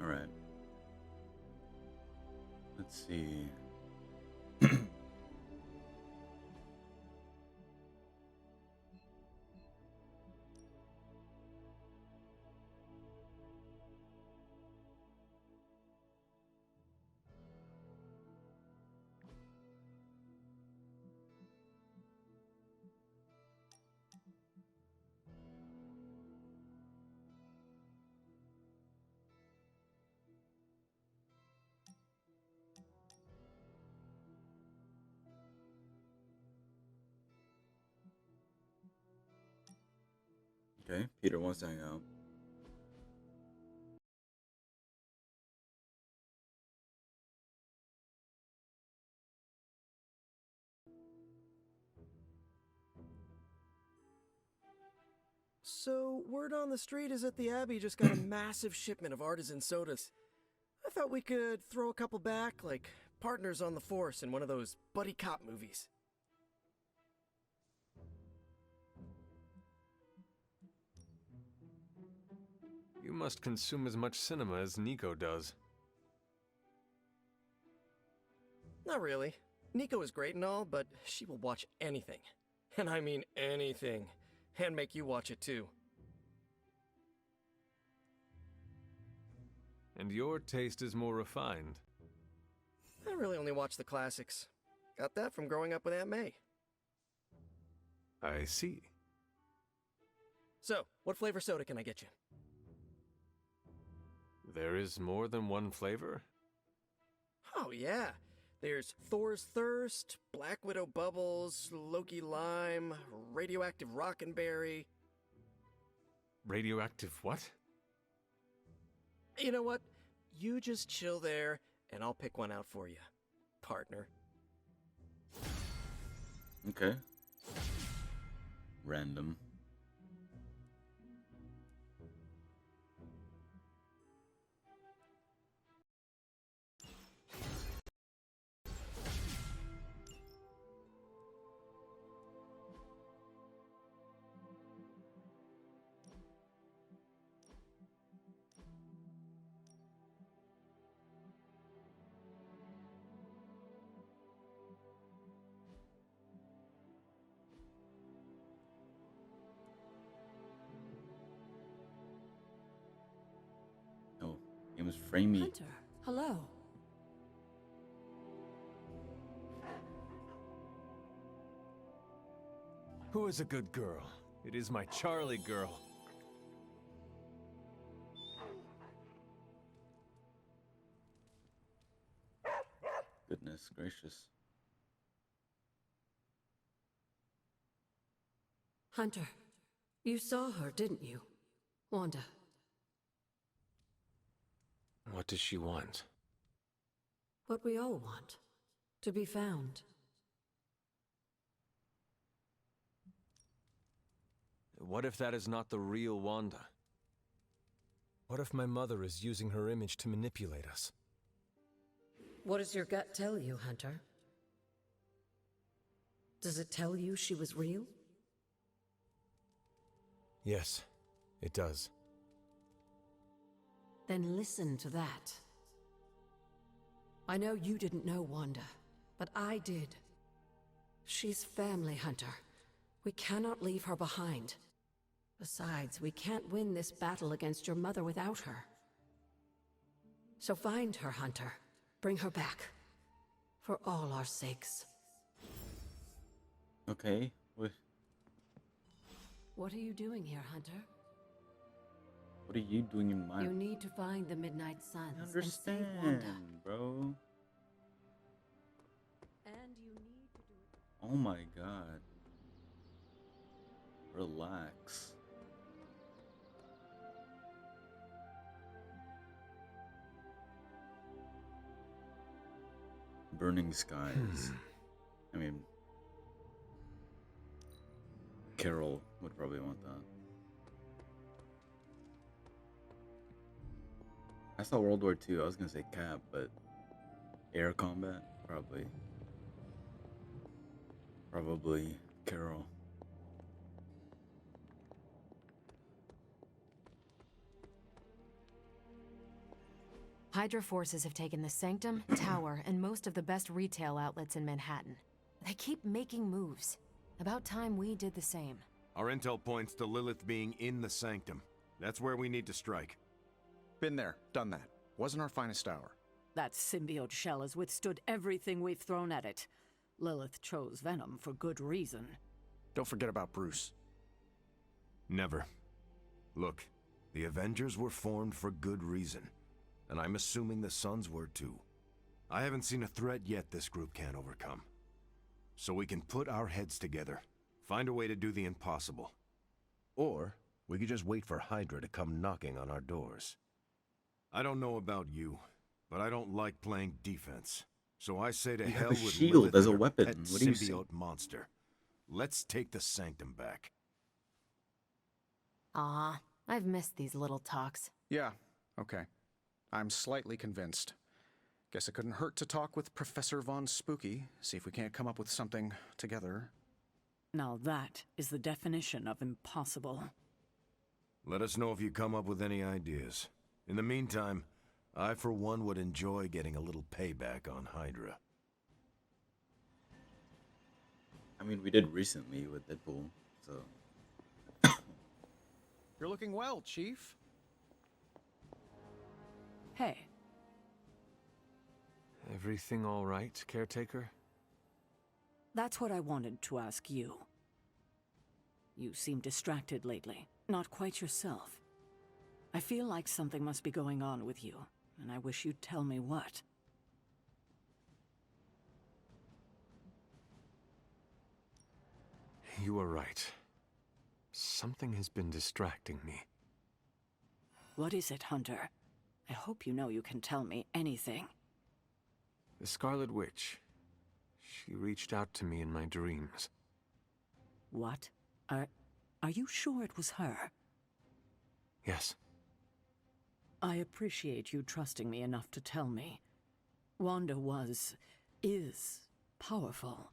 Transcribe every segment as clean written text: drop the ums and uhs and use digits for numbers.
Alright. Let's see. Okay, Peter wants to hang out. So, word on the street is that the Abbey just got a massive shipment of artisan sodas. I thought we could throw a couple back, like partners on the force in one of those buddy cop movies. You must consume as much cinema as Nico does. Not really. Nico is great and all, but she will watch anything. And I mean anything. And make you watch it too. And your taste is more refined. I really only watch the classics. Got that from growing up with Aunt May. I see. So, what flavor soda can I get you? There is more than one flavor? Oh yeah. There's Thor's Thirst, Black Widow Bubbles, Loki Lime, Radioactive Rockenberry. Radioactive what? You know what? You just chill there, and I'll pick one out for you, partner. Okay. Random. Oh, it was framey. Hunter, hello. Who is a good girl? It is my Charlie girl. Goodness gracious. Hunter, you saw her, didn't you? Wanda. What does she want? What we all want. To be found. What if that is not the real Wanda? What if my mother is using her image to manipulate us? What does your gut tell you, Hunter? Does it tell you she was real? Yes, it does. Then listen to that. I know you didn't know Wanda, but I did. She's family, Hunter. We cannot leave her behind. Besides, we can't win this battle against your mother without her. So find her, Hunter. Bring her back. For all our sakes. Okay. What are you doing here, Hunter? What are you doing in my... You need to find the Midnight I Suns understand, and save Wanda. bro. And you need to do it. Oh my god. Relax. Burning skies. I mean, Carol would probably want that. I saw World War II. I was gonna say Cap, but air combat, probably Carol. Hydra forces have taken the Sanctum, Tower, and most of the best retail outlets in Manhattan. They keep making moves. About time we did the same. Our intel points to Lilith being in the Sanctum. That's where we need to strike. Been there, done that. Wasn't our finest hour. That symbiote shell has withstood everything we've thrown at it. Lilith chose Venom for good reason. Don't forget about Bruce. Never. Look, the Avengers were formed for good reason. And I'm assuming the Sons were too. I haven't seen a threat yet this group can't overcome. So we can put our heads together, find a way to do the impossible. Or we could just wait for Hydra to come knocking on our doors. I don't know about you, but I don't like playing defense. So I say to You hell have a with shield Lilith as a and her weapon. pet What do you say? symbiote monster. Let's take the Sanctum back. Aw, I've missed these little talks. Yeah, okay. I'm slightly convinced. Guess it couldn't hurt to talk with Professor Von Spooky, see if we can't come up with something together. Now that is the definition of impossible. Let us know if you come up with any ideas. In the meantime, I for one would enjoy getting a little payback on Hydra. I mean, we did recently with Deadpool, so... You're looking well, Chief. Hey, Everything all right, caretaker? that's what I wanted to ask you. You seem distracted lately, not quite yourself. I feel like something must be going on with you, and I wish you'd tell me what. You are right. Something has been distracting me. What is it, Hunter? I hope you know you can tell me anything. The Scarlet Witch. She reached out to me in my dreams. What? Are you sure it was her? Yes. I appreciate you trusting me enough to tell me. Wanda is powerful.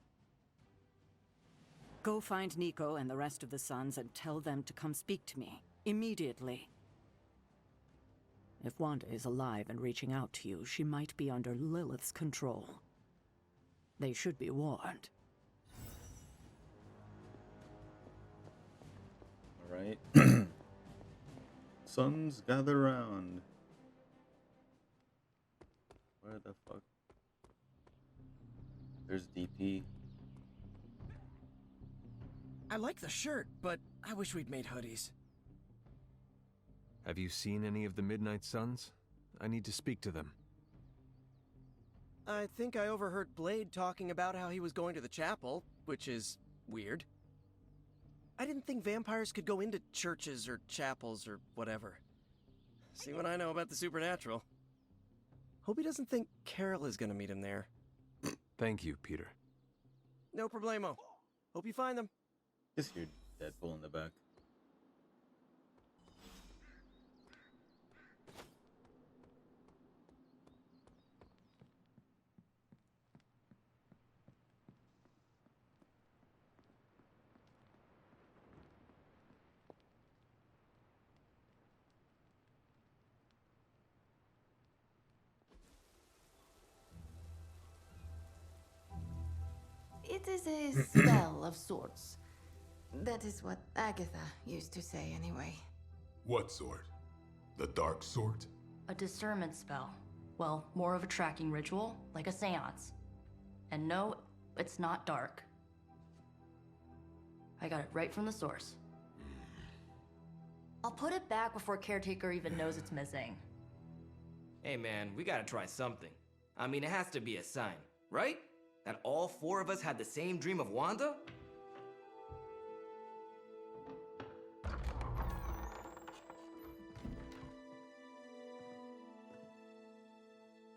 Go find Nico and the rest of the Sons and tell them to come speak to me, immediately. If Wanda is alive and reaching out to you, she might be under Lilith's control. They should be warned. Alright. Sons, gather round. Where the fuck? There's DP. I like the shirt, but I wish we'd made hoodies. Have you seen any of the Midnight Suns? I need to speak to them. I think I overheard Blade talking about how he was going to the chapel, which is weird. I didn't think vampires could go into churches or chapels or whatever. See what I know about the supernatural. Hope he doesn't think Carol is gonna meet him there. Thank you, Peter. No problemo. Hope you find them. Just hear Deadpool in the back. It is a spell of sorts. That is what Agatha used to say, anyway. What sort? The dark sort? A discernment spell. Well, more of a tracking ritual, like a seance. And no, it's not dark. I got it right from the source. I'll put it back before Caretaker even knows it's missing. Hey man, we gotta try something. I mean, it has to be a sign, right? That all four of us had the same dream of Wanda?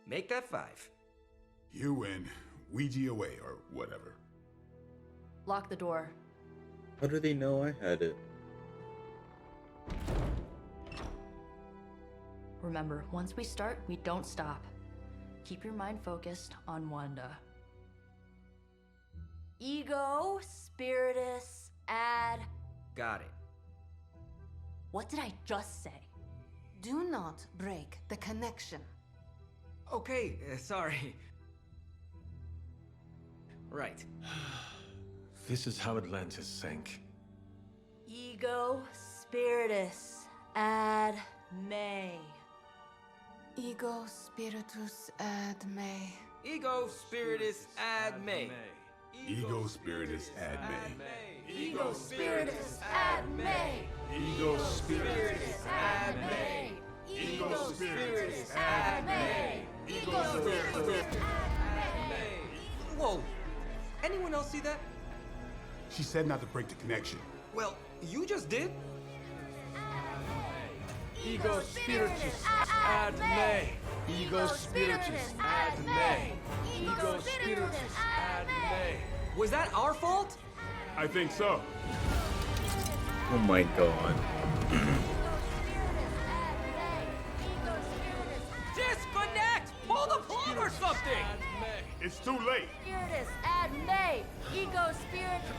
Make that 5. You win. Ouija away, or whatever. Lock the door. How do they know I had it? Remember, once we start, we don't stop. Keep your mind focused on Wanda. Ego, Spiritus, add... Got it. What did I just say? Do not break the connection. Okay, sorry. Right. This is how Atlantis sank. Ego spiritus ad me. Ego spiritus ad me. Ego spiritus ad me. Ego spiritus ad me. Ego spiritus ad me. Ego spiritus ad me. Ego spiritus ad me. Ego spiritus ad me. Whoa! Anyone else see that? She said not to break the connection. Well, you just did. Ego spiritus ad me. Ego spiritus ad me. Ego spiritus ad me. Was that our fault? I think so. Oh my god. Disconnect! Pull the plug or something! It's too late. Spiritus ad me. Ego spiritus.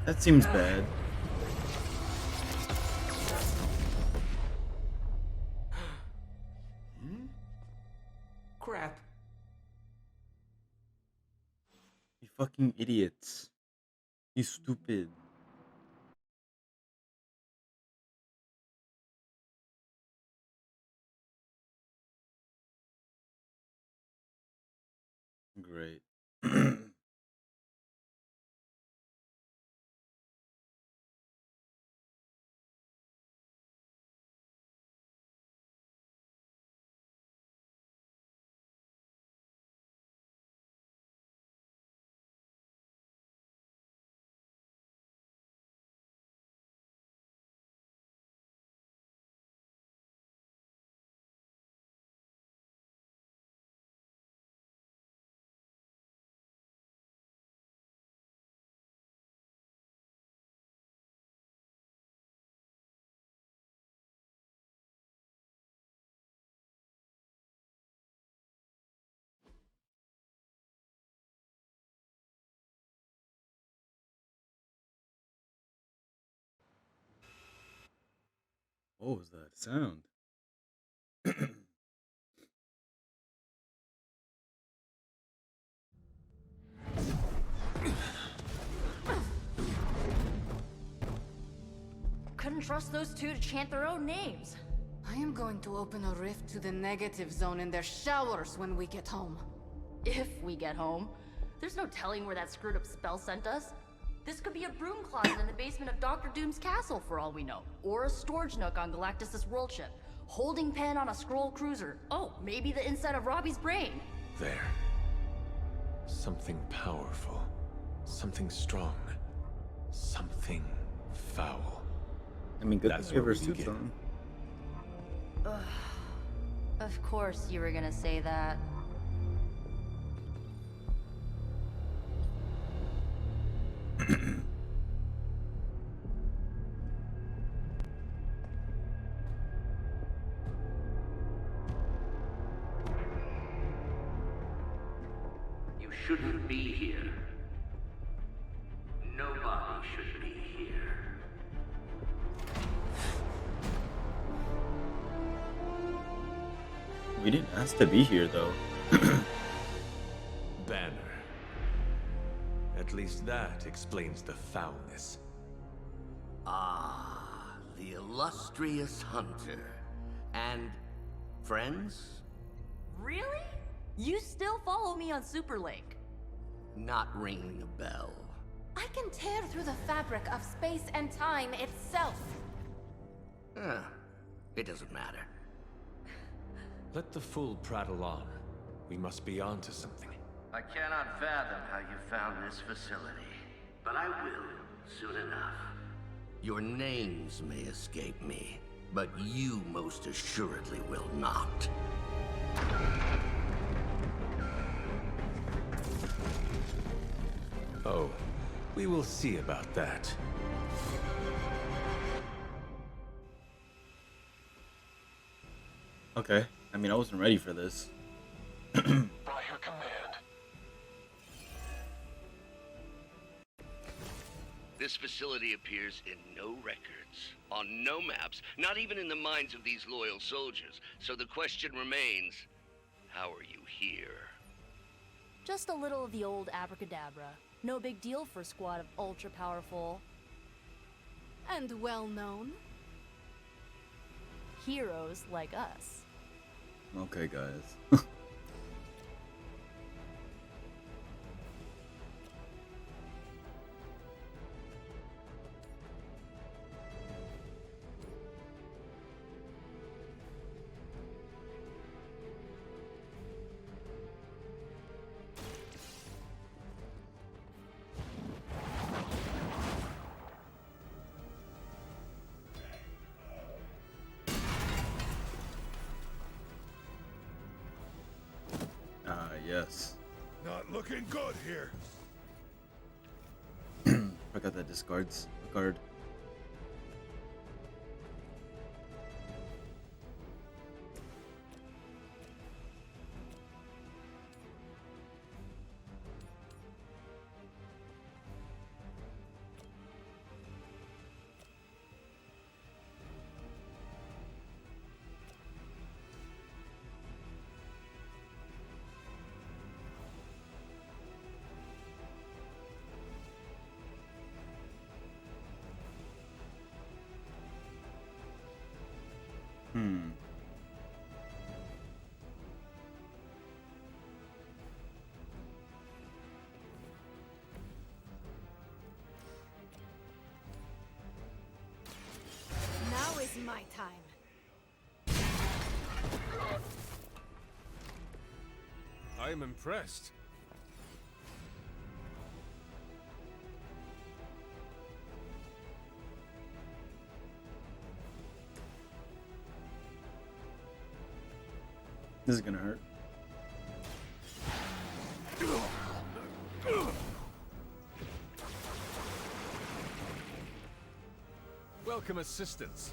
That seems bad. Crap. You fucking idiots. You stupid. Great. What was that sound? Couldn't trust those two to chant their own names. I am going to open a rift to the negative zone in their showers when we get home. If we get home. There's no telling where that screwed up spell sent us. This could be a broom closet in the basement of Dr. Doom's castle for all we know. Or a storage nook on Galactus' world ship. Holding pen on a scroll cruiser. Oh, maybe the inside of Robbie's brain. There. Something powerful. Something strong. Something foul. I mean, good That's thing we have where our we suits begin. on. Of course you were gonna say that. You shouldn't be here. Nobody should be here. We didn't ask to be here, though. Banner. At least that explains the foulness. Ah, the illustrious hunter. And friends? Really? You still follow me on Superlink? Not ringing a bell. I can tear through the fabric of space and time itself. It doesn't matter. Let the fool prattle on. We must be on to something. I cannot fathom how you found this facility, but I will soon enough. Your names may escape me, but you most assuredly will not. Oh, we will see about that. Okay. I mean, I wasn't ready for this. By her command. This facility appears in no records, on no maps, not even in the minds of these loyal soldiers. So the question remains, how are you here? Just a little of the old abracadabra. No big deal for a squad of ultra-powerful... and well-known heroes like us. Okay, guys. Yes. Not looking good here. Forgot that discards a card. Now is my time. I am impressed. This is gonna hurt. Welcome assistance.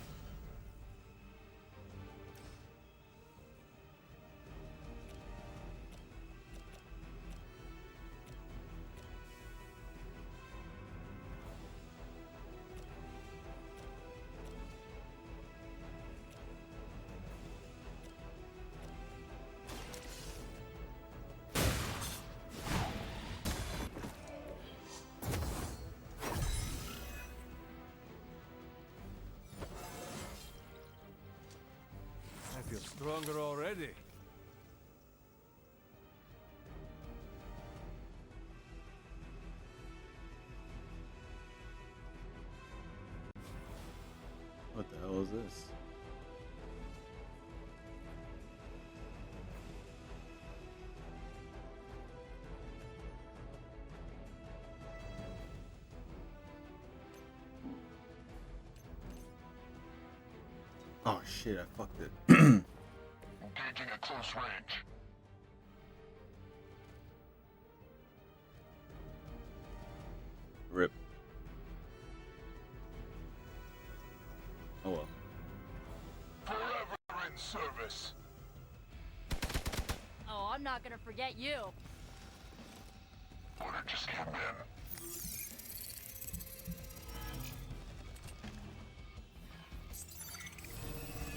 I feel stronger already. What the hell is this? Oh shit, I fucked it. Engaging at close range. Rip. Oh well. Forever in service. Oh, I'm not gonna forget you. Order just came in.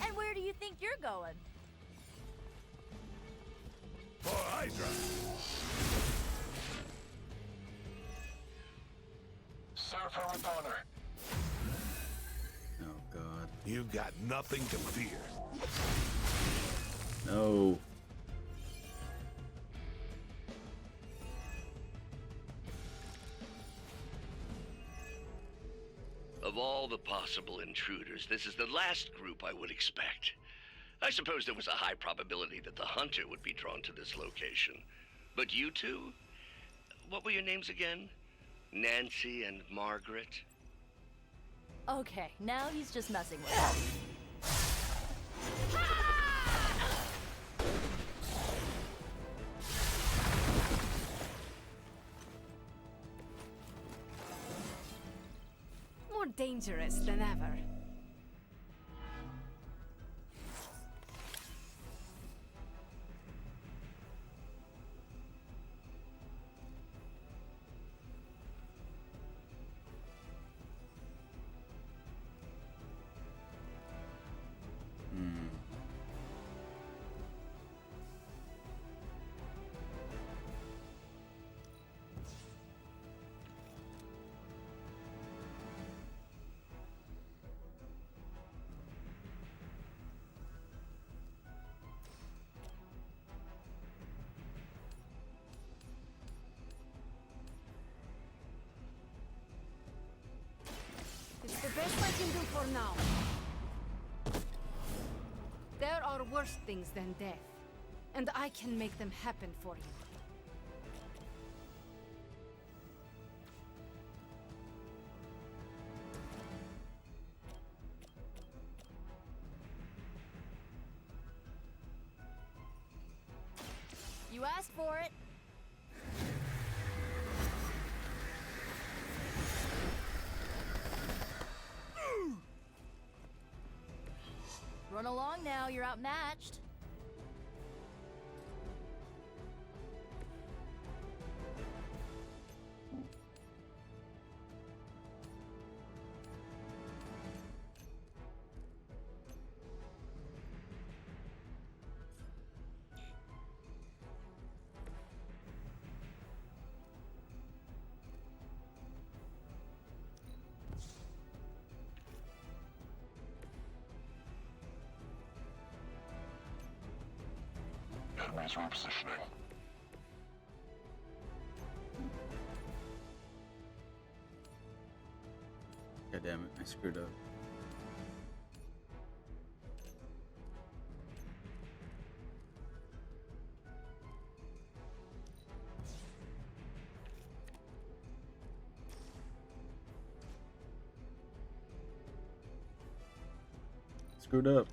And where do you think you're going? For Hydra. Serve her with honor. Oh god. You got nothing to fear. No. Of all the possible intruders, this is the last group I would expect. I suppose there was a high probability that the hunter would be drawn to this location. But you two? What were your names again? Nancy and Margaret? Okay, now he's just messing with us. More dangerous than ever. best I can do for now. There are worse things than death, and I can make them happen for you. You asked for it. Run along now, you're outmatched. Enemies repositioning. God damn it, I screwed up. Screwed up.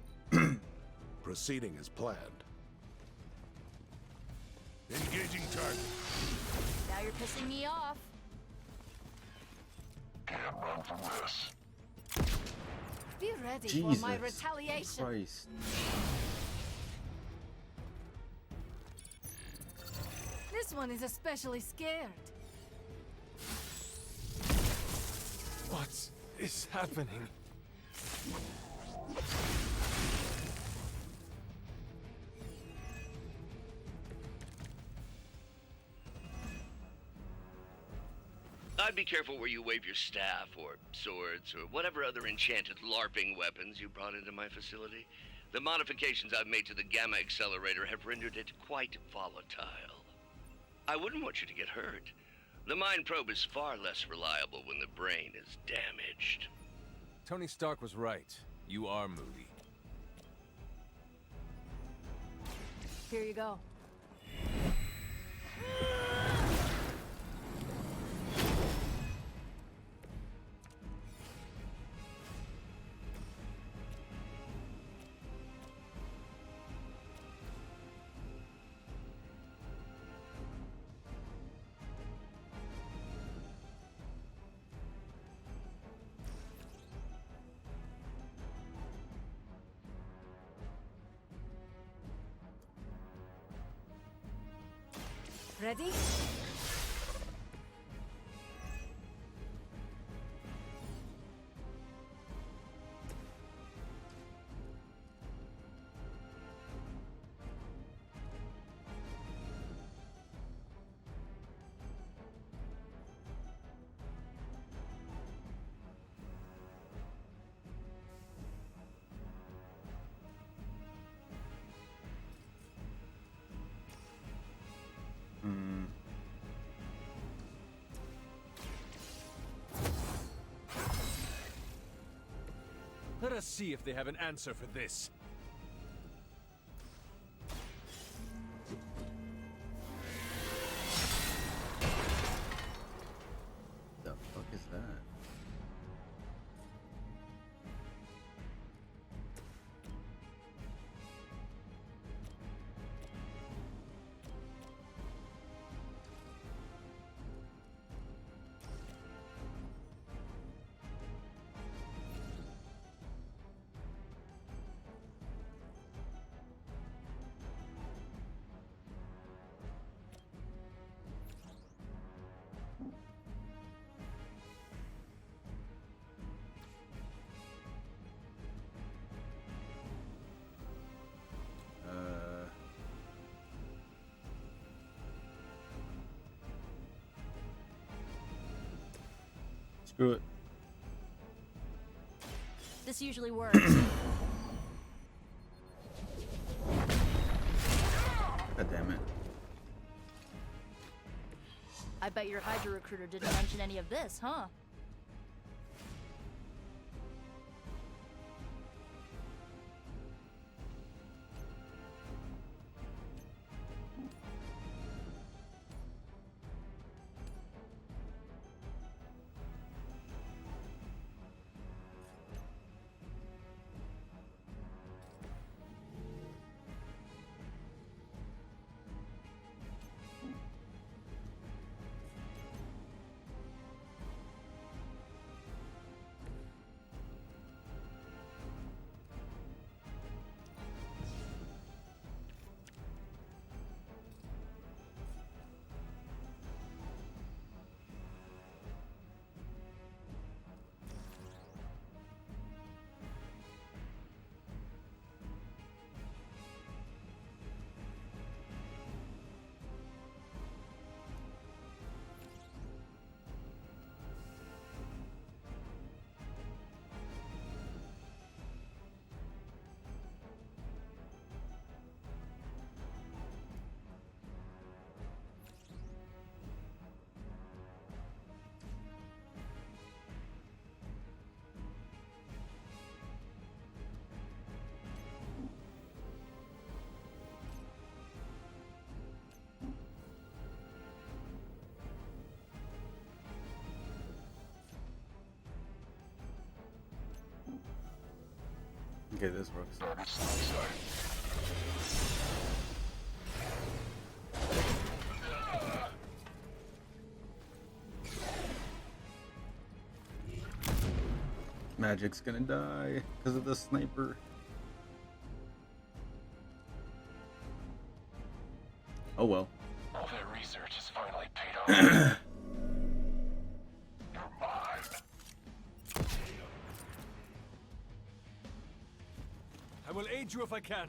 Proceeding as planned. Engaging target. Now you're pissing me off. Can't run from this. Be ready Jesus for my retaliation. Christ. This one is especially scared. What is happening? I'd be careful where you wave your staff, or swords, or whatever other enchanted LARPing weapons you brought into my facility. The modifications I've made to the Gamma Accelerator have rendered it quite volatile. I wouldn't want you to get hurt. The Mind Probe is far less reliable when the brain is damaged. Tony Stark was right. You are moody. Here you go. Ready? Let us see if they have an answer for this. The fuck is that? Screw it. This usually works. God damn it. I bet your Hydra recruiter didn't mention any of this, huh? Okay, this works. Magic's gonna die because of the sniper. Oh well. All that research has finally paid off. You're mine. I will aid you if I can.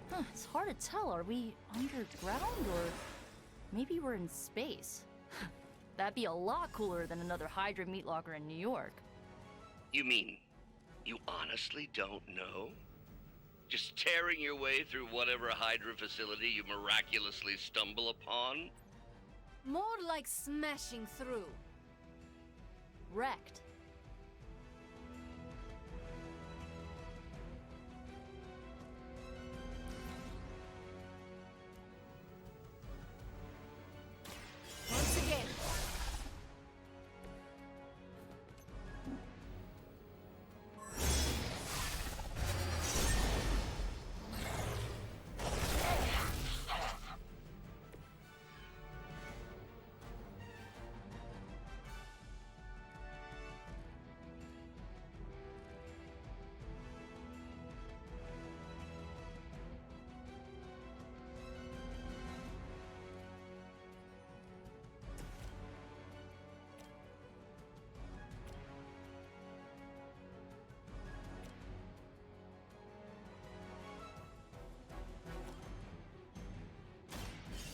Huh, it's hard to tell. Are we underground or maybe we're in space? That'd be a lot cooler than another Hydra meat locker in New York. You mean, you honestly don't know? Just tearing your way through whatever Hydra facility you miraculously stumble upon? More like smashing through. Wrecked. Once again.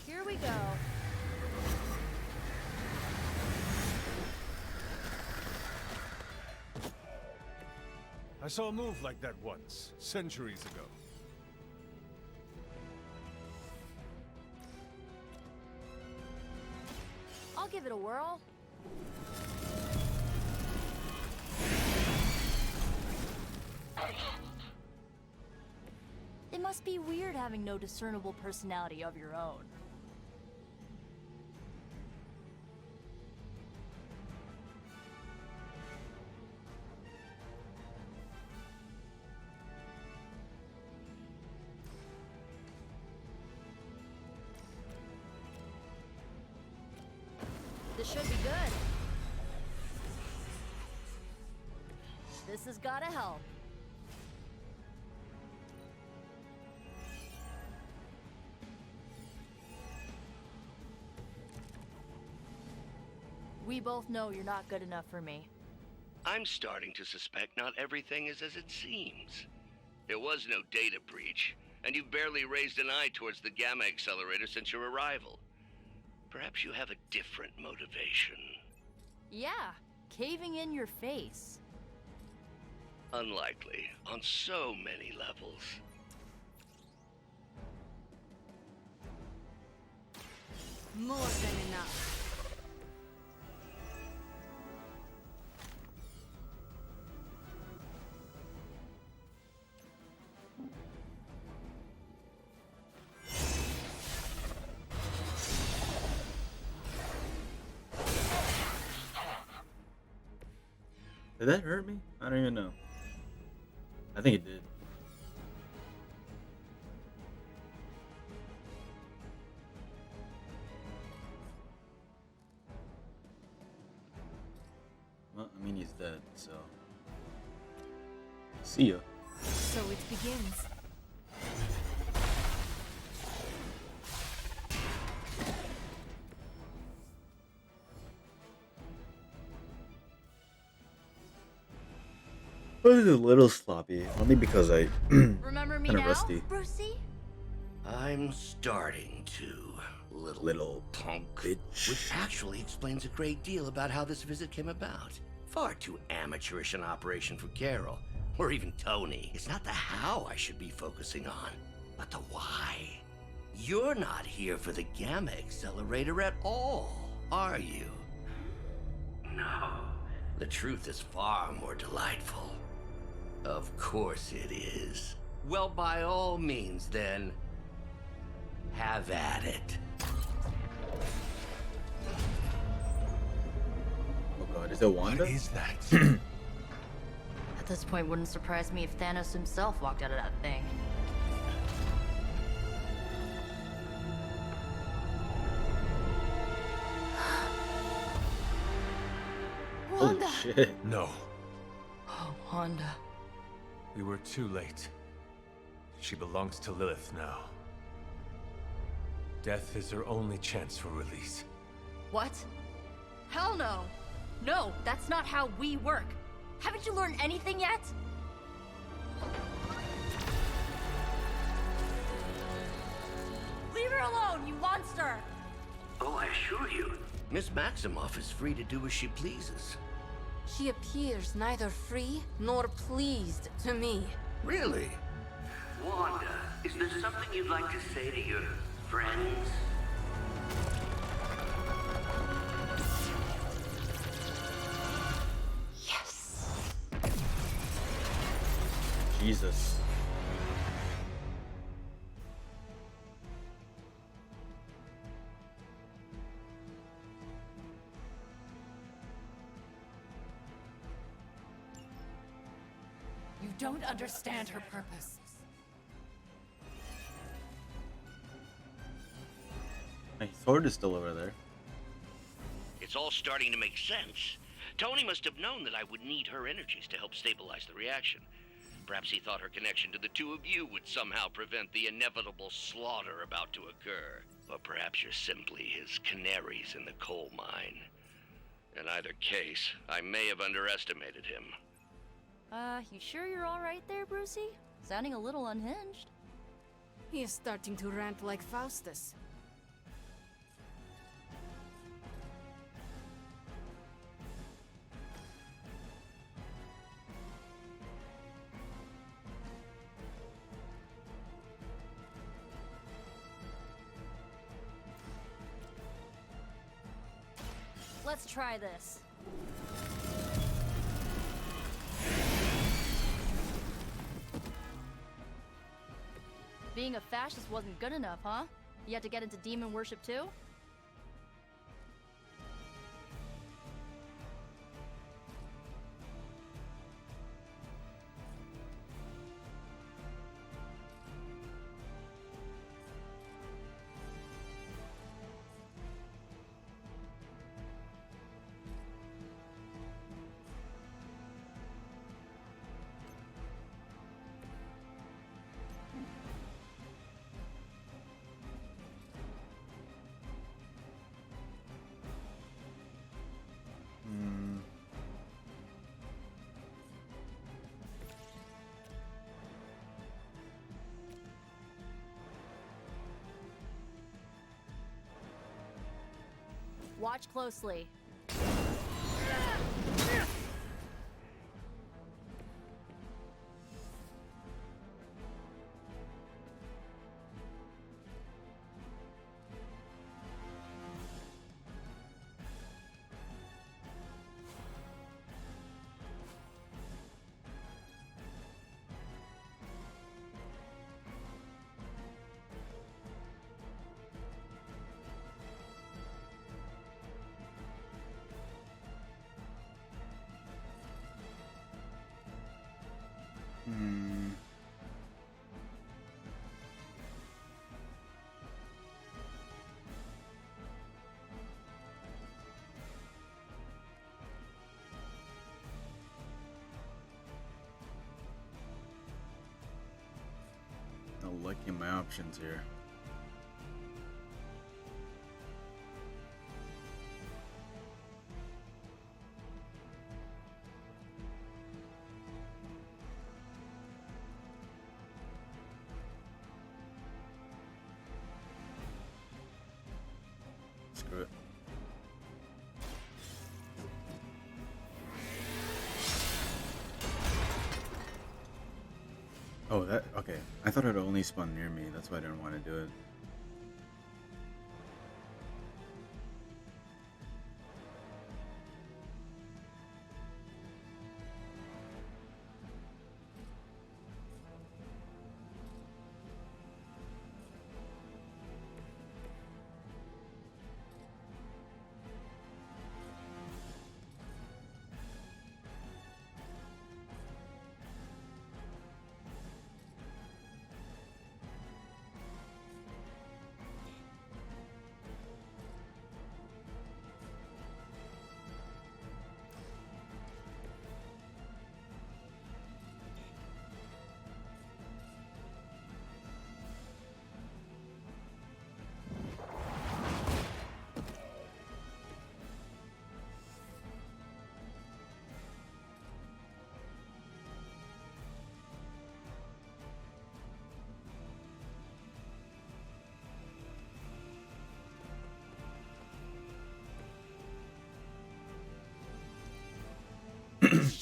Here we go. I saw a move like that once, centuries ago. I'll give it a whirl. It must be weird having no discernible personality of your own. This should be good. This has gotta help. We both know you're not good enough for me. I'm starting to suspect not everything is as it seems. There was no data breach, and you've barely raised an eye towards the Gamma Accelerator since your arrival. Perhaps you have a different motivation. Yeah, caving in your face. Unlikely, on so many levels. More than enough. Did that hurt me? I don't even know. I think it did. Well, I mean, he's dead, so. See ya. So it begins. It was a little sloppy, only because I Remember me kind of now, rusty. Brucey? I'm starting to, little punk. Bitch. Which actually explains a great deal about how this visit came about. Far too amateurish an operation for Carol, or even Tony. It's not the how I should be focusing on, but the why. You're not here for the Gamma Accelerator at all, are you? No. The truth is far more delightful. Of course it is. Well, by all means, then, Have at it. Oh god, is it Wanda? What is that? At this point, wouldn't surprise me if Thanos himself walked out of that thing. Holy shit. No. Oh, Wanda. We were too late. She belongs to Lilith now. Death is her only chance for release. What? Hell no! No, that's not how we work. Haven't you learned anything yet? Leave her alone, you monster! Oh, I assure you, Miss Maximoff is free to do as she pleases. She appears neither free nor pleased to me. Really? Wanda, is there something you'd like to say to your friends? Yes. Jesus. You don't understand her purpose. My sword is still over there. It's all starting to make sense. Tony must have known that I would need her energies to help stabilize the reaction. Perhaps he thought her connection to the two of you would somehow prevent the inevitable slaughter about to occur. Or perhaps you're simply his canaries in the coal mine. In either case, I may have underestimated him. You sure you're alright there, Brucey? Sounding a little unhinged. He is starting to rant like Faustus. Let's try this. Being a fascist wasn't good enough, huh? You had to get into demon worship too? Watch closely. Not liking my options here. Screw it. Oh, that, okay. I thought it only spawned near me. That's why I didn't want to do it.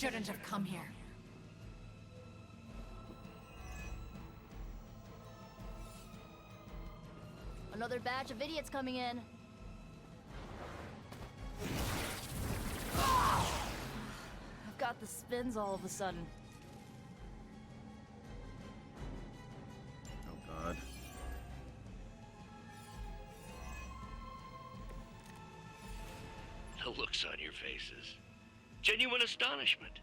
shouldn't have come here. Another batch of idiots coming in. I've got the spins all of a sudden. Oh god. The looks on your faces. Genuine astonishment.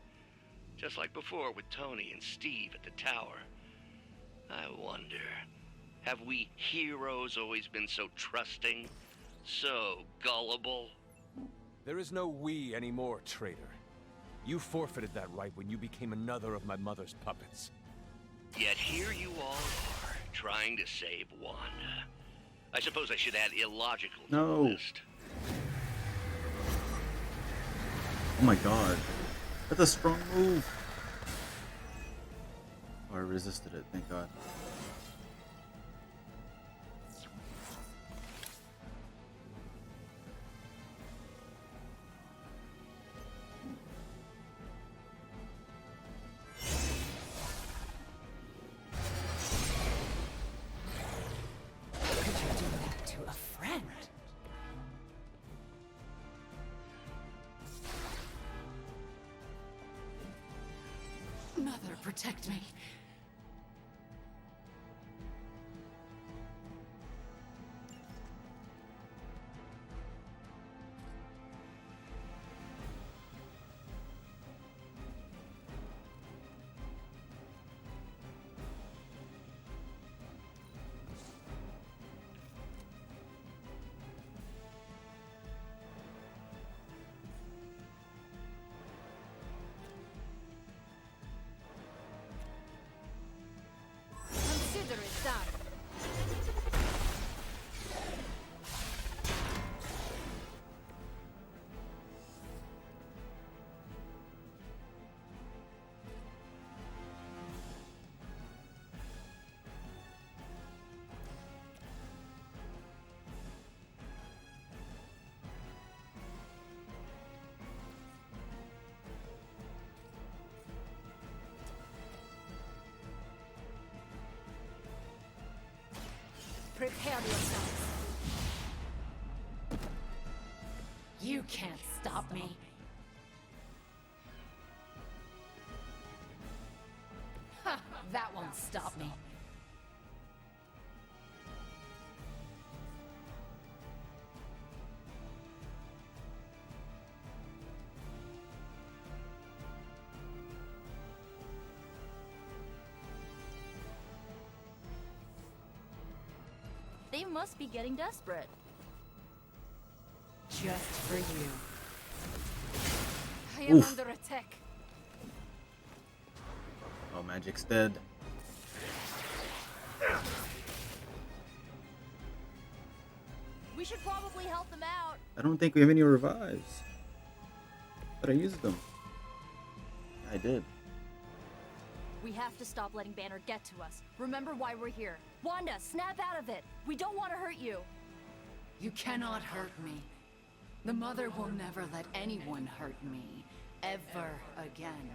Just like before with Tony and Steve at the tower. I wonder, have we heroes always been so trusting? So gullible? There is no we anymore, traitor. You forfeited that right when you became another of my mother's puppets. Yet here you all are, trying to save Wanda. I suppose I should add illogical to the list. Oh my god. That's a strong move. Oh, I resisted it, thank god. Mother, protect me. Consider it done. Prepare yourselves. You can't stop me. Ha! That won't stop me. They must be getting desperate. Just for you. I am Oof. under attack. Oh, Magic's dead. We should probably help them out. I don't think we have any revives. But I used them. I did. We have to stop letting Banner get to us. Remember why we're here. Wanda, snap out of it. We don't want to hurt you. You cannot hurt me. The Mother will never let anyone hurt me. Ever again.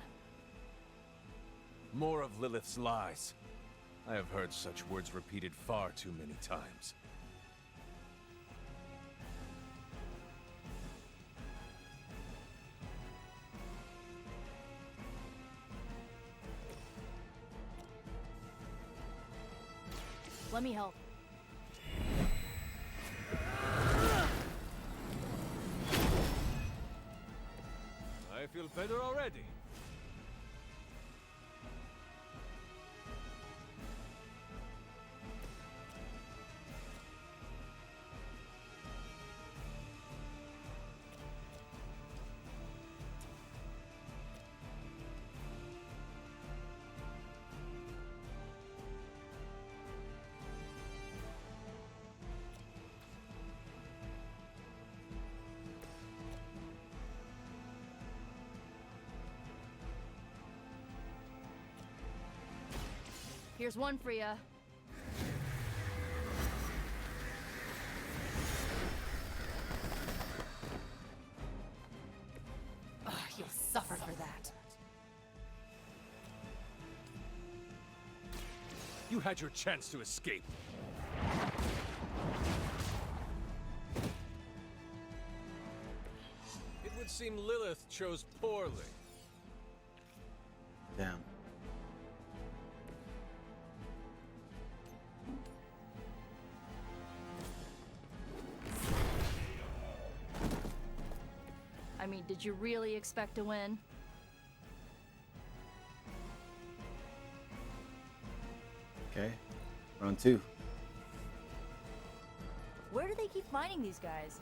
More of Lilith's lies. I have heard such words repeated far too many times. Let me help. I feel better already. Here's one for ya. Ugh, you'll suffer for that. You had your chance to escape. It would seem Lilith chose poorly. Damn. I mean, did you really expect to win? Okay. Round 2. Where do they keep finding these guys?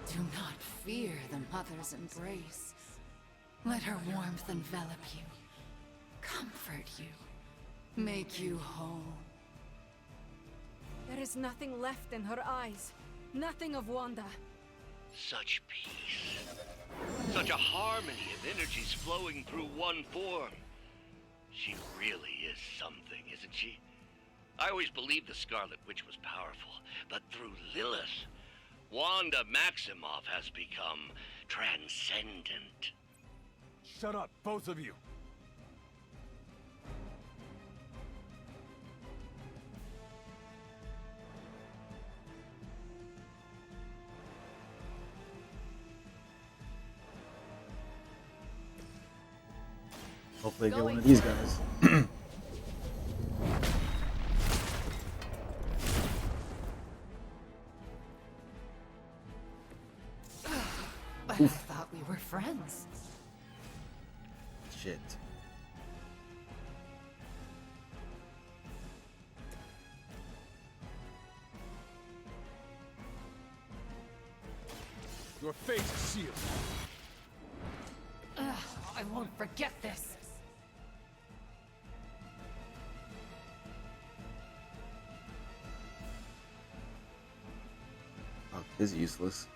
Do not fear the mother's embrace. Let her warmth envelop you, comfort you, make you whole. There is nothing left in her eyes. Nothing of Wanda. Such peace. Such a harmony of energies flowing through one form. She really is something, isn't she? I always believed the Scarlet Witch was powerful, but through Lilith, Wanda Maximoff has become transcendent. Shut up, both of you. Hopefully I get one of these guys. But I thought we were friends. Shit. Your fate is sealed. Ugh, I won't forget this. Oh, this is useless.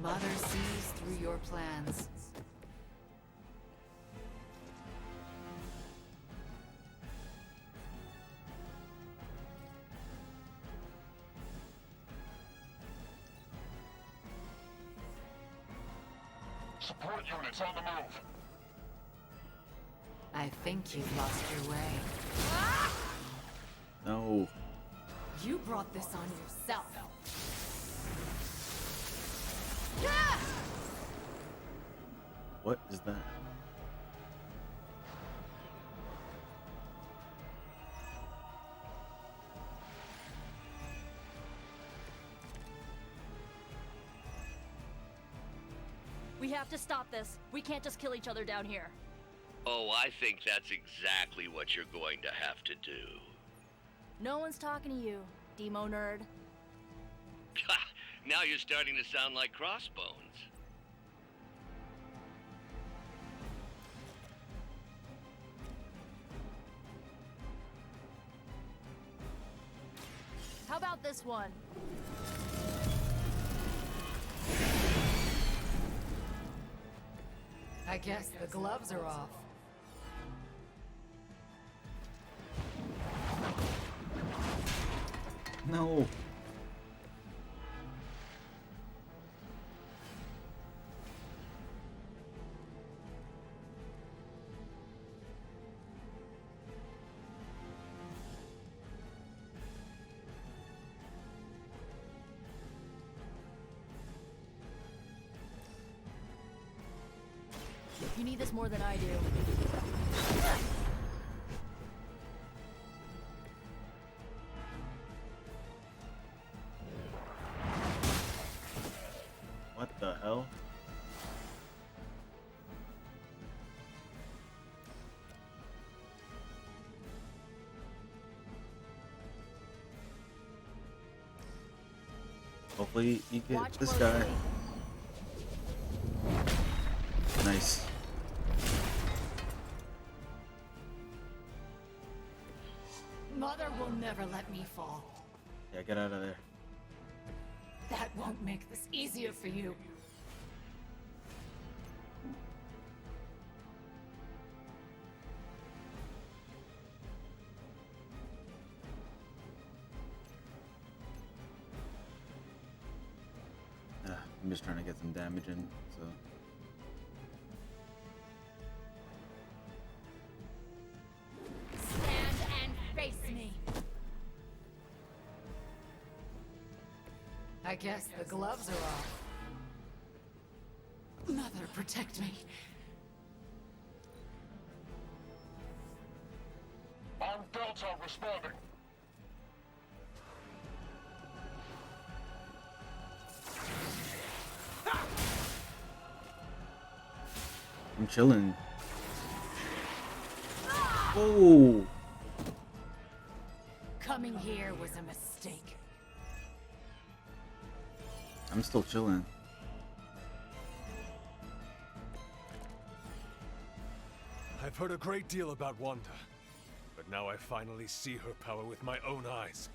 Mother sees through your plans. Support units on the move. I think you've lost your way. No. You brought this on yourself. What is that? We have to stop this. We can't just kill each other down here. Oh, I think that's exactly what you're going to have to do. No one's talking to you, Demo nerd. Now you're starting to sound like Crossbones. How about this one? I guess the gloves are off. No. need this more than I do. What the hell? Hopefully you get Watch this closely. guy. Nice. Mother will never let me fall. Yeah, get out of there. That won't make this easier for you. I'm just trying to get some damage in, so. Stand and face me. I guess the gloves are off. Mother, protect me. On Delta responding. I'm chilling. Oh! Coming here was a mistake. I'm still chilling. I've heard a great deal about Wanda, but now I finally see her power with my own eyes.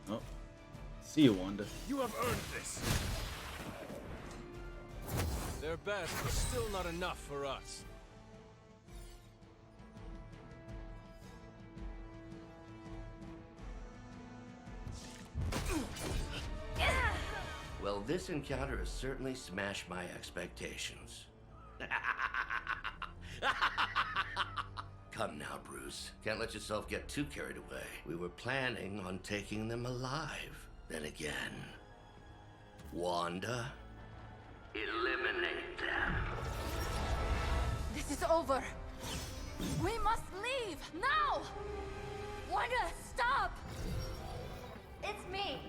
Oh. See you, Wanda. You have earned this. Their best is still not enough for us. Well, this encounter has certainly smashed my expectations. Come now, Bruce. Can't let yourself get too carried away. We were planning on taking them alive. Then again, Wanda, eliminate them. This is over. We must leave now. Wanda, stop! It's me.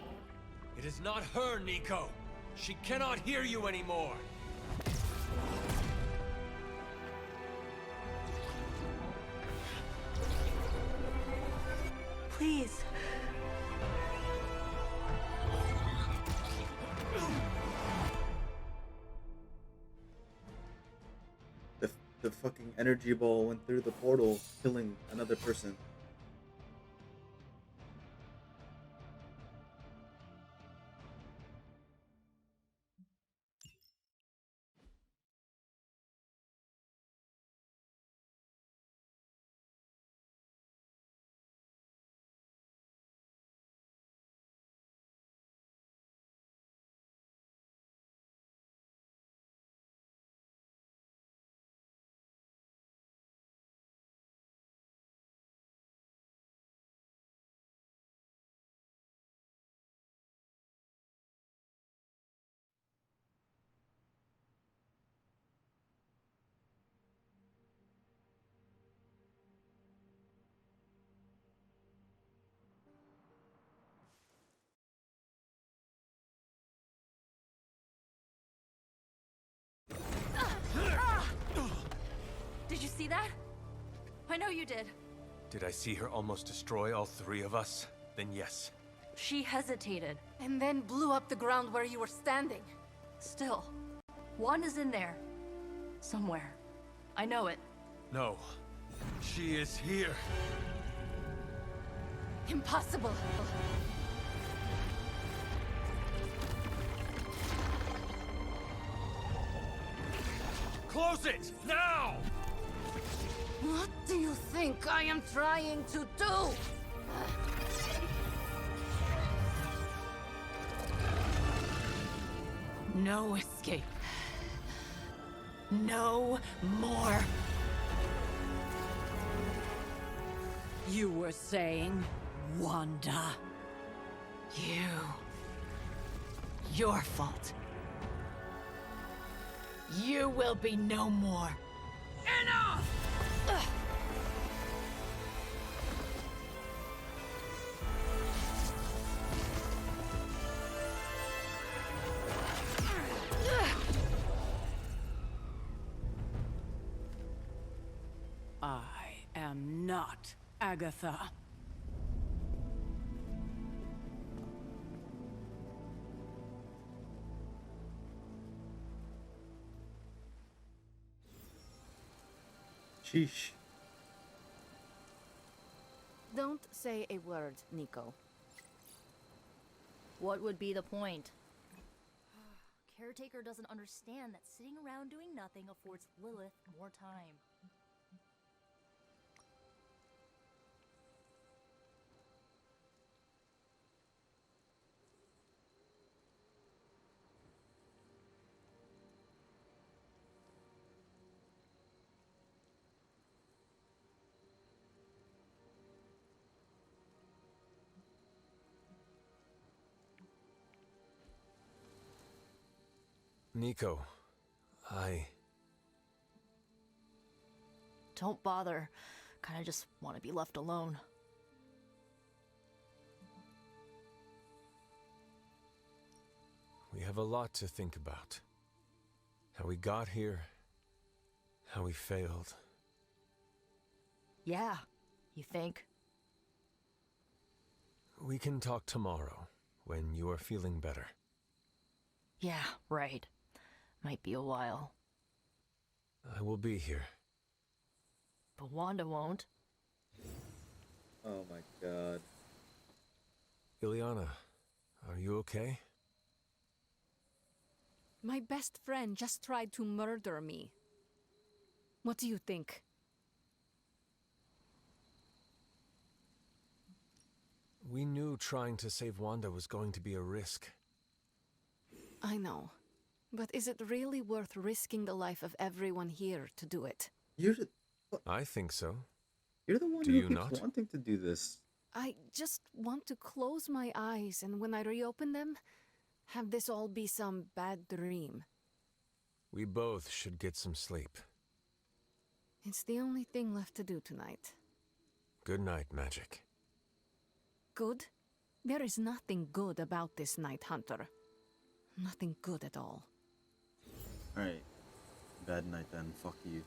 It is not her, Nico. She cannot hear you anymore. Please. The fucking energy ball went through the portal, killing another person. Did you see that? I know you did. Did I see her almost destroy all three of us? Then yes. She hesitated. And then blew up the ground where you were standing. Still, Wanda's in there. Somewhere. I know it. No. She is here. Impossible. Close it! Now! What do you think I am trying to do? No escape. No more. You were saying? Wanda. Your fault. You will be no more. Enough! I am not Agatha. Sheesh. Don't say a word, Nico. What would be the point? Caretaker doesn't understand that sitting around doing nothing affords Lilith more time. Nico, Don't bother. Kinda just want to be left alone. we have a lot to think about. How we got here, how we failed. Yeah, you think? We can talk tomorrow, when you are feeling better. Yeah, right. Might be a while. I will be here. But Wanda won't. Oh my god. Ileana, are you okay? My best friend just tried to murder me. What do you think? We knew trying to save Wanda was going to be a risk. I know. But is it really worth risking the life of everyone here to do it? I think so. You're the one Do who you keeps not? wanting to do this. I just want to close my eyes, and when I reopen them, have this all be some bad dream. We both should get some sleep. It's the only thing left to do tonight. Good night, Magic. Good? There is nothing good about this night, Hunter. Nothing good at all. Alright. Bad night then. Fuck you.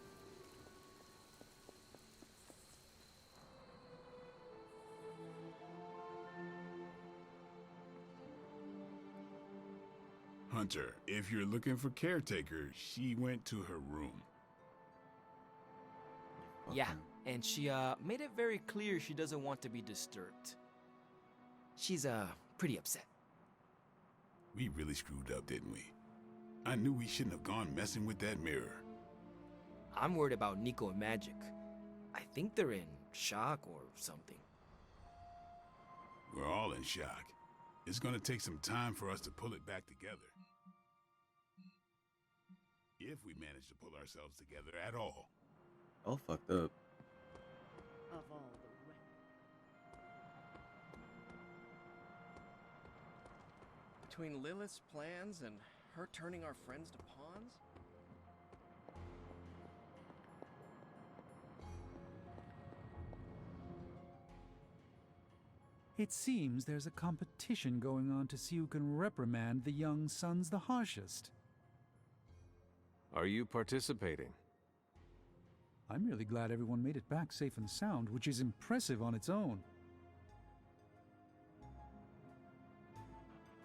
Hunter, if you're looking for caretaker, she went to her room. Yeah, and she made it very clear she doesn't want to be disturbed. She's pretty upset. We really screwed up, didn't we? I knew we shouldn't have gone messing with that mirror. I'm worried about Nico and Magic. I think they're in shock or something. We're all in shock. It's gonna take some time for us to pull it back together. If we manage to pull ourselves together at all. All fucked up. Of all the Between Lilith's plans and her turning our friends to pawns? It seems there's a competition going on to see who can reprimand the young sons the harshest. Are you participating? I'm really glad everyone made it back safe and sound, which is impressive on its own.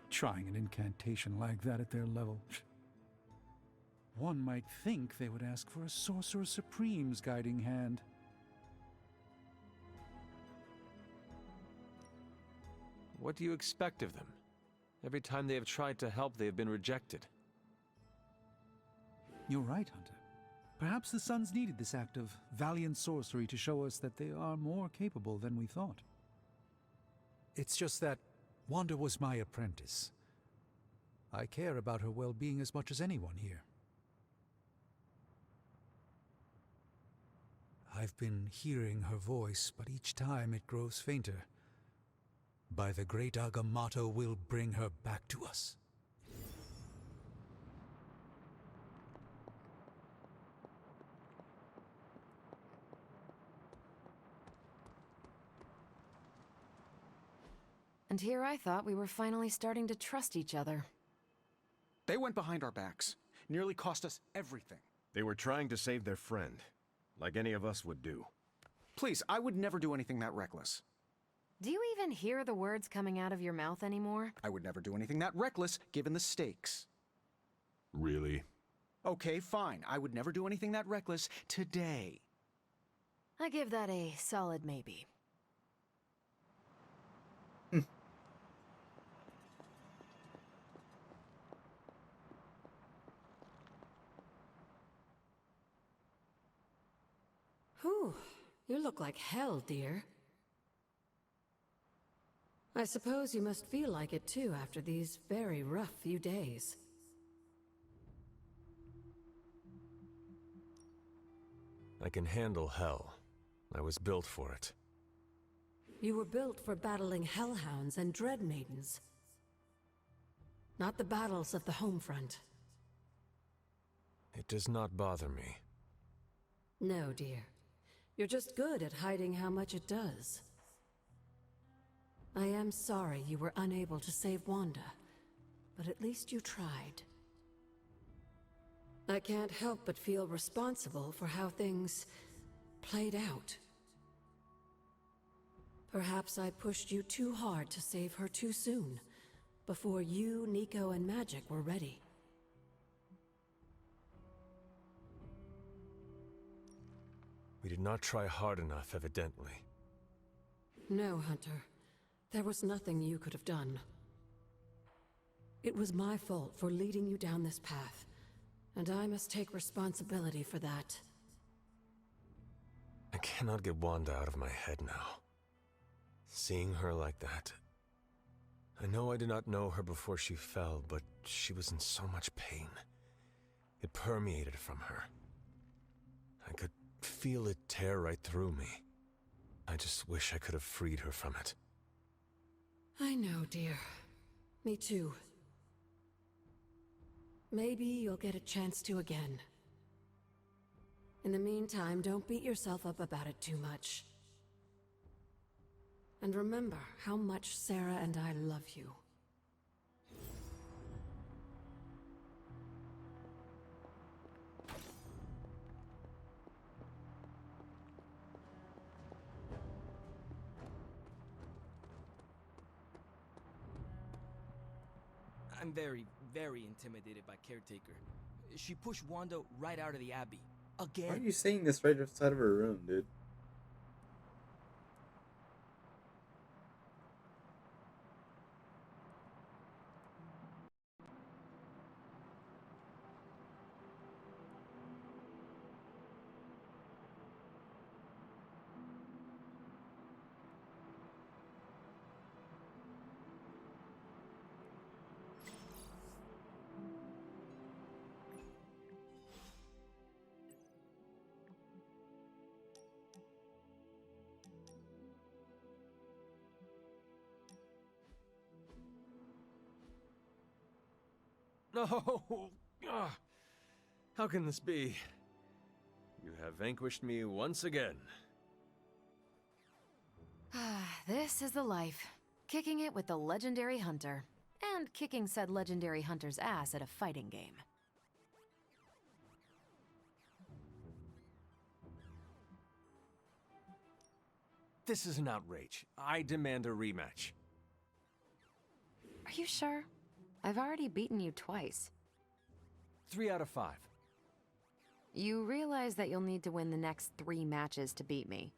Trying an incantation like that at their level. One might think they would ask for a Sorcerer Supreme's guiding hand. What do you expect of them? Every time they have tried to help, they have been rejected. You're right, Hunter. Perhaps the Sons needed this act of valiant sorcery to show us that they are more capable than we thought. It's just that Wanda was my apprentice. I care about her well-being as much as anyone here. I've been hearing her voice, but each time it grows fainter. by the great Agamotto will bring her back to us. And here I thought we were finally starting to trust each other. They went behind our backs. Nearly cost us everything. They were trying to save their friend, like any of us would do. Please, I would never do anything that reckless. Do you even hear the words coming out of your mouth anymore? I would never do anything that reckless, given the stakes. Really? Okay, fine. I would never do anything that reckless today. I give that a solid maybe. Whew, you look like hell, dear. I suppose you must feel like it too after these very rough few days. I can handle hell. I was built for it. You were built for battling hellhounds and dread maidens. Not the battles of the home front. It does not bother me. No, dear. You're just good at hiding how much it does. I am sorry you were unable to save Wanda, but at least you tried. I can't help but feel responsible for how things played out. Perhaps I pushed you too hard to save her too soon, before you, Nico, and Magic were ready. We did not try hard enough, evidently. No, Hunter. There was nothing you could have done. It was my fault for leading you down this path, and I must take responsibility for that. I cannot get Wanda out of my head now. Seeing her like that... I know I did not know her before she fell, but she was in so much pain. It permeated from her. I could feel it tear right through me. I just wish I could have freed her from it. I know, dear. Me too. Maybe you'll get a chance to again. In the meantime, don't beat yourself up about it too much. And remember how much Sarah and I love you. I'm very, very intimidated by Caretaker. She pushed Wanda right out of the Abbey. Again. Why are you saying this right outside of her room, dude? No! Ah, how can this be? You have vanquished me once again. This is the life. Kicking it with the legendary hunter. And kicking said legendary hunter's ass at a fighting game. This is an outrage. I demand a rematch. Are you sure? I've already beaten you twice. 3 out of 5. You realize that you'll need to win the next 3 matches to beat me.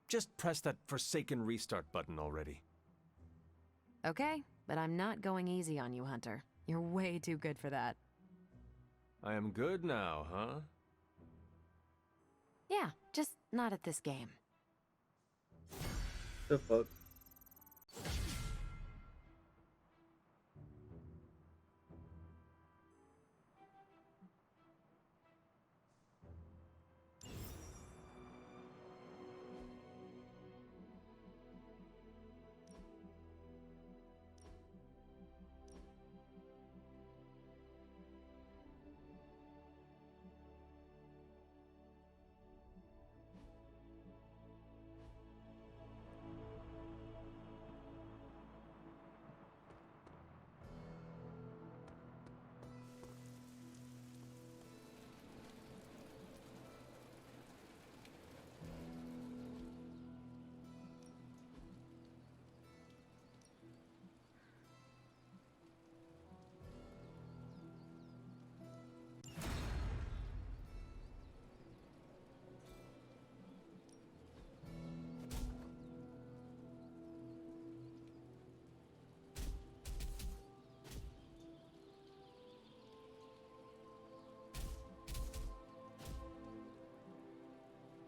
Just press that forsaken restart button already. Okay, but I'm not going easy on you, Hunter. You're way too good for that. I am good now, huh? Yeah, just not at this game. The fuck?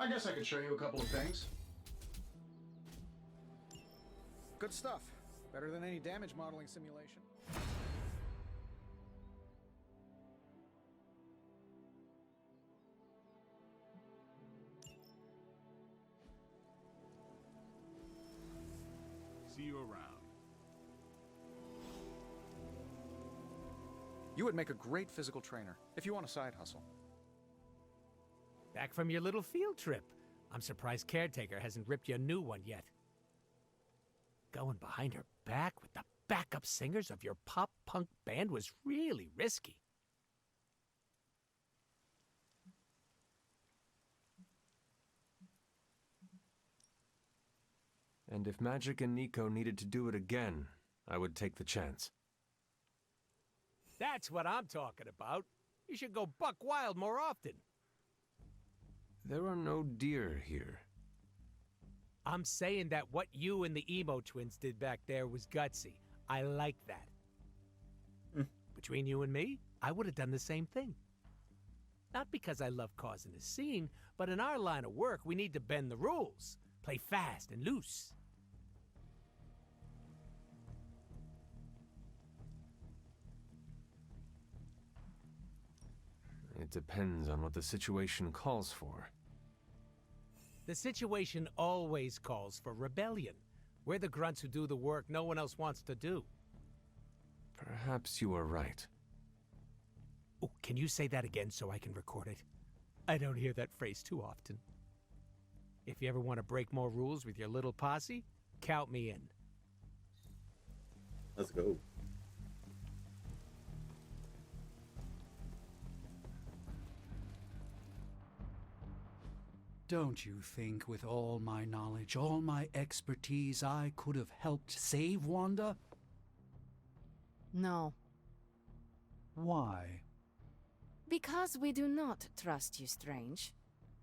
I guess I could show you a couple of things. Good stuff. Better than any damage modeling simulation. See you around. You would make a great physical trainer, if you want a side hustle. Back from your little field trip. I'm surprised Caretaker hasn't ripped you a new one yet. Going behind her back with the backup singers of your pop-punk band was really risky. And if Magic and Nico needed to do it again, I would take the chance. That's what I'm talking about. You should go buck wild more often. There are no deer here. I'm saying that what you and the emo twins did back there was gutsy. I like that. Between you and me, I would have done the same thing. Not because I love causing a scene, but in our line of work, we need to bend the rules. Play fast and loose. It depends on what the situation calls for. The situation always calls for rebellion. We're the grunts who do the work no one else wants to do. Perhaps you are right. Oh, can you say that again so I can record it? I don't hear that phrase too often. If you ever want to break more rules with your little posse, count me in. Let's go. Don't you think with all my knowledge, all my expertise, I could have helped save Wanda? No. Why? Because we do not trust you, Strange.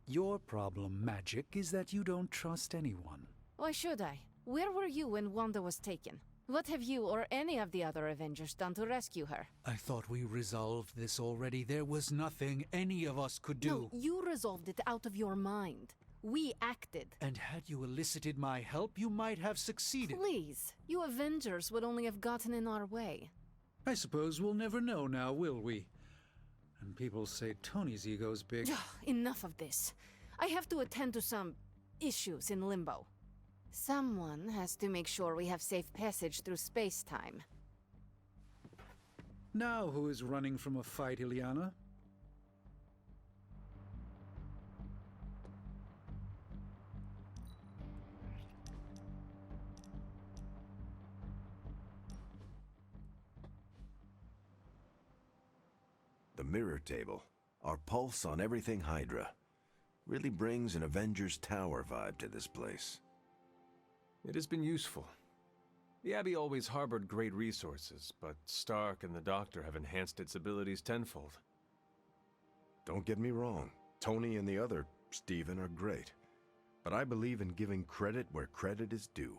Your problem, Magic, is that you don't trust anyone. Why should I? Where were you when Wanda was taken? What have you or any of the other Avengers done to rescue her? I thought we resolved this already. There was nothing any of us could do. No, you resolved it out of your mind. We acted. And had you elicited my help, you might have succeeded. Please, you Avengers would only have gotten in our way. I suppose we'll never know now, will we? And people say Tony's ego's big. Enough of this. I have to attend to some issues in Limbo. Someone has to make sure we have safe passage through space-time. Now who is running from a fight, Ileana? The mirror table, our pulse on everything Hydra, really brings an Avengers Tower vibe to this place. It has been useful. The Abbey always harbored great resources, but Stark and the Doctor have enhanced its abilities tenfold. Don't get me wrong, Tony and the other Stephen are great, but I believe in giving credit where credit is due.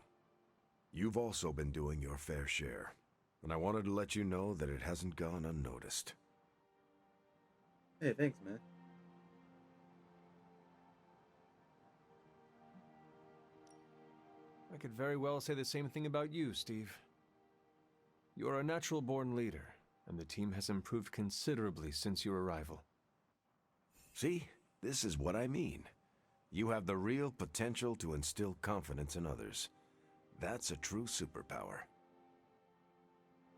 You've also been doing your fair share, and I wanted to let you know that it hasn't gone unnoticed. Hey, thanks, man. I could very well say the same thing about you, Steve. You are a natural-born leader, and the team has improved considerably since your arrival. See? This is what I mean. You have the real potential to instill confidence in others. That's a true superpower.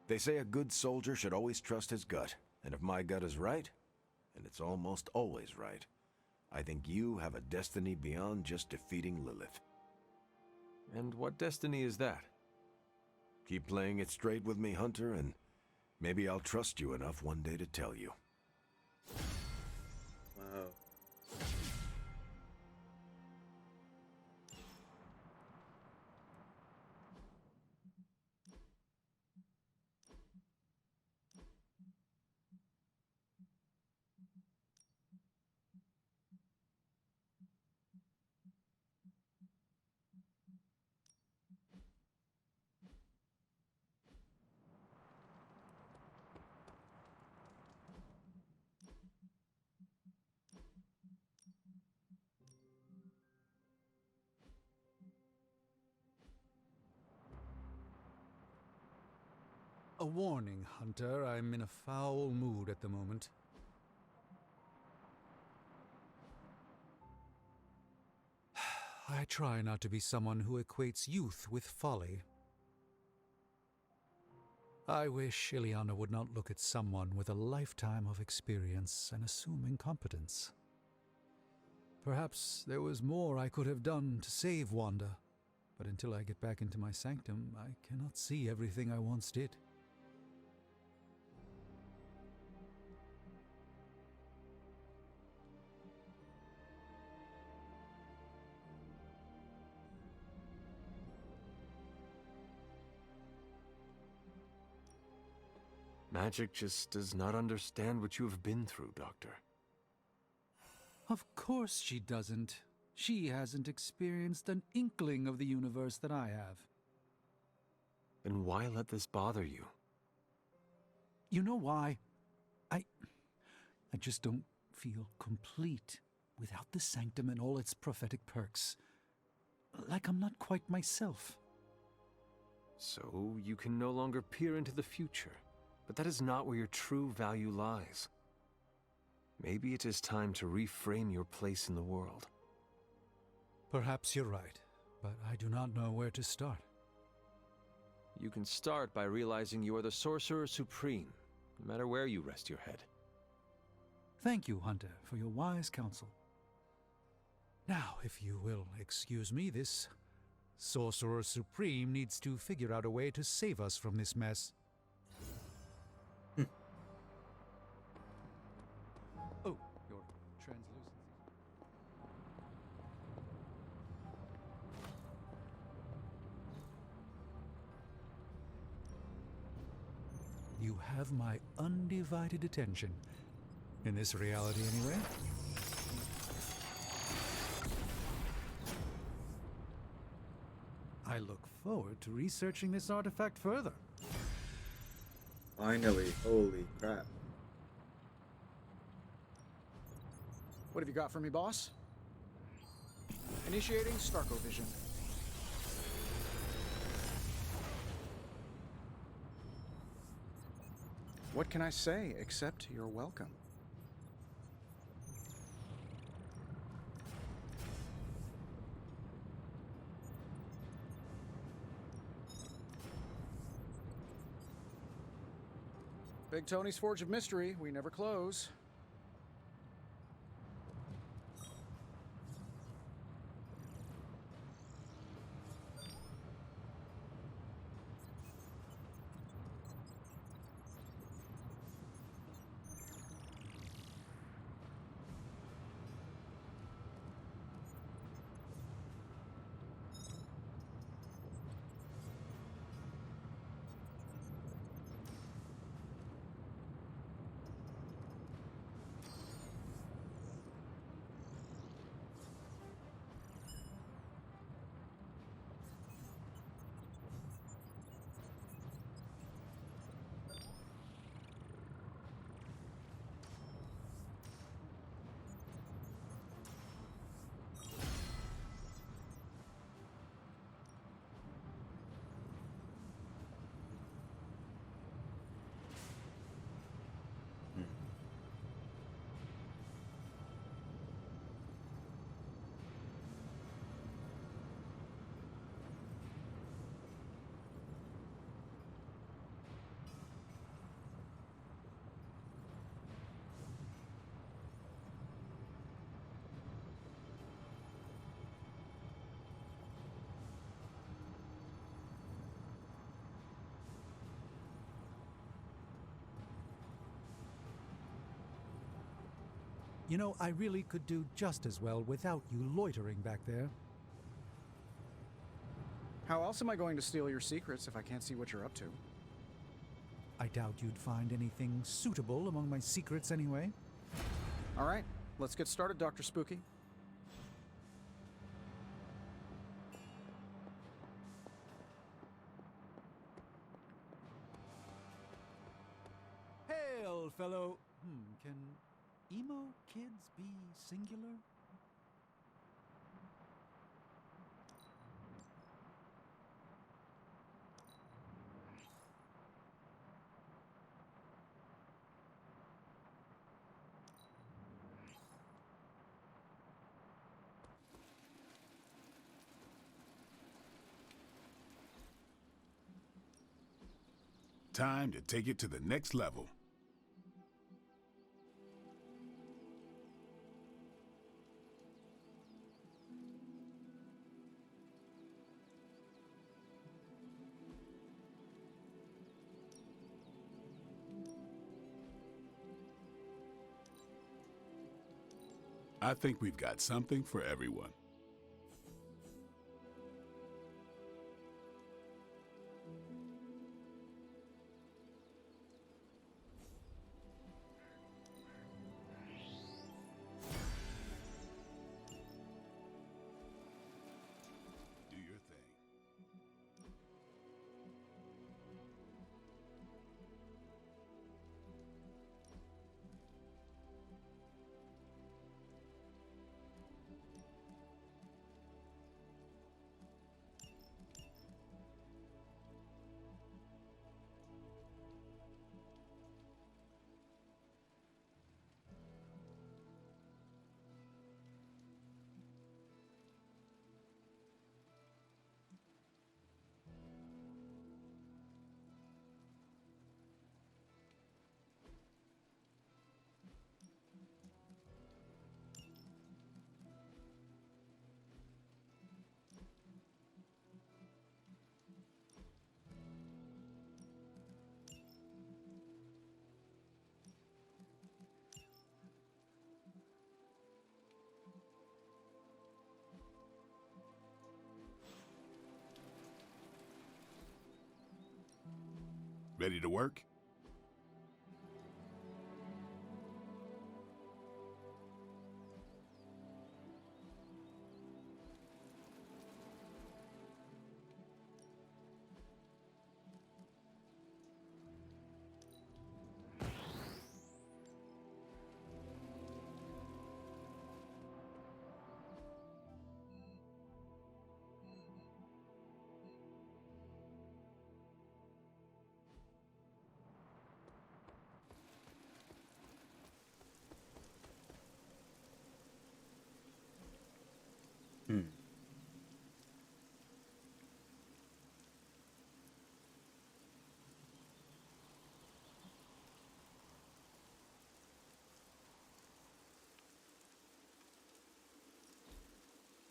They say a good soldier should always trust his gut, and if my gut is right, and it's almost always right, I think you have a destiny beyond just defeating Lilith. And what destiny is that? Keep playing it straight with me, Hunter, and maybe I'll trust you enough one day to tell you. Wow. warning, Hunter. I'm in a foul mood at the moment. I try not to be someone who equates youth with folly. I wish Ileana would not look at someone with a lifetime of experience and assume incompetence. Perhaps there was more I could have done to save Wanda, but until I get back into my sanctum, I cannot see everything I once did. Magic just does not understand what you have been through, Doctor. Of course she doesn't. She hasn't experienced an inkling of the universe that I have. Then why let this bother you? You know why? I just don't feel complete without the sanctum and all its prophetic perks. Like I'm not quite myself. So you can no longer peer into the future. But that is not where your true value lies. Maybe it is time to reframe your place in the world. Perhaps you're right, but I do not know where to start. You can start by realizing you are the Sorcerer Supreme, no matter where you rest your head. Thank you, Hunter, for your wise counsel. Now, if you will excuse me, this Sorcerer Supreme needs to figure out a way to save us from this mess. Oh, your translucency. You have my undivided attention. In this reality, anyway. I look forward to researching this artifact further. Finally, holy crap. What have you got for me, boss? Initiating Starkovision. What can I say except you're welcome? Big Tony's Forge of Mystery, we never close. You know, I really could do just as well without you loitering back there. How else am I going to steal your secrets if I can't see what you're up to? I doubt you'd find anything suitable among my secrets anyway. All right, let's get started, Dr. Spooky. Hail, fellow... can emo kids be singular? time to take it to the next level. I think we've got something for everyone. Do your thing. Ready to work?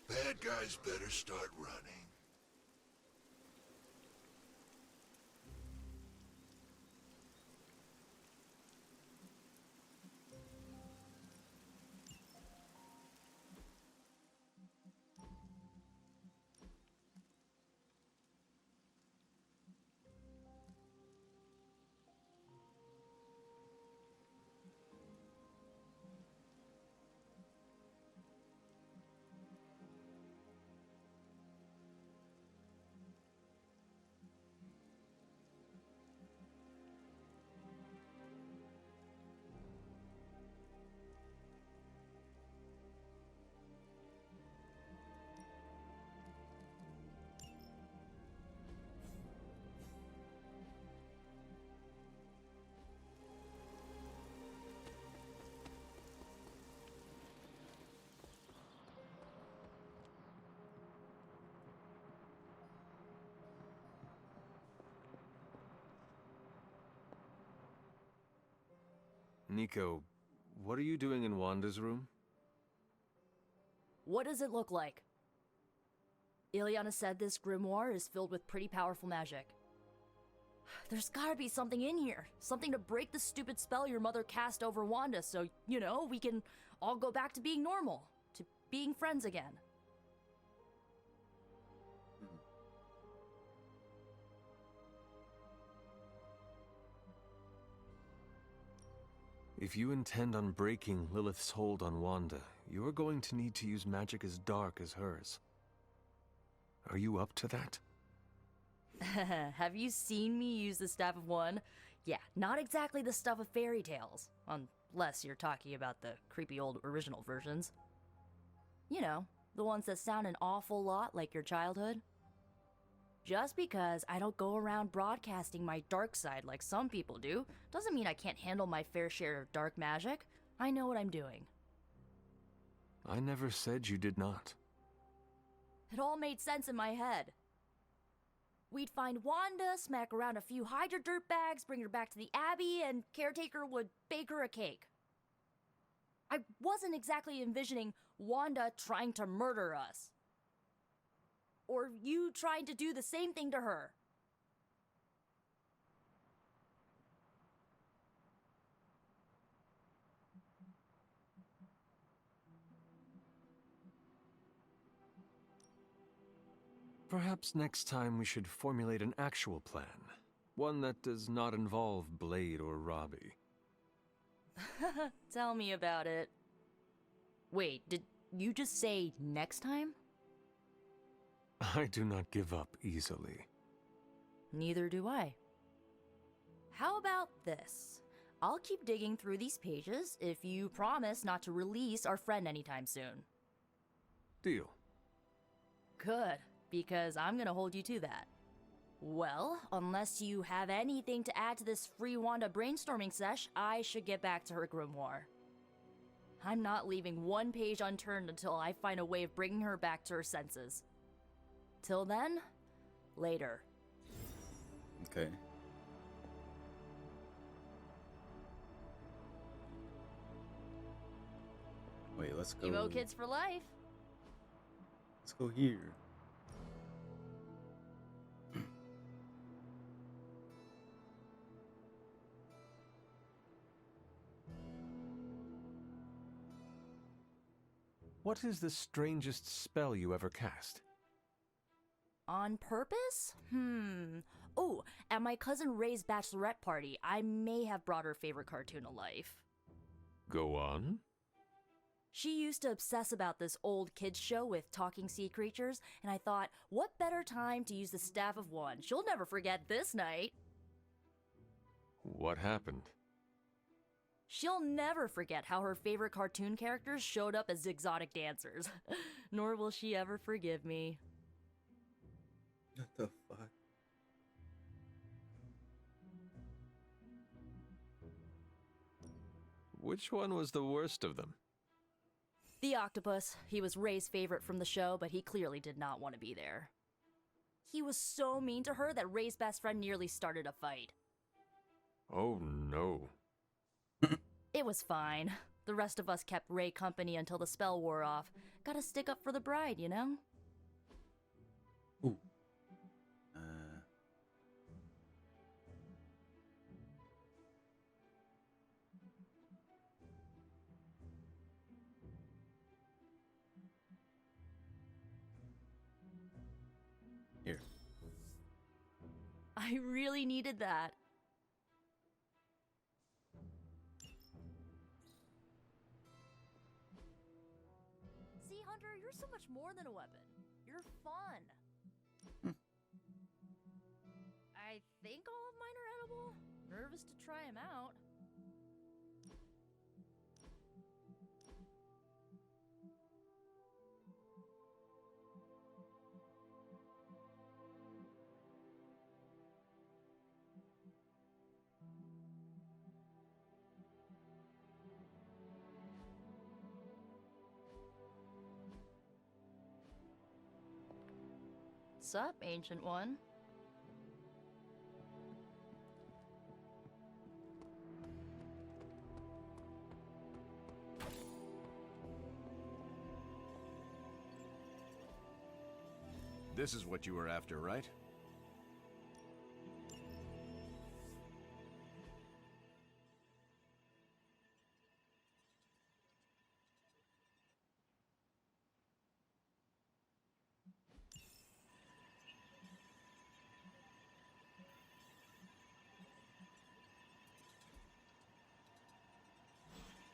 Bad guys better start running. Nico, what are you doing in Wanda's room? What does it look like? Ileana said this grimoire is filled with pretty powerful magic. There's gotta be something in here. Something to break the stupid spell your mother cast over Wanda so, you know, we can all go back to being normal. To being friends again. If you intend on breaking Lilith's hold on Wanda, you are going to need to use magic as dark as hers. Are you up to that? Have you seen me use the Staff of One? Yeah, not exactly the stuff of fairy tales. Unless you're talking about the creepy old original versions. You know, the ones that sound an awful lot like your childhood. Just because I don't go around broadcasting my dark side like some people do, doesn't mean I can't handle my fair share of dark magic. I know what I'm doing. I never said you did not. It all made sense in my head. We'd find Wanda, smack around a few Hydra dirtbags, bring her back to the Abbey, and Caretaker would bake her a cake. I wasn't exactly envisioning Wanda trying to murder us. Or you trying to do the same thing to her. Perhaps next time we should formulate an actual plan. One that does not involve Blade or Robbie. Tell me about it. Wait, did you just say next time? I do not give up easily. Neither do I. How about this? I'll keep digging through these pages if you promise not to release our friend anytime soon. Deal. Good, because I'm gonna hold you to that. Well, unless you have anything to add to this free Wanda brainstorming sesh, I should get back to her grimoire. I'm not leaving one page unturned until I find a way of bringing her back to her senses. Till then, later. Okay. Wait, let's go. Emo kids for life. Let's go here. What is the strangest spell you ever cast? On purpose? Oh, at my cousin Ray's bachelorette party, I may have brought her favorite cartoon to life. Go on. She used to obsess about this old kids show with talking sea creatures, and I thought, what better time to use the Staff of One? She'll never forget this night. What happened? She'll never forget how her favorite cartoon characters showed up as exotic dancers. Nor will she ever forgive me. What the fuck? Which one was the worst of them? The octopus. He was Ray's favorite from the show, but he clearly did not want to be there. He was so mean to her that Ray's best friend nearly started a fight. Oh no. It was fine. The rest of us kept Ray company until the spell wore off. Gotta stick up for the bride, you know? Ooh. Here. I really needed that. See, Hunter, you're so much more than a weapon. You're fun. I think all of mine are edible. Nervous to try them out. Sup, Ancient One? This is what you were after, right?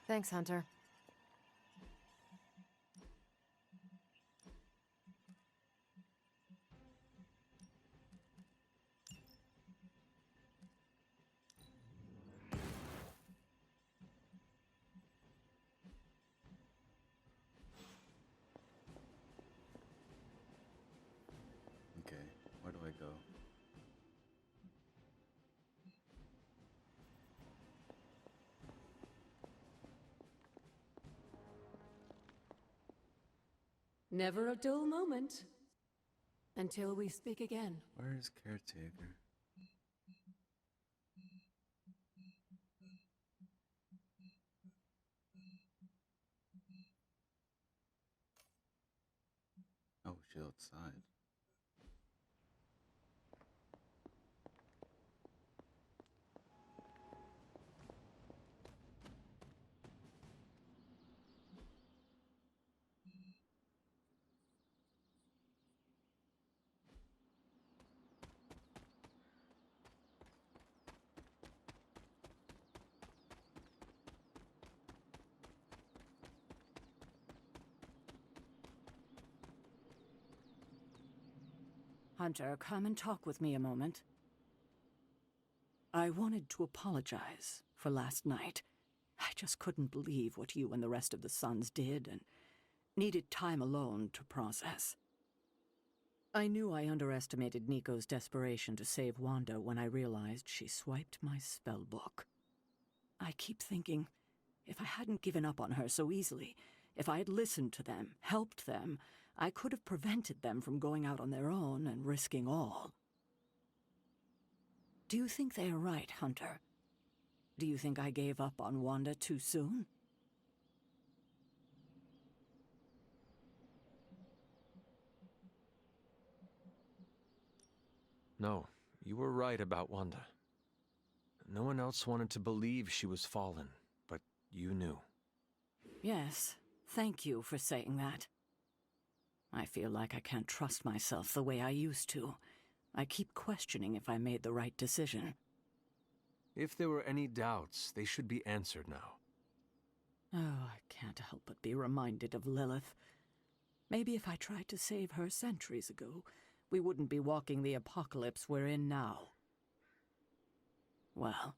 Thanks, Hunter. Okay, where do I go? Never a dull moment. Until we speak again. Where is Caretaker? Oh, she's outside. Hunter, come and talk with me a moment. I wanted to apologize for last night. I just couldn't believe what you and the rest of the Sons did and needed time alone to process. I knew I underestimated Nico's desperation to save Wanda when I realized she swiped my spellbook. I keep thinking, if I hadn't given up on her so easily, if I had listened to them, helped them, I could have prevented them from going out on their own and risking all. Do you think they are right, Hunter? Do you think I gave up on Wanda too soon? No, you were right about Wanda. No one else wanted to believe she was fallen, but you knew. Yes, thank you for saying that. I feel like I can't trust myself the way I used to. I keep questioning if I made the right decision. If there were any doubts, they should be answered now. Oh, I can't help but be reminded of Lilith. Maybe if I tried to save her centuries ago, we wouldn't be walking the apocalypse we're in now. Well,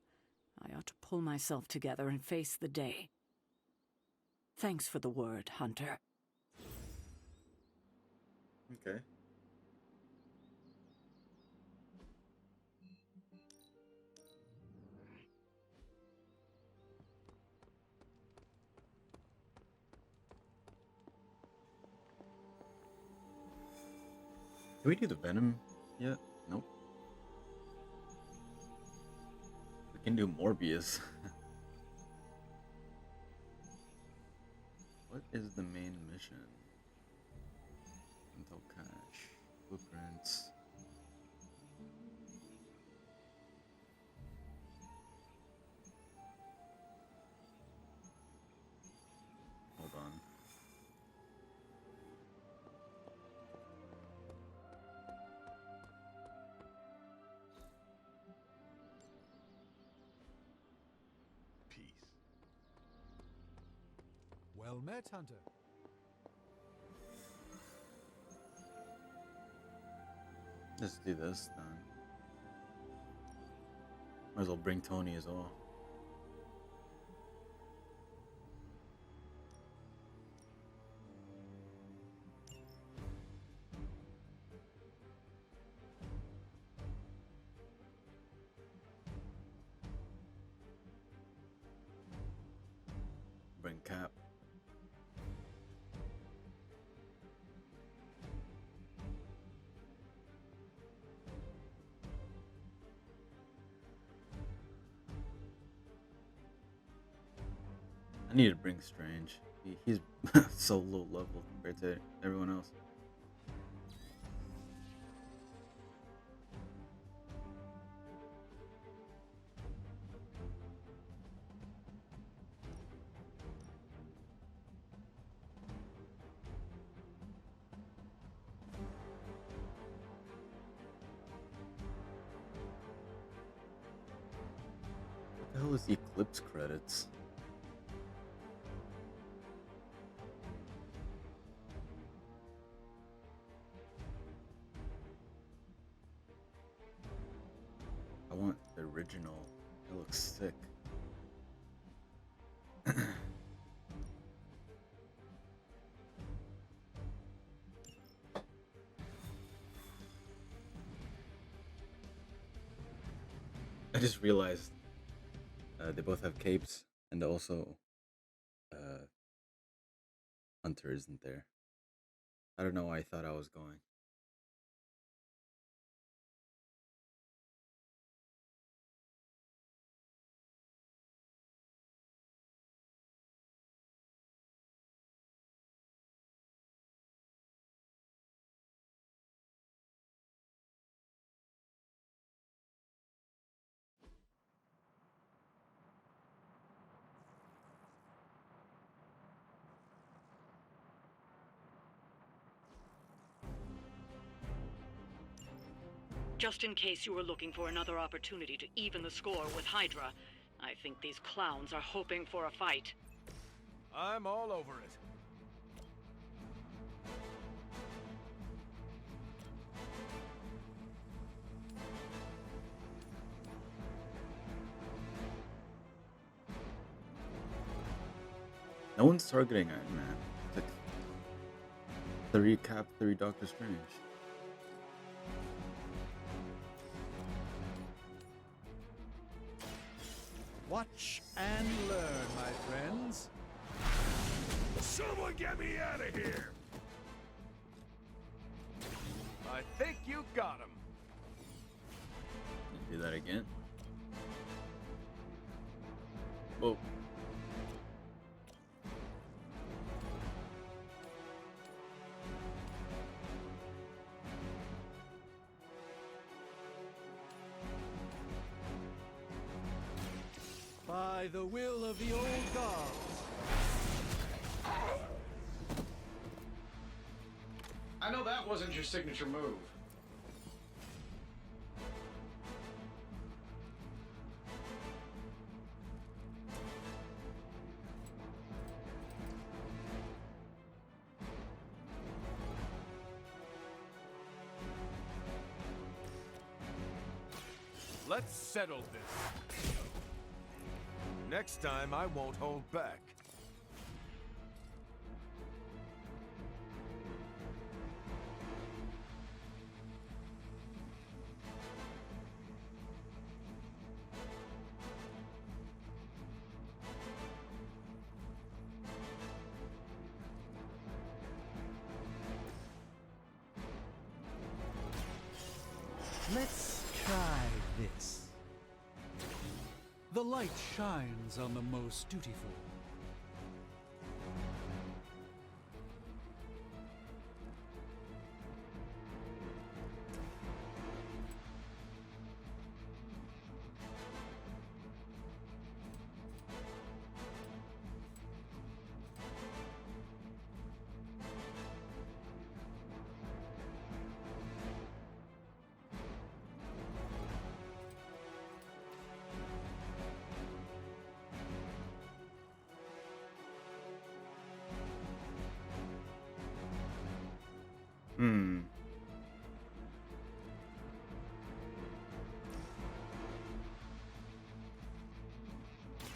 I ought to pull myself together and face the day. Thanks for the word, Hunter. Okay. Can we do the Venom yet? Nope. We can do Morbius. What is the main mission? Intel cache, blueprints. Hold on. Well met, Hunter. Let's do this then. Might as well bring Tony as well. Bring Cap. I need to bring Strange. He's so low level compared to everyone else. What the hell is the Eclipse credits? I want the original. It looks sick. I just realized they both have capes, and also Hunter isn't there. I don't know why I thought I was going. Just in case you were looking for another opportunity to even the score with Hydra, I think these clowns are hoping for a fight. I'm all over it. No one's targeting Iron Man. It's like 3 Cap, 3 Doctor Strange. Watch and learn, my friends. Someone get me out of here! I think you got him. Do that again. Whoa. By the will of the old gods. I know that wasn't your signature move. Let's settle this. Next time, I won't hold back. Let's try this. The light shines on the most dutiful.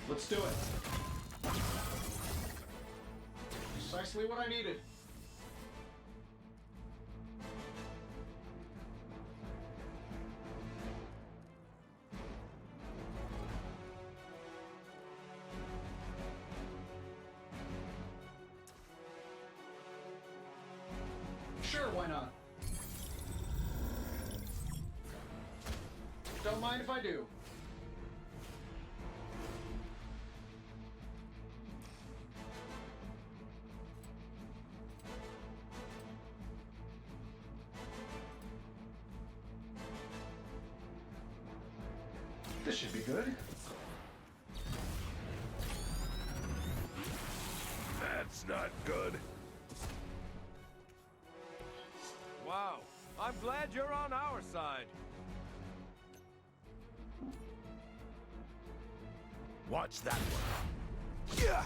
Let's do it. Precisely what I needed. Sure, why not? Don't mind if I do. This should be good. That's not good. Wow, I'm glad you're on our side. Watch that one. Yeah.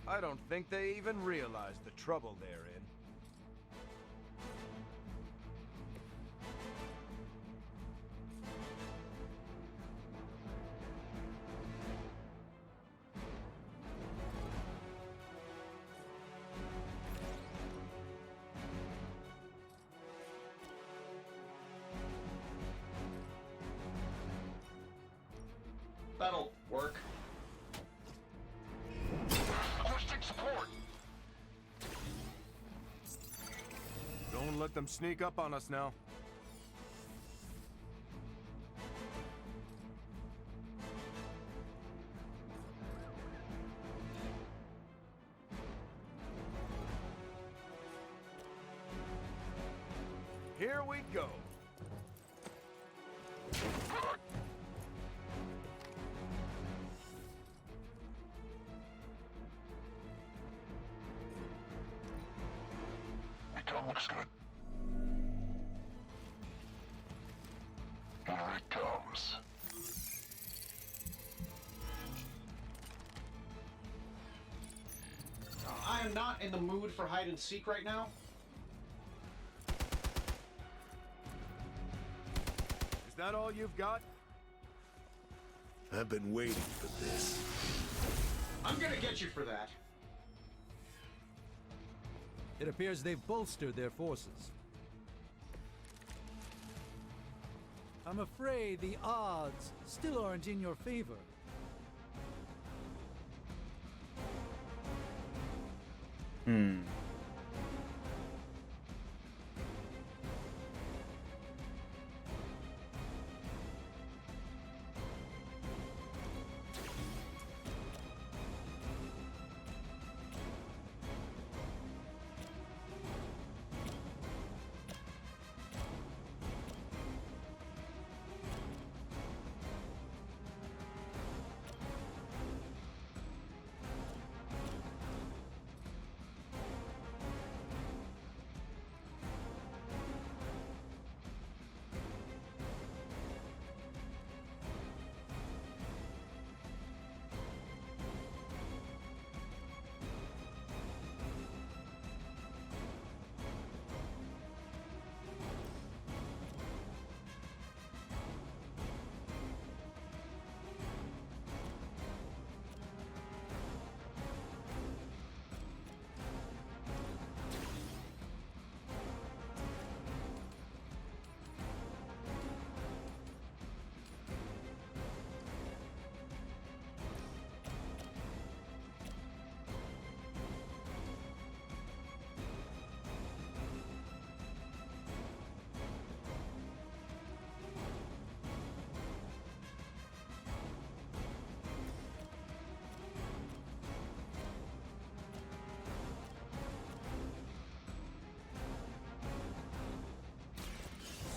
I don't think they even realize the trouble they're in. That'll work. Requesting support. Don't let them sneak up on us now. Here we go. Recon looks good. it comes. I am not in the mood for hide and seek right now. Is that all you've got? I've been waiting for this. I'm gonna get you for that. It appears they've bolstered their forces. I'm afraid the odds still aren't in your favor.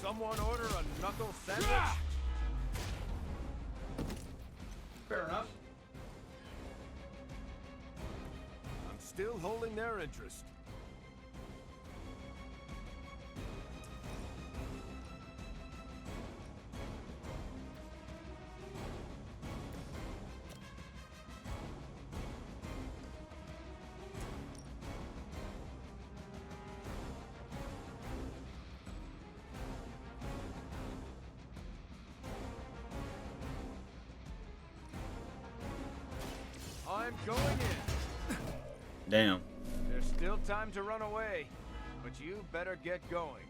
Someone order a knuckle sandwich? Fair enough. I'm still holding their interest. I'm going in. Damn. There's still time to run away, but you better get going.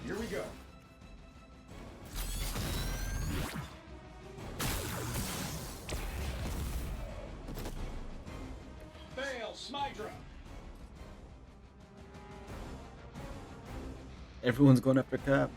Here we go. Fail, Smydra. Everyone's going after Cap.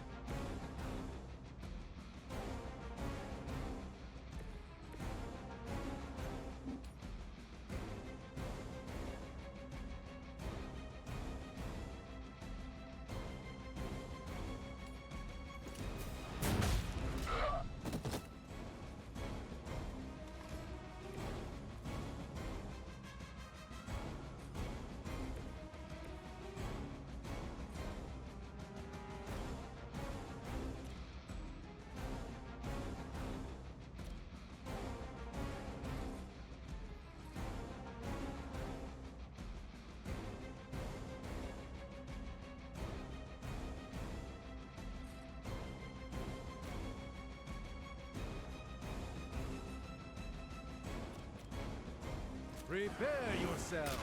Prepare yourselves.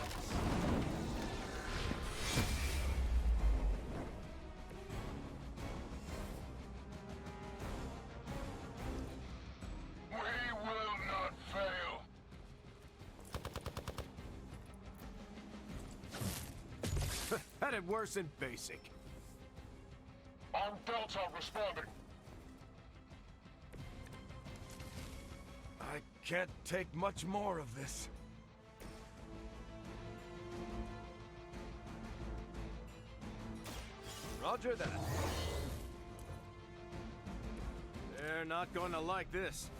We will not fail. Headed worse in basic. Armed Delta responding. I can't take much more of this. Roger that. They're not gonna like this.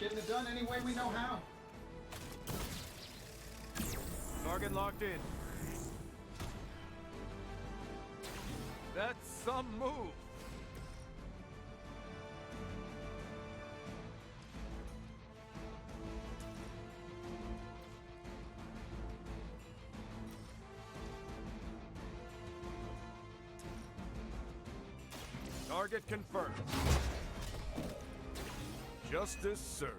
Getting it done any way we know how. Target locked in. That's some move. Target confirmed. Justice served.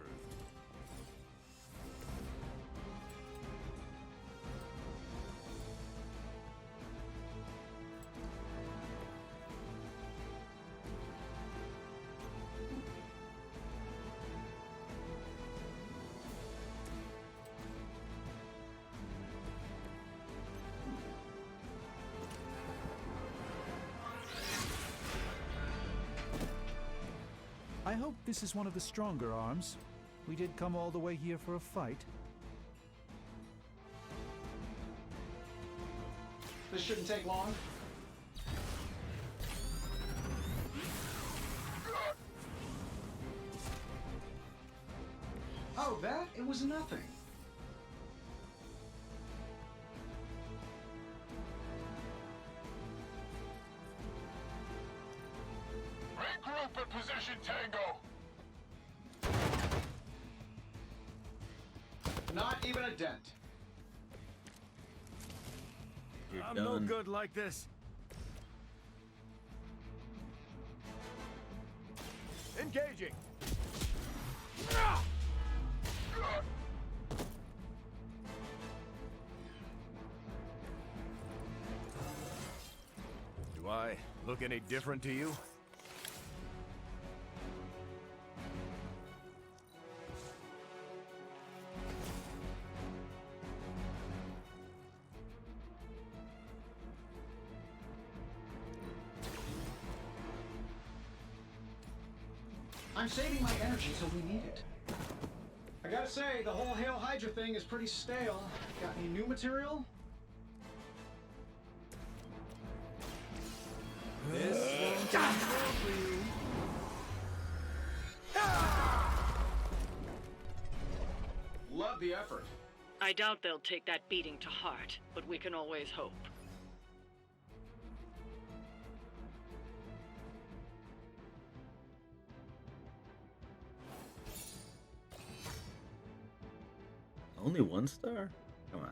I hope this is one of the stronger arms. We did come all the way here for a fight. This shouldn't take long. Oh, that? It was nothing. Regroup in position, Tango. Not even a dent. I'm no good like this. Engaging. Do I look any different to you? I'm saving my energy till we need it. I gotta say, the whole Hail Hydra thing is pretty stale. Got any new material? This won't be for you. Love the effort. I doubt they'll take that beating to heart, but we can always hope. Only 1 star? Come on.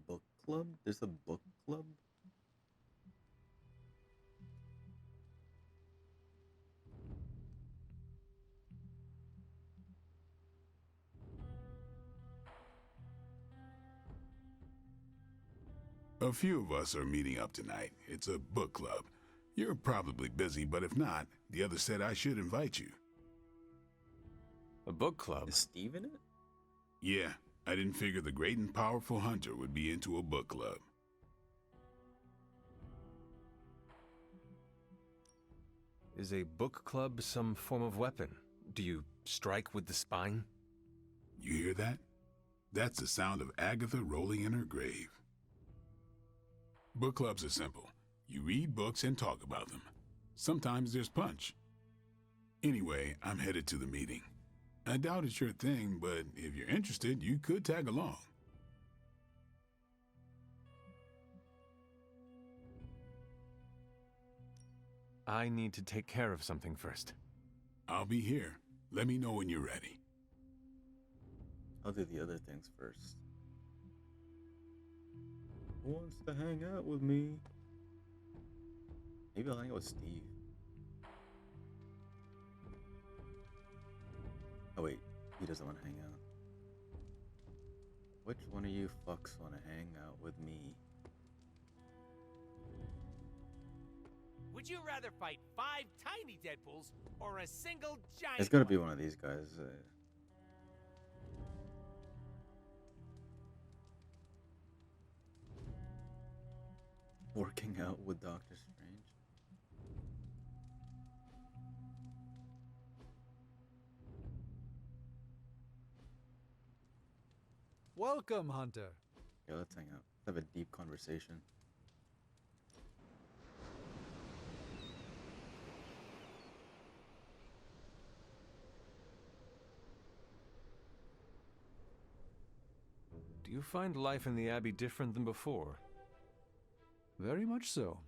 Book club? There's a book club? A few of us are meeting up tonight. It's a book club. You're probably busy, but if not, the other said I should invite you. A book club? Is Steve in it? Yeah, I didn't figure the great and powerful hunter would be into a book club. Is a book club some form of weapon? Do you strike with the spine? You hear that? That's the sound of Agatha rolling in her grave. Book clubs are simple. You read books and talk about them. Sometimes there's punch. Anyway, I'm headed to the meeting. I doubt it's your thing, but if you're interested, you could tag along. I need to take care of something first. I'll be here. Let me know when you're ready. I'll do the other things first. Who wants to hang out with me? Maybe I'll hang out with Steve. Oh wait, he doesn't want to hang out. Which one of you fucks want to hang out with me? Would you rather fight 5 tiny Deadpools or a single giant? It's gotta be one of these guys. Working out with Doctor Strange. Welcome, Hunter. Yeah, let's hang out. Let's have a deep conversation. Do you find life in the Abbey different than before? Very much so.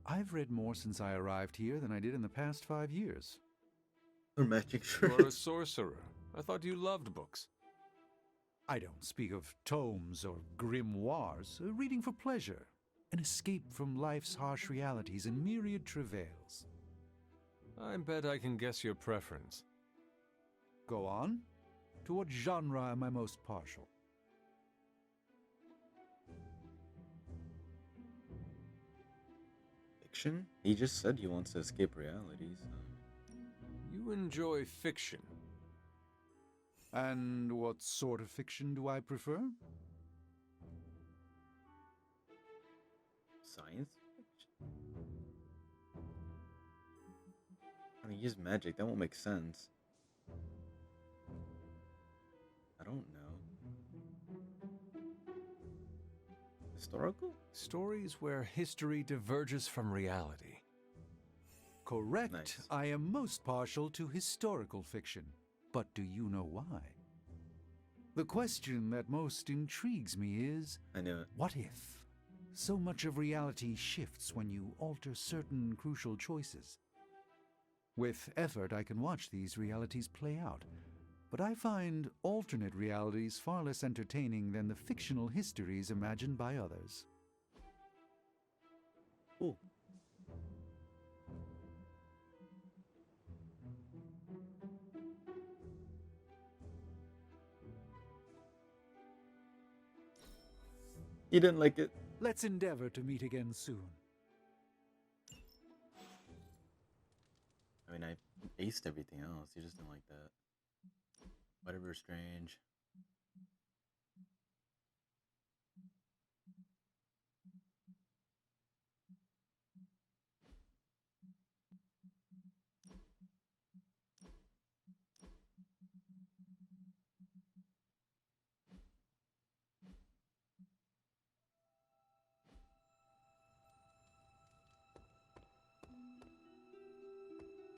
I've read more since I arrived here than I did in the past 5 years. Or magic You are a sorcerer. I thought you loved books. I don't speak of tomes or grimoires, reading for pleasure, an escape from life's harsh realities and myriad travails. I bet I can guess your preference. Go on. To what genre am I most partial? Fiction? He just said he wants to escape reality, so... You enjoy fiction. And what sort of fiction do I prefer? Science fiction? I mean, use magic. That won't make sense. I don't know. Historical? Stories where history diverges from reality. Correct. Nice. I am most partial to historical fiction. But do you know why? The question that most intrigues me is, I know it. What if so much of reality shifts when you alter certain crucial choices? With effort, I can watch these realities play out, but I find alternate realities far less entertaining than the fictional histories imagined by others. Cool. You didn't like it? Let's endeavor to meet again soon. I mean, I aced everything else. You just didn't like that. Whatever, Strange.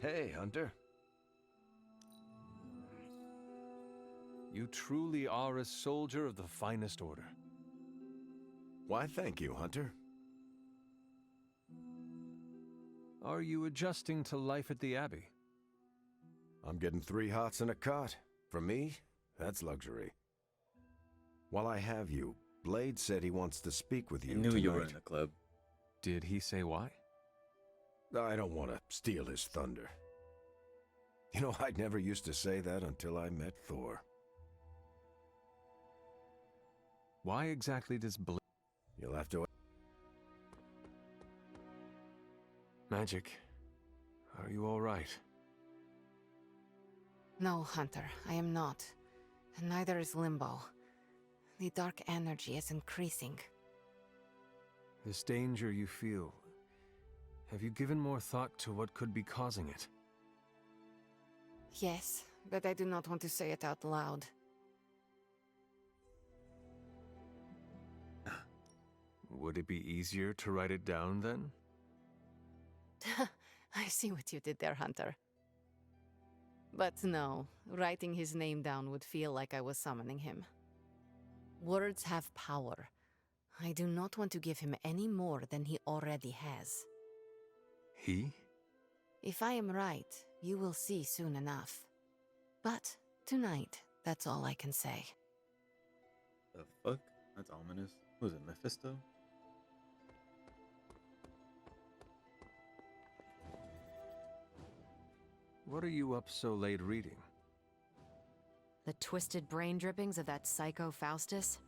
Hey, Hunter. You truly are a soldier of the finest order. Why, thank you, Hunter. Are you adjusting to life at the Abbey? I'm getting 3 hots and a cot. For me, that's luxury. While I have you, Blade said he wants to speak with you I knew tonight. you were in the club. Did he say why? I don't want to steal his thunder. You know, I'd never used to say that until I met Thor. Why exactly does Blade... You'll have to... Magic, are you all right? No, Hunter, I am not. And neither is Limbo. The dark energy is increasing. This danger you feel, have you given more thought to what could be causing it? Yes, but I do not want to say it out loud. Would it be easier to write it down then? I see what you did there, Hunter. But no, writing his name down would feel like I was summoning him. Words have power. I do not want to give him any more than he already has. He? If I am right, you will see soon enough. But tonight, that's all I can say. The fuck? That's ominous. Who is it, Mephisto? What are you up so late reading? The twisted brain drippings of that psycho Faustus?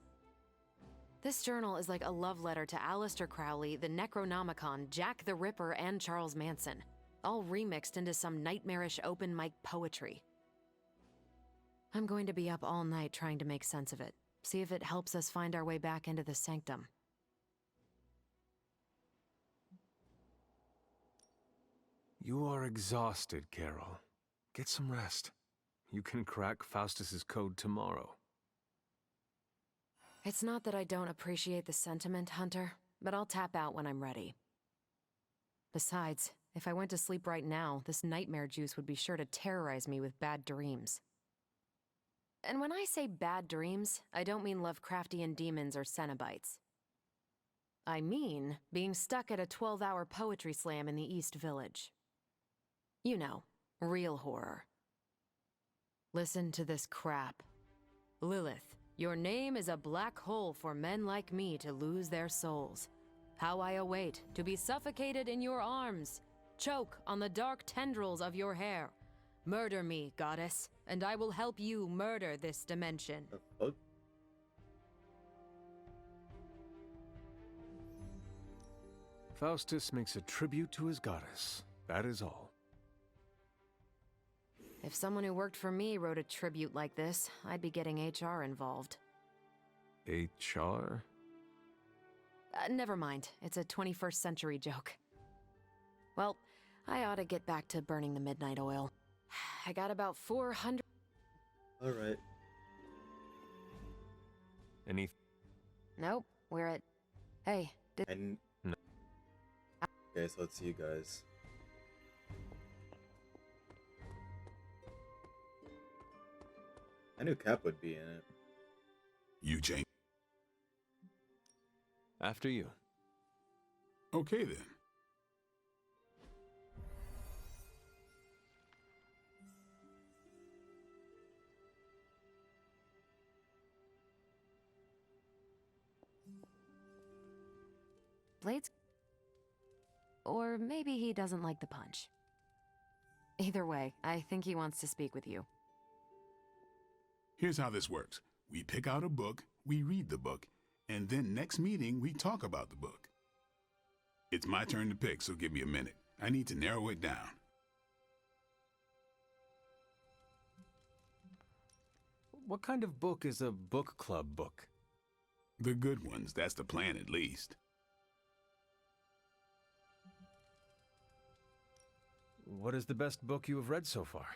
This journal is like a love letter to Aleister Crowley, the Necronomicon, Jack the Ripper, and Charles Manson, all remixed into some nightmarish open mic poetry. I'm going to be up all night trying to make sense of it, see if it helps us find our way back into the sanctum. You are exhausted, Carol. Get some rest. You can crack Faustus's code tomorrow. It's not that I don't appreciate the sentiment, Hunter, but I'll tap out when I'm ready. Besides, if I went to sleep right now, this nightmare juice would be sure to terrorize me with bad dreams. And when I say bad dreams, I don't mean Lovecraftian demons or Cenobites. I mean being stuck at a 12-hour poetry slam in the East Village. You know, real horror. Listen to this crap. Lilith, your name is a black hole for men like me to lose their souls. How I await to be suffocated in your arms, choke on the dark tendrils of your hair. Murder me, goddess, and I will help you murder this dimension. Faustus makes a tribute to his goddess. That is all. If someone who worked for me wrote a tribute like this, I'd be getting HR involved. HR? Never mind. It's a 21st century joke. Well, I ought to get back to burning the midnight oil. I got about 400... Alright. Any... Nope, we're at... Hey, No. Okay, so let's see you guys. I knew Cap would be in it. You, James. After you. Okay, then. Blades? Or maybe he doesn't like the punch. Either way, I think he wants to speak with you. Here's how this works. We pick out a book, we read the book, and then next meeting, we talk about the book. It's my turn to pick, so give me a minute. I need to narrow it down. What kind of book is a book club book? The good ones, that's the plan at least. What is the best book you have read so far?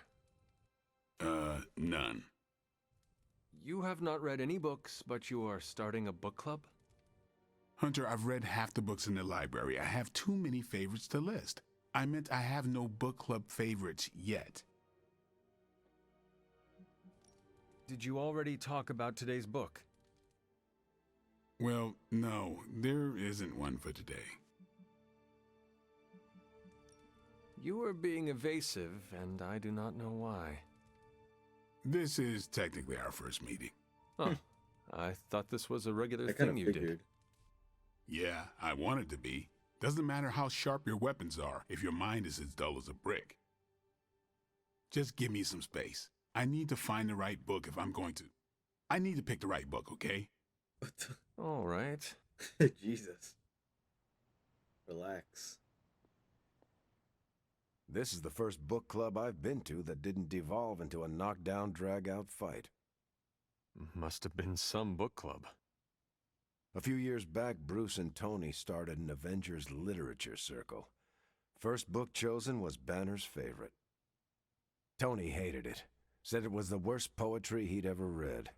None. You have not read any books, but you are starting a book club? Hunter, I've read half the books in the library. I have too many favorites to list. I meant I have no book club favorites yet. Did you already talk about today's book? Well, no, there isn't one for today. You are being evasive, and I do not know why. This is technically our first meeting. Huh. I thought this was a regular thing you did. Yeah, I want it to be. Doesn't matter how sharp your weapons are if your mind is as dull as a brick. Just give me some space. I need to find the right book if I'm going to. I need to pick the right book, okay? All right. Jesus. Relax. This is the first book club I've been to that didn't devolve into a knockdown, drag-out fight. Must have been some book club. A few years back, Bruce and Tony started an Avengers literature circle. First book chosen was Banner's favorite. Tony hated it, Said it was the worst poetry he'd ever read.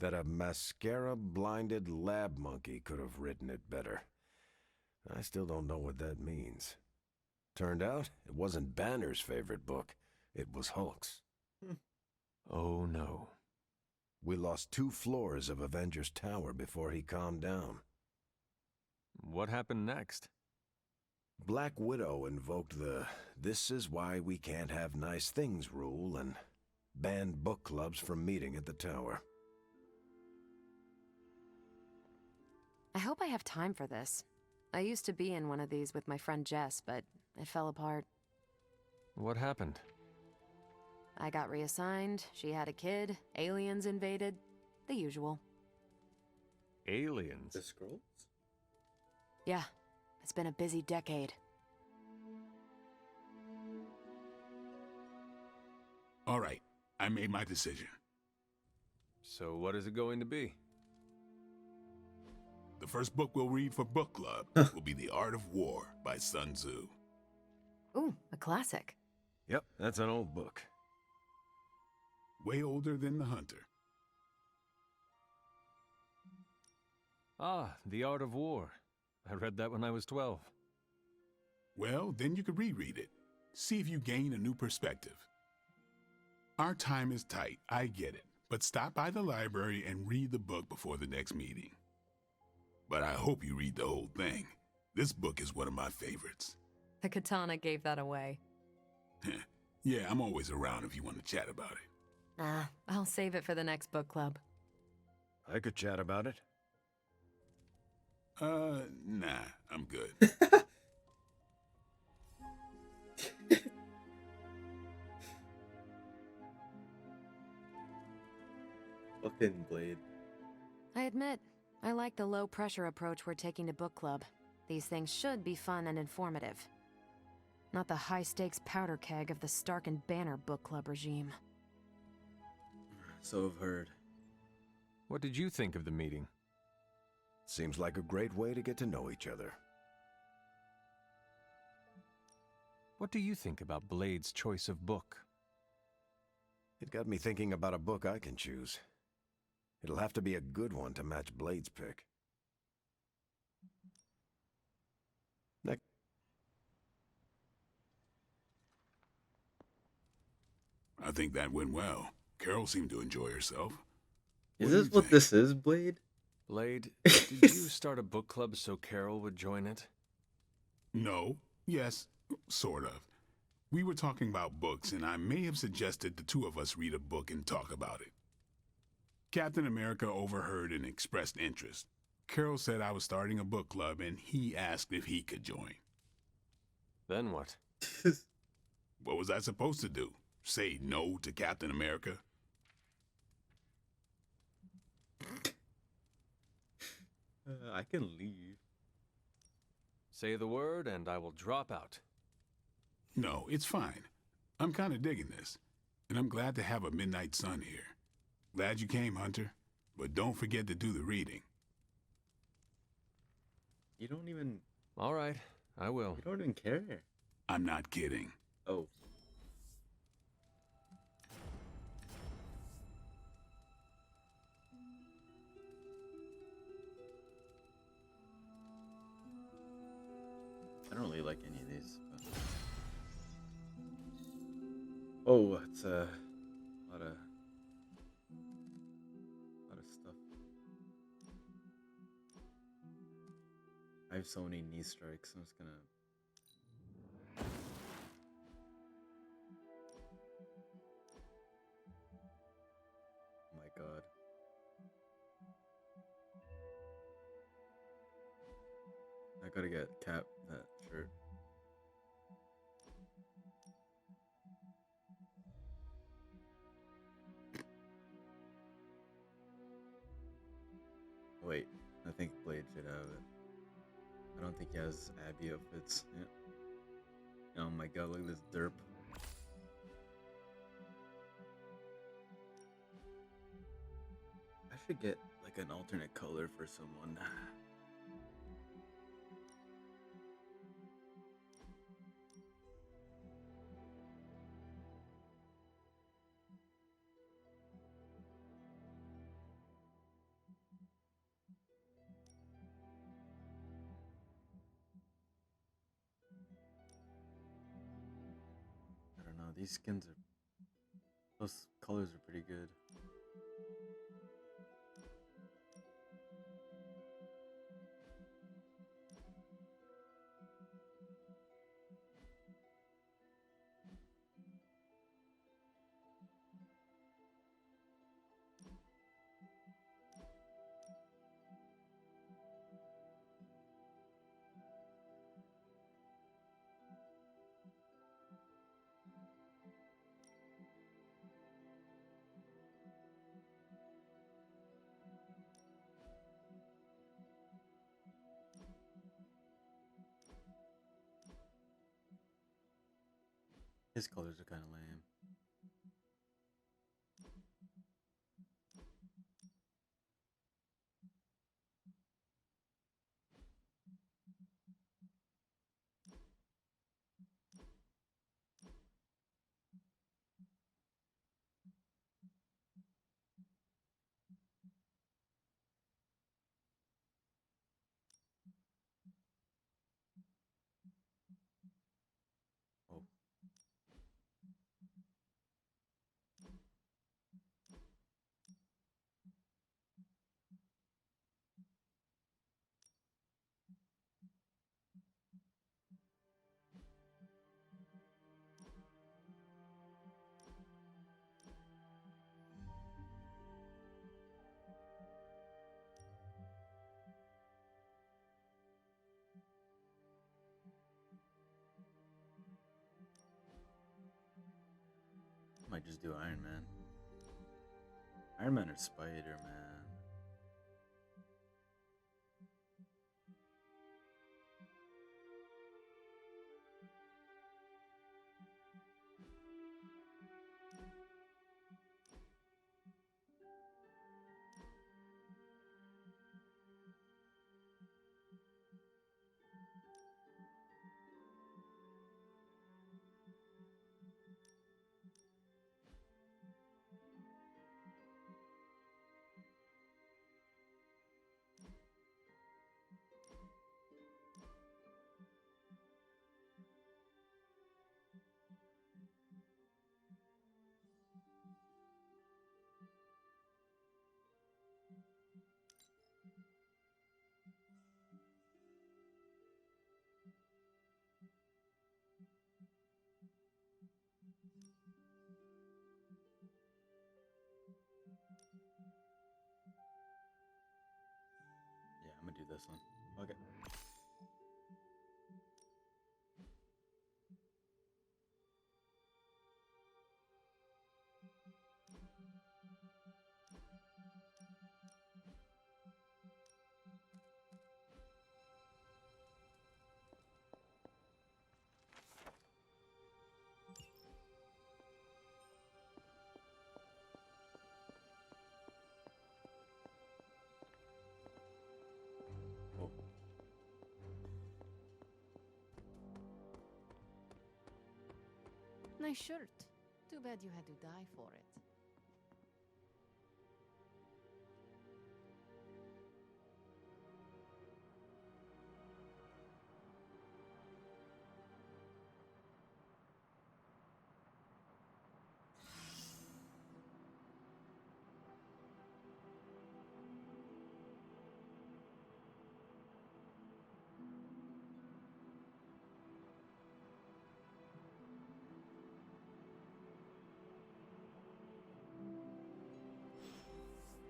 That a mascara-blinded lab monkey could have written it better. I still don't know what that means. Turned out, it wasn't Banner's favorite book. It was Hulk's. Oh no. We lost 2 floors of Avengers Tower before he calmed down. What happened next? Black Widow invoked the "this is why we can't have nice things" rule and banned book clubs from meeting at the tower. I hope I have time for this. I used to be in one of these with my friend Jess, but it fell apart. What happened? I got reassigned, she had a kid, aliens invaded, the usual. Aliens? The scrolls? Yeah, it's been a busy decade. All right, I made my decision. So what is it going to be? The first book we'll read for book club will be The Art of War by Sun Tzu. Ooh, a classic. Yep, that's an old book. Way older than The Hunter. Ah, The Art of War. I read that when I was 12. Well, then you could reread it. See if you gain a new perspective. Our time is tight, I get it. But stop by the library and read the book before the next meeting. But I hope you read the whole thing. This book is one of my favorites. The katana gave that away. Yeah, I'm always around if you want to chat about it. Nah, I'll save it for the next book club. I could chat about it. Nah, I'm good. Fucking Blade. I admit, I like the low-pressure approach we're taking to book club. These things should be fun and informative. Not the high-stakes powder keg of the Stark and Banner book club regime. So I've heard. What did you think of the meeting? Seems like a great way to get to know each other. What do you think about Blade's choice of book? It got me thinking about a book I can choose. It'll have to be a good one to match Blade's pick. Next. I think that went well. Carol seemed to enjoy herself. Is this what this is, Blade? Blade, did you start a book club so Carol would join it? No. Yes, sort of. We were talking about books, and I may have suggested the 2 of us read a book and talk about it. Captain America overheard and expressed interest. Carol said I was starting a book club, and he asked if he could join. Then what? What was I supposed to do? Say no to Captain America? I can leave. Say the word and I will drop out. No, it's fine. I'm kind of digging this, and I'm glad to have a midnight sun here. Glad you came, Hunter, but don't forget to do the reading. You don't even... All right, I will. You don't even care. I'm not kidding. Oh. I don't really like any of these. But... Oh, it's a lot of stuff. I have so many knee strikes. I'm just gonna. Oh my god. I gotta get Cap that shirt. Wait, I think Blade should have it. I don't think he has Abby outfits. Yeah. Oh my god, look at this derp. I should get like an alternate color for someone. these skins are... Those colors are pretty good. His colors are kind of lame. Oh. Might just do Iron Man. Iron Man or Spider Man. Yeah, I'm gonna do this one. Okay. Oh. Nice shirt. Too bad you had to die for it.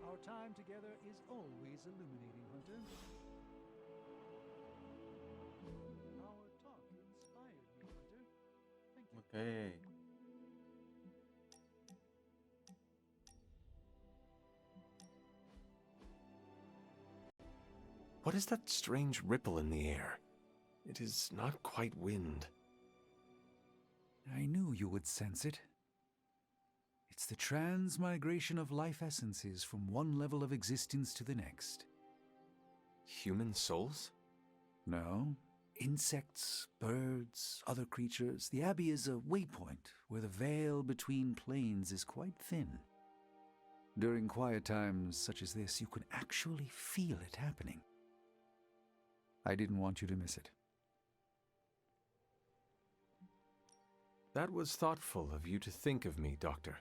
Our time together is always illuminating, Hunter. Our talk inspired me, Hunter. Thank you. Okay. What is that strange ripple in the air? It is not quite wind. I knew you would sense it. It's the transmigration of life essences from one level of existence to the next. Human souls? No. Insects, birds, other creatures. The Abbey is a waypoint where the veil between planes is quite thin. During quiet times such as this, you can actually feel it happening. I didn't want you to miss it. That was thoughtful of you to think of me, Doctor.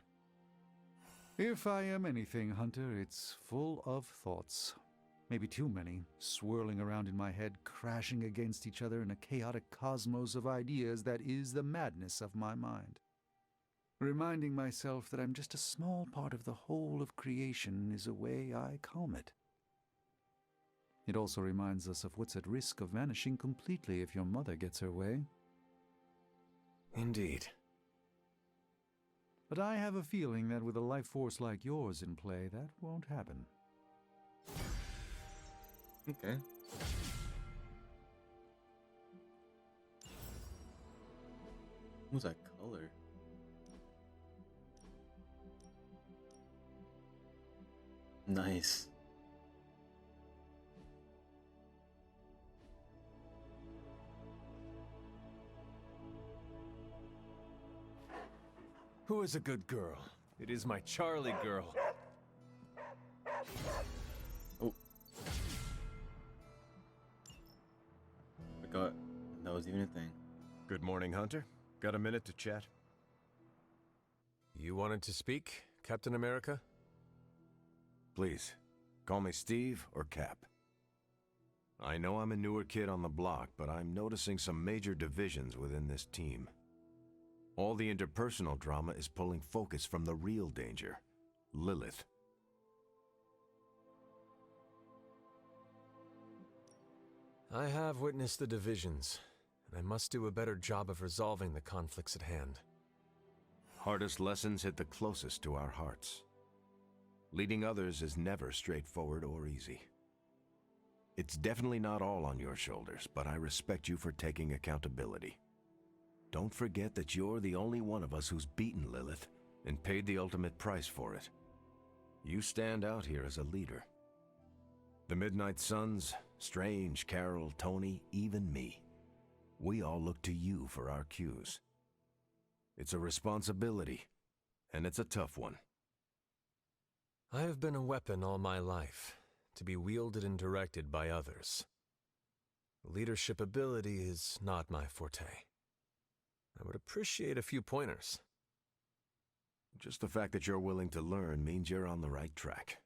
If I am anything, Hunter, it's full of thoughts. Maybe too many, swirling around in my head, crashing against each other in a chaotic cosmos of ideas that is the madness of my mind. Reminding myself that I'm just a small part of the whole of creation is a way I calm it. It also reminds us of what's at risk of vanishing completely if your mother gets her way. Indeed. But I have a feeling that with a life force like yours in play, that won't happen. Okay. What's that color? Nice. Who is a good girl? It is my Charlie girl. Oh. Forgot that was even a thing. Good morning, Hunter. Got a minute to chat? You wanted to speak, Captain America? Please, call me Steve or Cap. I know I'm a newer kid on the block, but I'm noticing some major divisions within this team. All the interpersonal drama is pulling focus from the real danger, Lilith. I have witnessed the divisions, and I must do a better job of resolving the conflicts at hand. Hardest lessons hit the closest to our hearts. Leading others is never straightforward or easy. It's definitely not all on your shoulders, but I respect you for taking accountability. Don't forget that you're the only one of us who's beaten Lilith and paid the ultimate price for it. You stand out here as a leader. The Midnight Suns, Strange, Carol, Tony, even me. We all look to you for our cues. It's a responsibility, and it's a tough one. I have been a weapon all my life, to be wielded and directed by others. Leadership ability is not my forte. I would appreciate a few pointers. Just the fact that you're willing to learn means you're on the right track.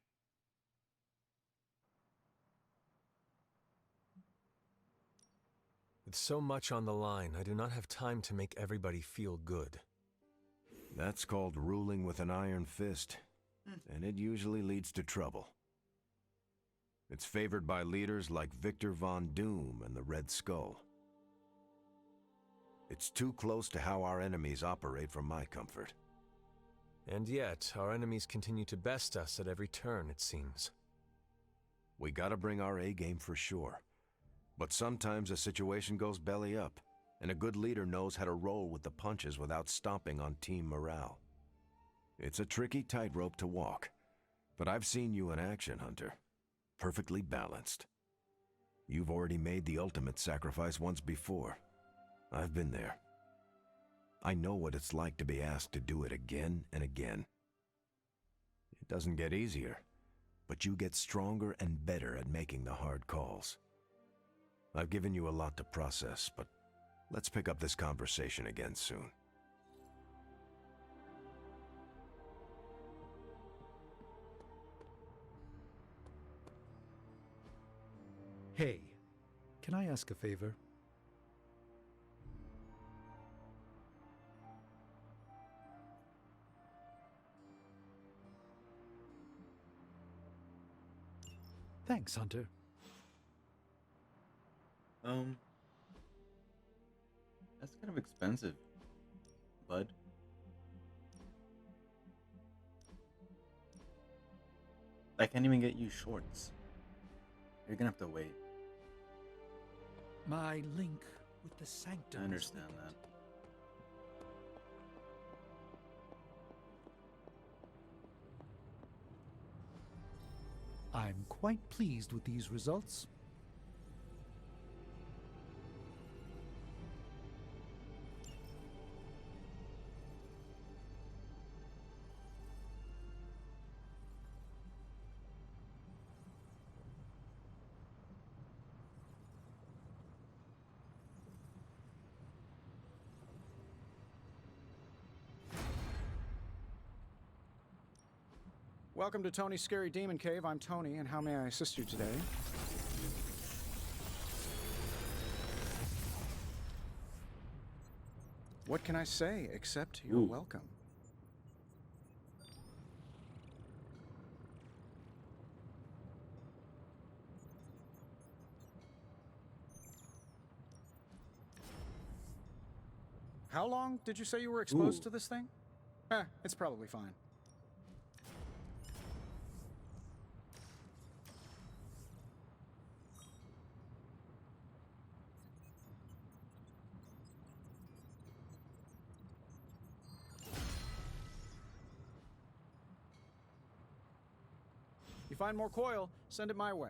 With so much on the line, I do not have time to make everybody feel good. That's called ruling with an iron fist, and it usually leads to trouble. It's favored by leaders like Victor Von Doom and the Red Skull. It's too close to how our enemies operate for my comfort. And yet, our enemies continue to best us at every turn, it seems. We gotta bring our A-game for sure. But sometimes a situation goes belly up, and a good leader knows how to roll with the punches without stomping on team morale. It's a tricky tightrope to walk, but I've seen you in action, Hunter. Perfectly balanced. You've already made the ultimate sacrifice once before. I've been there. I know what it's like to be asked to do it again and again. It doesn't get easier, but you get stronger and better at making the hard calls. I've given you a lot to process, but let's pick up this conversation again soon. Hey, can I ask a favor? Thanks, Hunter. That's kind of expensive, bud. I can't even get you shorts. You're gonna have to wait. My link with the sanctum. I understand that. I'm quite pleased with these results. Welcome to Tony's Scary Demon Cave. I'm Tony, and how may I assist you today? What can I say except you're welcome? How long did you say you were exposed to this thing? It's probably fine. You find more coil, send it my way.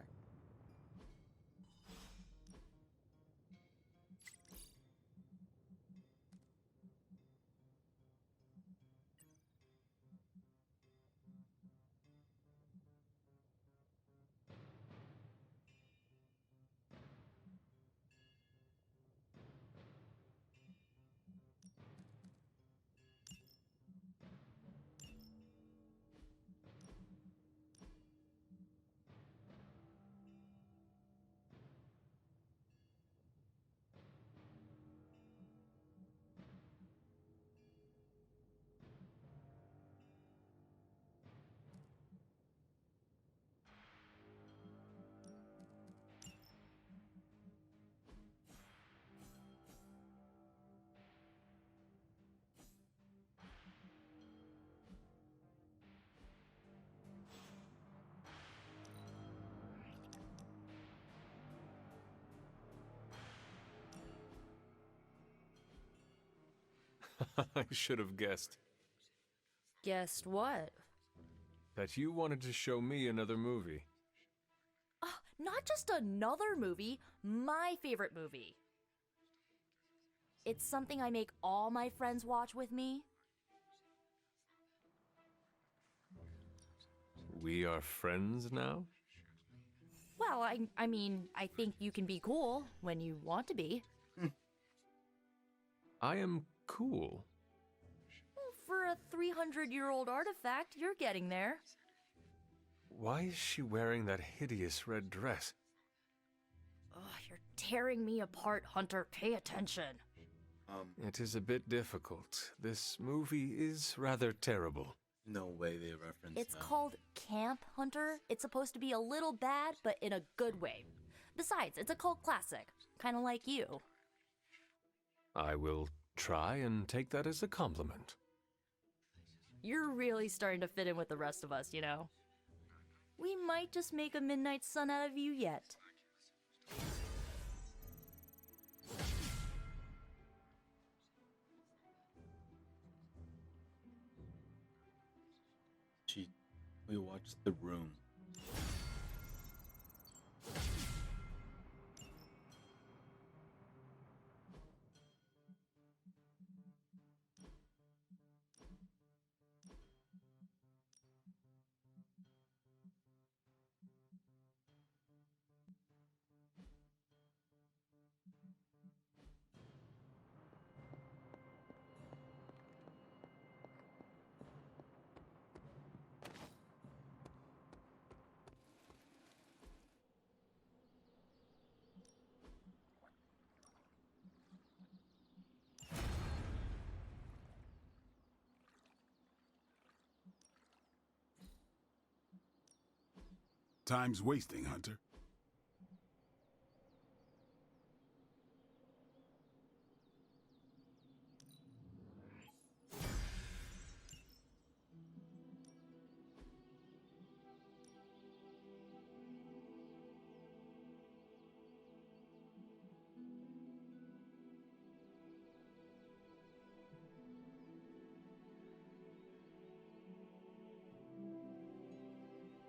I should have guessed. Guessed what? That you wanted to show me another movie. Not just another movie, my favorite movie. It's something I make all my friends watch with me. We are friends now? Well, I mean, I think you can be cool when you want to be. I am cool. Well, for a 300-year-old artifact, you're getting there. Why is she wearing that hideous red dress? Ugh, you're tearing me apart, Hunter. Pay attention. It is a bit difficult. This movie is rather terrible. No way they reference It's that. called Camp, Hunter. It's supposed to be a little bad, but in a good way. Besides, it's a cult classic. Kind of like you. I will try and take that as a compliment. You're really starting to fit in with the rest of us, you know? We might just make a midnight sun out of you yet. We watched The Room. Time's wasting, Hunter.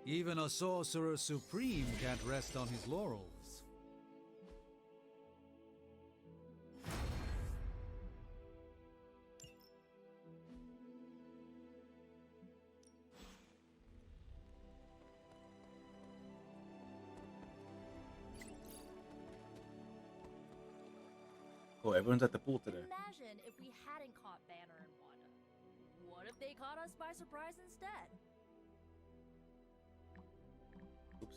Even a sorcerer supreme can't rest on his laurels. Oh, everyone's at the pool today. Imagine if we hadn't caught Banner and Wanda. What if they caught us by surprise instead? Oops.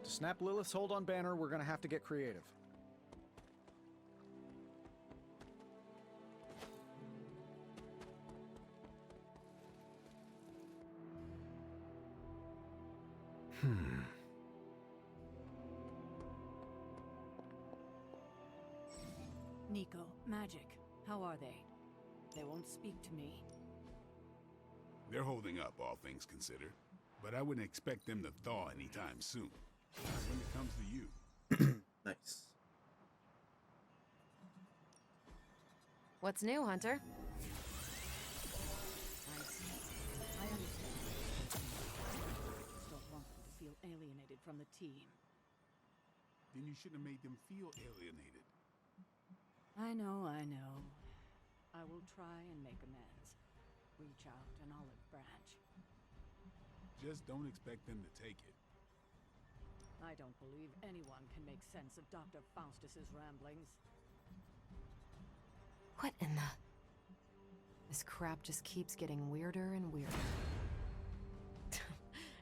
To snap Lilith's hold on Banner, we're gonna have to get creative. Nico, Magic, how are they? They won't speak to me. They're holding up, all things considered. But I wouldn't expect them to thaw anytime soon. Not when it comes to you. Nice. What's new, Hunter? I see. I understand. Don't want them to feel alienated from the team. Then you shouldn't have made them feel alienated. I know, I know. I will try and make amends. Reach out an olive branch. Just don't expect them to take it. I don't believe anyone can make sense of Dr. Faustus's ramblings. What in the... This crap just keeps getting weirder and weirder.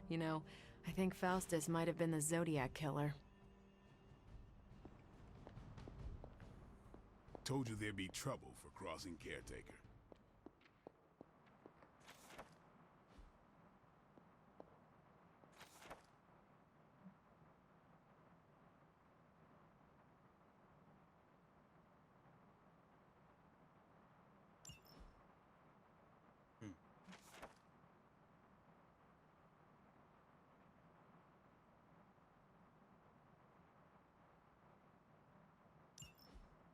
You know, I think Faustus might have been the Zodiac killer. Told you there'd be trouble for crossing Caretaker.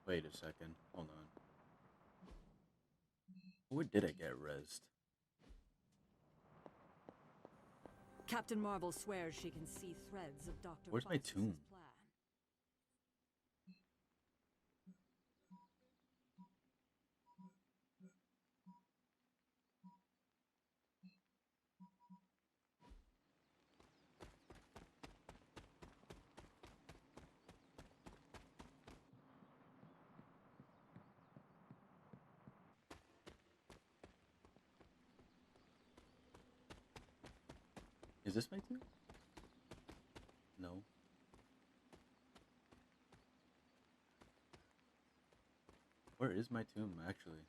Wait a second. Hold on. Where did I get rezzed? Captain Marvel swears she can see threads of Dr. Where's my Faustus's tomb? plan. Is this my tomb? No. Where is my tomb, actually?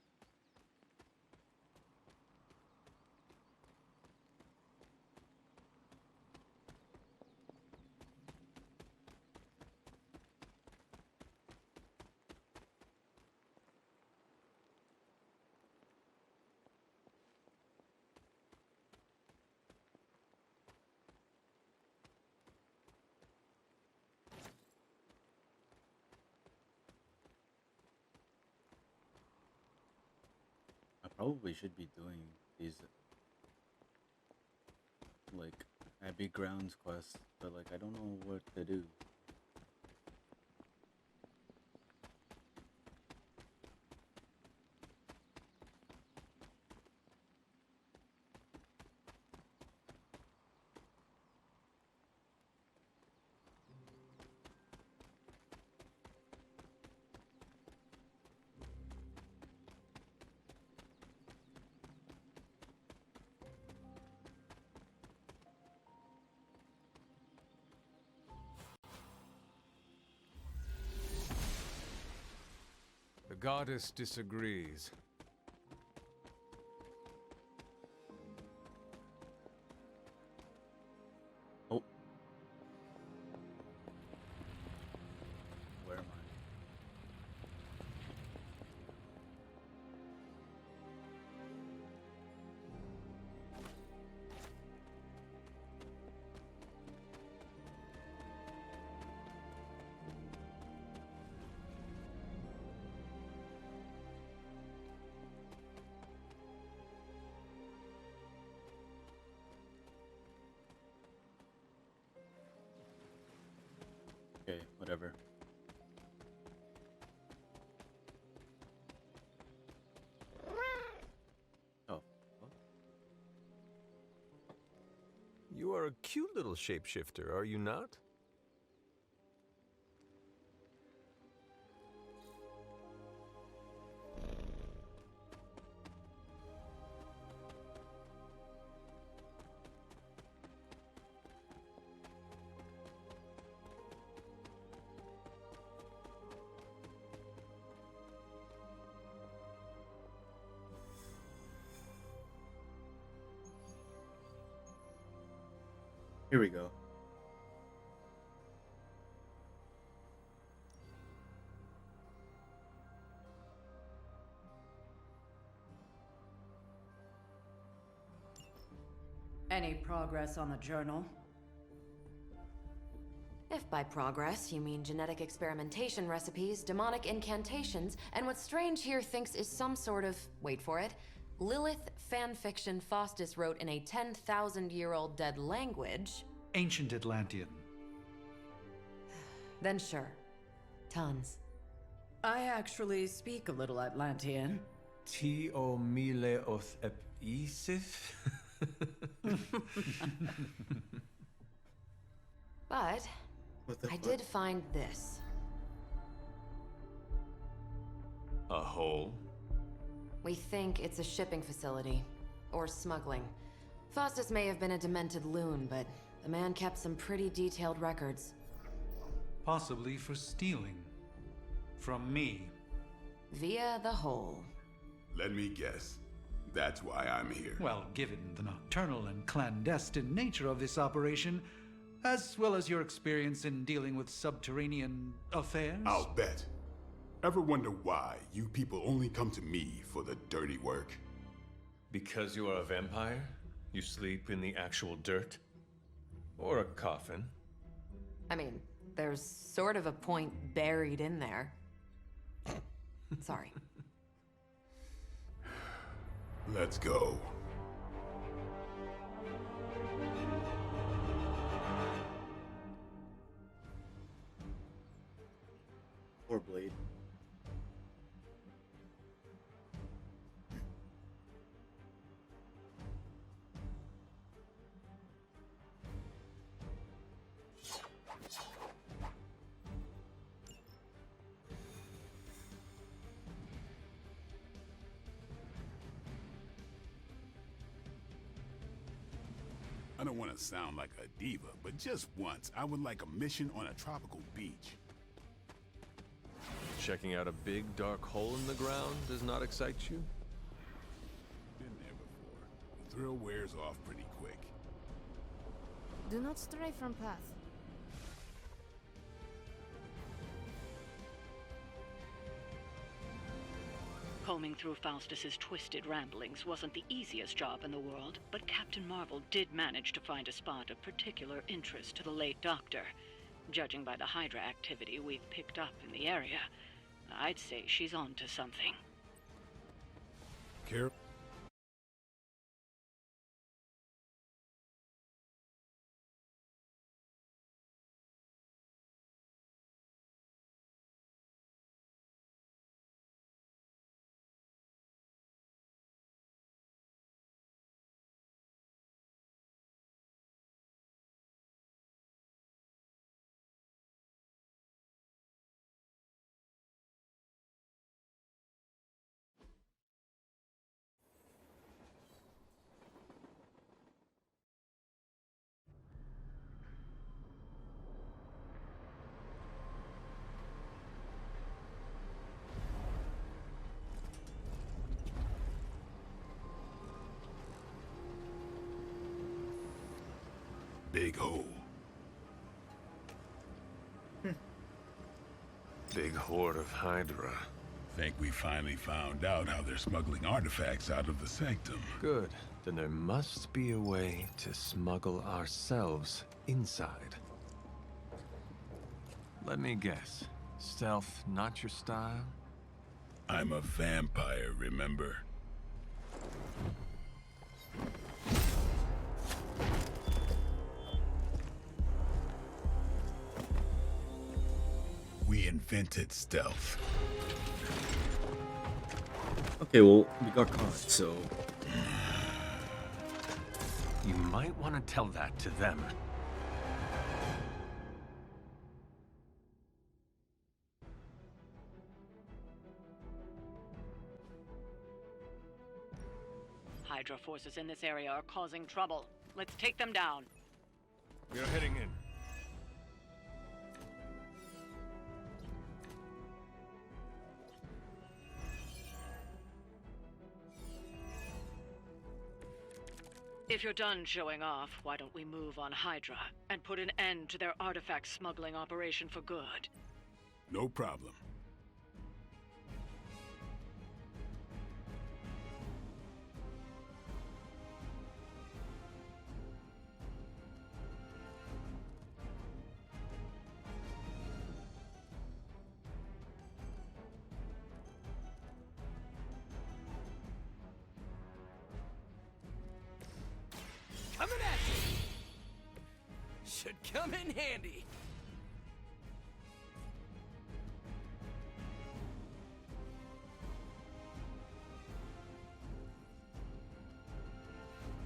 I probably should be doing these, like, Abbey Grounds quests, but, like, I don't know what to do. The goddess disagrees. Oh. are a cute little shapeshifter, are you not? Here we go. Any progress on the journal? If by progress you mean genetic experimentation recipes, demonic incantations, and what Strange here thinks is some sort of, wait for it, Lilith fanfiction Faustus wrote in a 10,000-year-old dead language... Ancient Atlantean. Then sure. Tons. I actually speak a little Atlantean. Tio mile oth episif? But I did find this. A hole? We think it's a shipping facility. Or smuggling. Faustus may have been a demented loon, but the man kept some pretty detailed records. Possibly for stealing. From me. Via the hole. Let me guess. That's why I'm here. Well, given the nocturnal and clandestine nature of this operation, as well as your experience in dealing with subterranean affairs... I'll bet. Ever wonder why you people only come to me for the dirty work? Because you are a vampire? You sleep in the actual dirt? Or a coffin? I mean, there's sort of a point buried in there. Sorry. Let's go. Poor Blade. I don't want to sound like a diva, but just once, I would like a mission on a tropical beach. Checking out a big dark hole in the ground does not excite you? Been there before. The thrill wears off pretty quick. Do not stray from path. Combing through Faustus's twisted ramblings wasn't the easiest job in the world, but Captain Marvel did manage to find a spot of particular interest to the late Doctor. Judging by the Hydra activity we've picked up in the area, I'd say she's on to something. Care? Big hole. Big horde of Hydra. Think we finally found out how they're smuggling artifacts out of the sanctum. Good. Then there must be a way to smuggle ourselves inside. Let me guess. Stealth not your style? I'm a vampire, remember? We invented stealth. Okay, well, we got caught, so... You might want to tell that to them. Hydra forces in this area are causing trouble. Let's take them down. We are heading in. If you're done showing off, why don't we move on Hydra and put an end to their artifact smuggling operation for good? No problem. Coming at you! Should come in handy.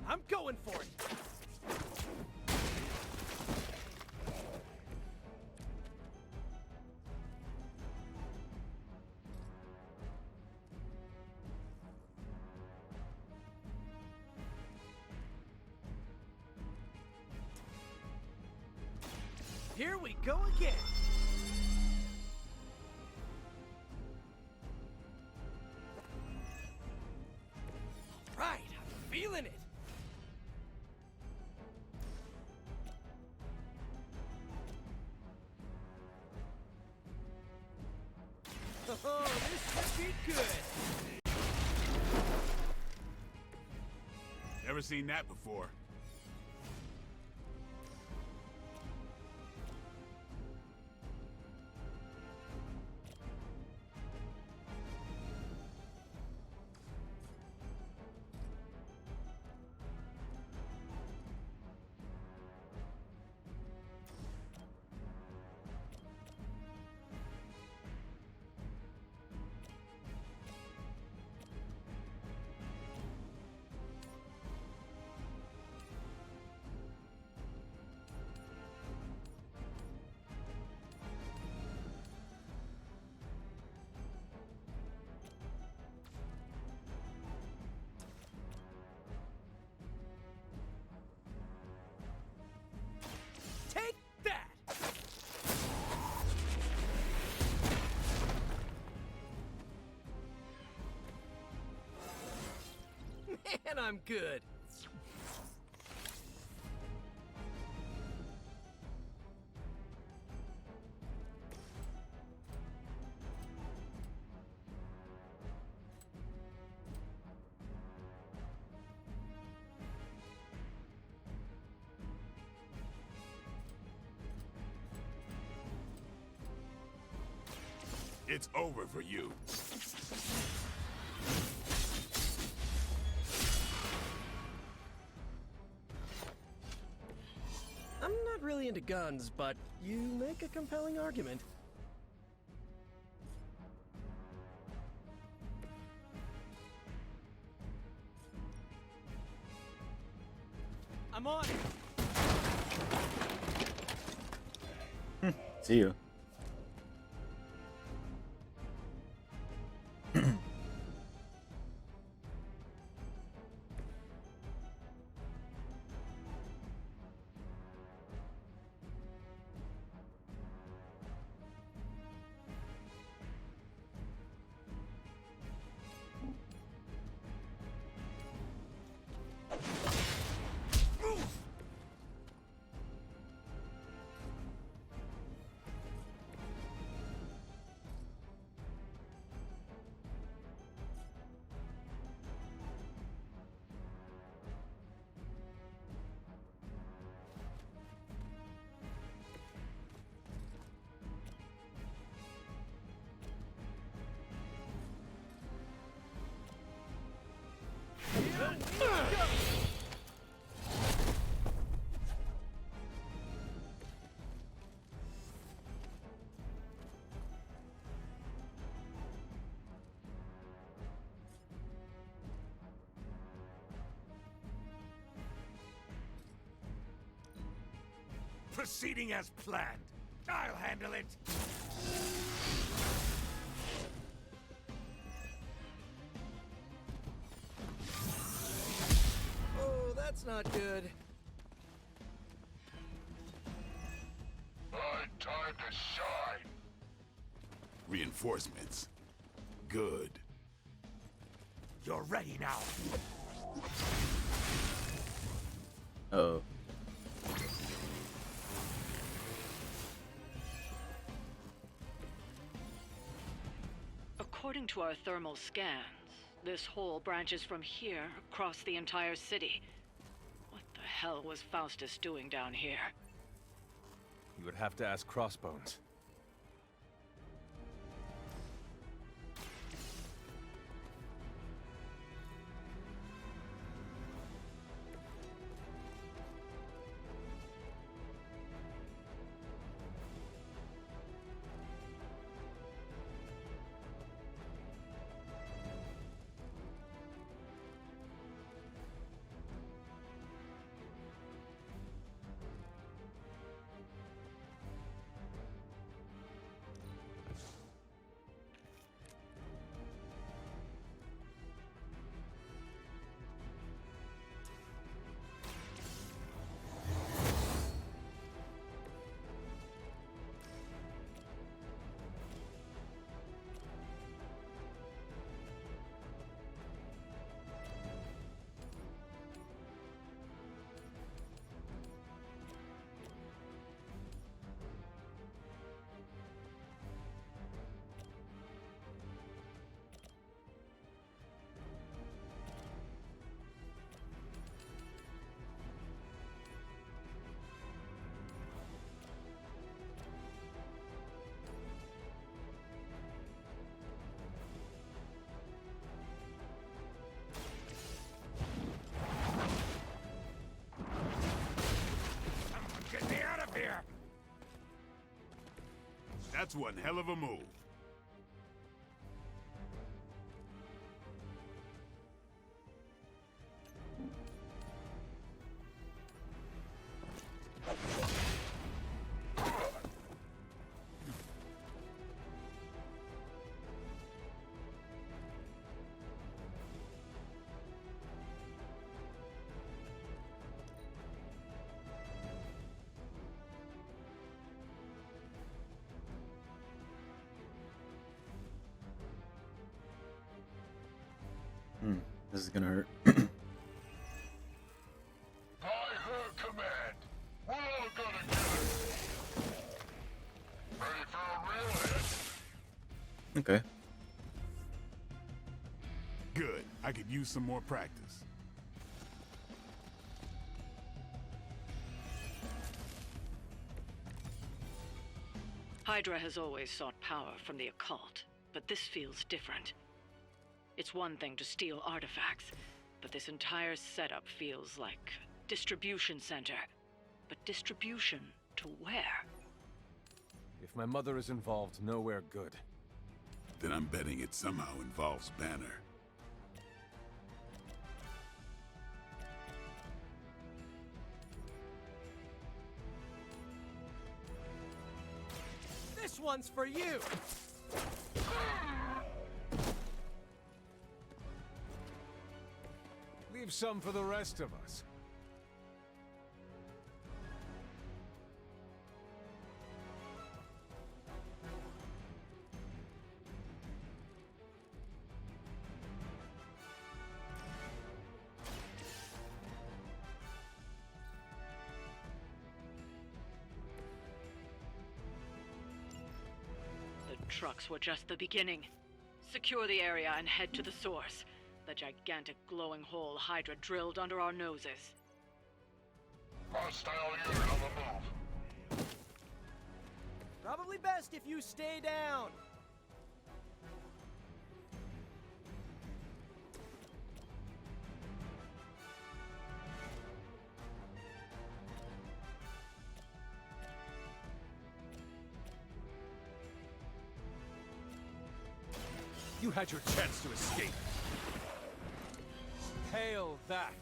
I'm going for it! Here we go again! Right, I'm feeling it! Oh, this should be good! Never seen that before. Take that! Man, I'm good. It's over for you. I'm not really into guns, but you make a compelling argument. I'm on it! See you. proceeding as planned. I'll handle it. Oh, that's not good. Time to shine. Reinforcements. Good. You're ready now. Uh-oh. According to our thermal scans, this hole branches from here across the entire city. What the hell was Faustus doing down here? You would have to ask Crossbones. Get me out of here! That's one hell of a move. This is gonna hurt. By her command, we're all gonna get it. Ready for a real hit? Okay. Good. I could use some more practice. Hydra has always sought power from the occult, but this feels different. It's one thing to steal artifacts, but this entire setup feels like a distribution center. But distribution to where? If my mother is involved, nowhere good. Then I'm betting it somehow involves Banner. This one's for you! Leave some for the rest of us. The trucks were just the beginning. Secure the area and head to the source. The gigantic glowing hole Hydra drilled under our noses. Hostile unit on the move. Probably best if you stay down. You had your chance to escape. Hail that!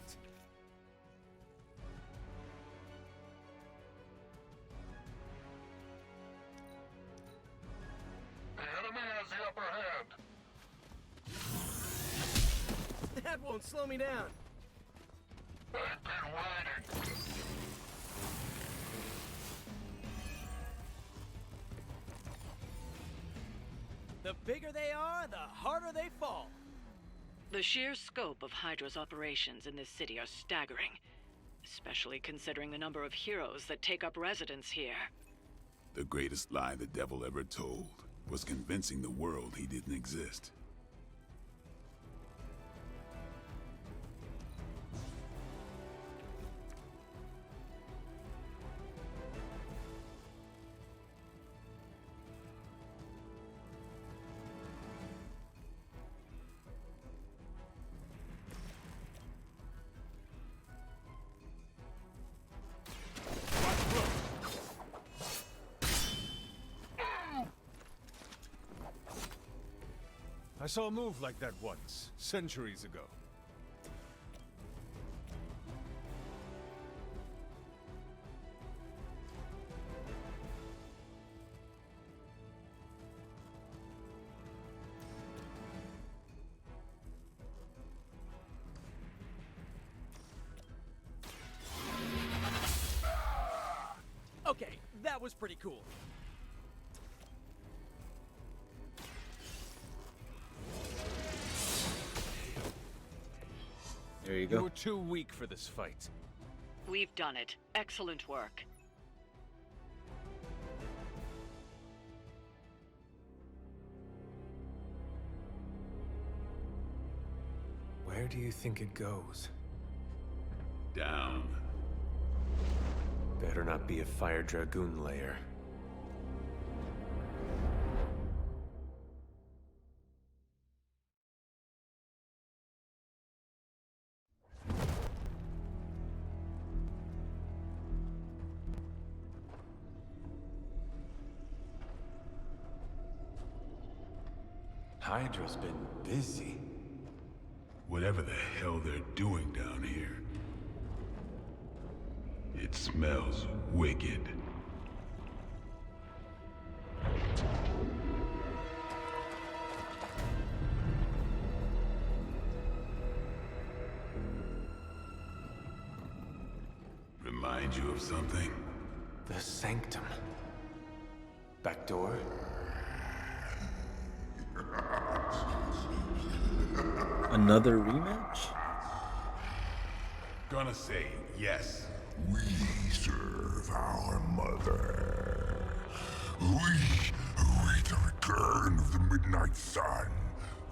Don't slow me down. I've been waiting. The bigger they are, the harder they fall. The sheer scope of Hydra's operations in this city are staggering, especially considering the number of heroes that take up residence here. The greatest lie the devil ever told was convincing the world he didn't exist. I saw a move like that once, centuries ago. Okay, that was pretty cool. There you You go. were too weak for this fight. We've done it. Excellent work. Where do you think it goes? Down. Better not be a Fire Dragoon lair. Hydra's been busy. Whatever the hell they're doing down here. It smells wicked. Remind you of something? The Sanctum. Back door? Another rematch? Gonna say yes. We serve our mother. We await the return of the Midnight Sun.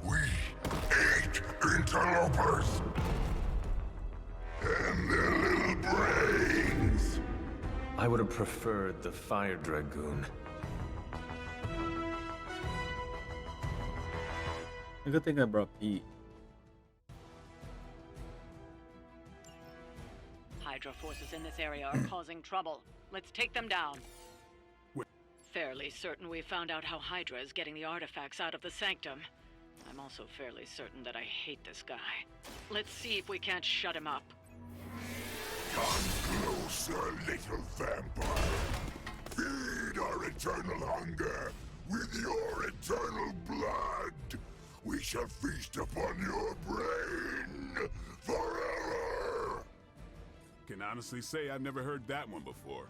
We ate interlopers. And their little brains. I would have preferred the Fire Dragoon. A good thing I brought Pete. Hydra forces in this area are causing trouble. Let's take them down. Fairly certain we found out how Hydra is getting the artifacts out of the Sanctum. I'm also fairly certain that I hate this guy. Let's see if we can't shut him up. Come closer, little vampire. Feed our eternal hunger with your eternal blood. We shall feast upon your brain forever. Can honestly say I've never heard that one before.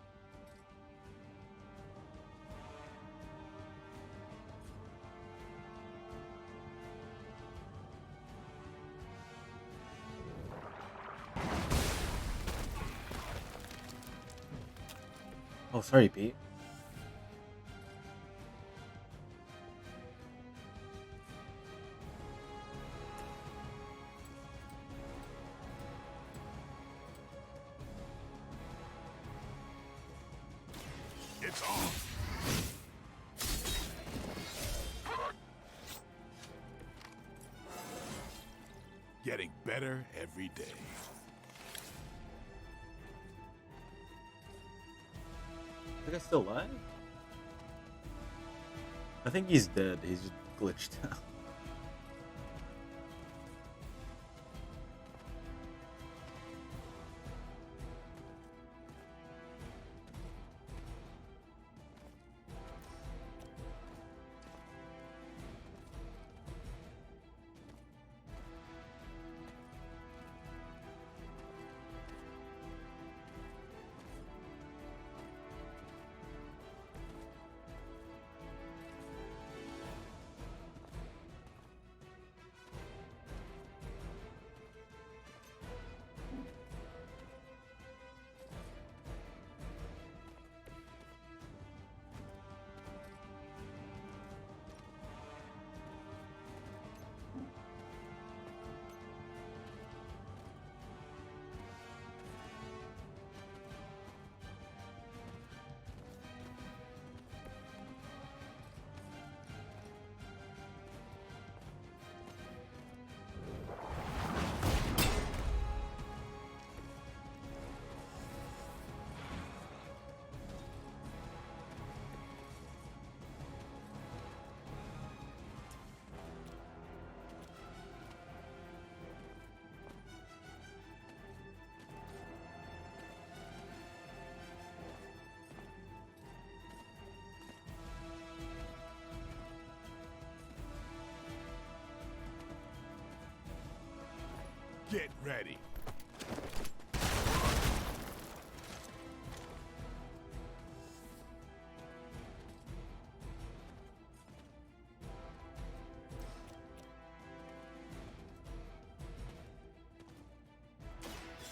Oh, sorry, Pete. It's on. Getting better every day. Is that guy still alive? I think he's dead. He's just glitched out. Get ready.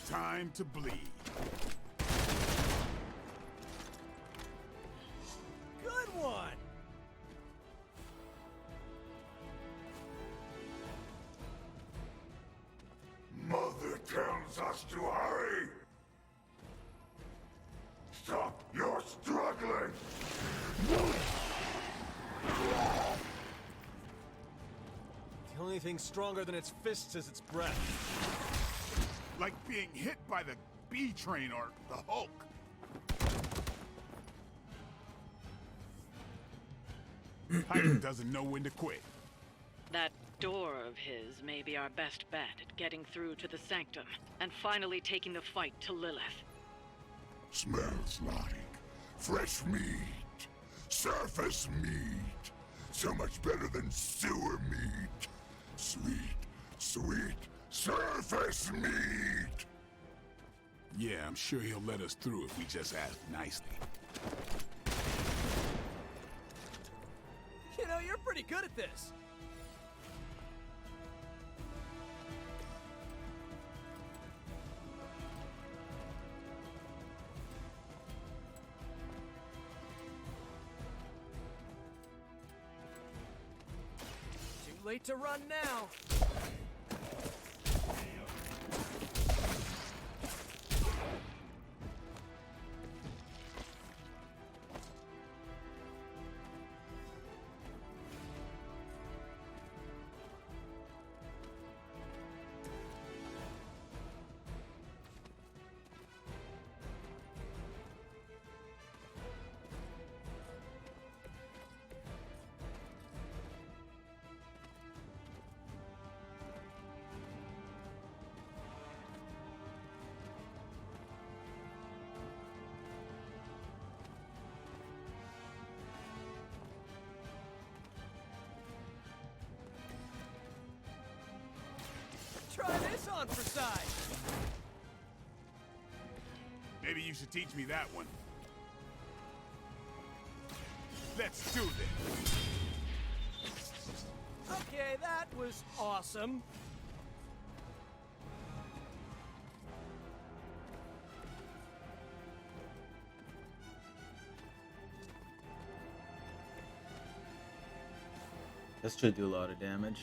Time to bleed. Good one! Mother tells us to hurry! Stop your struggling! The only thing stronger than its fists is its breath. Like being hit by the B train or the Hulk. Hydra doesn't know when to quit. That door of his may be our best bet at getting through to the Sanctum and finally taking the fight to Lilith. Smells like fresh meat, surface meat, so much better than sewer meat. Sweet, sweet surface meat! Yeah, I'm sure he'll let us through if we just ask nicely. You know, you're pretty good at this. Too late to run now. Try this on for size. Maybe you should teach me that one. Let's do this. Okay, that was awesome. This should do a lot of damage.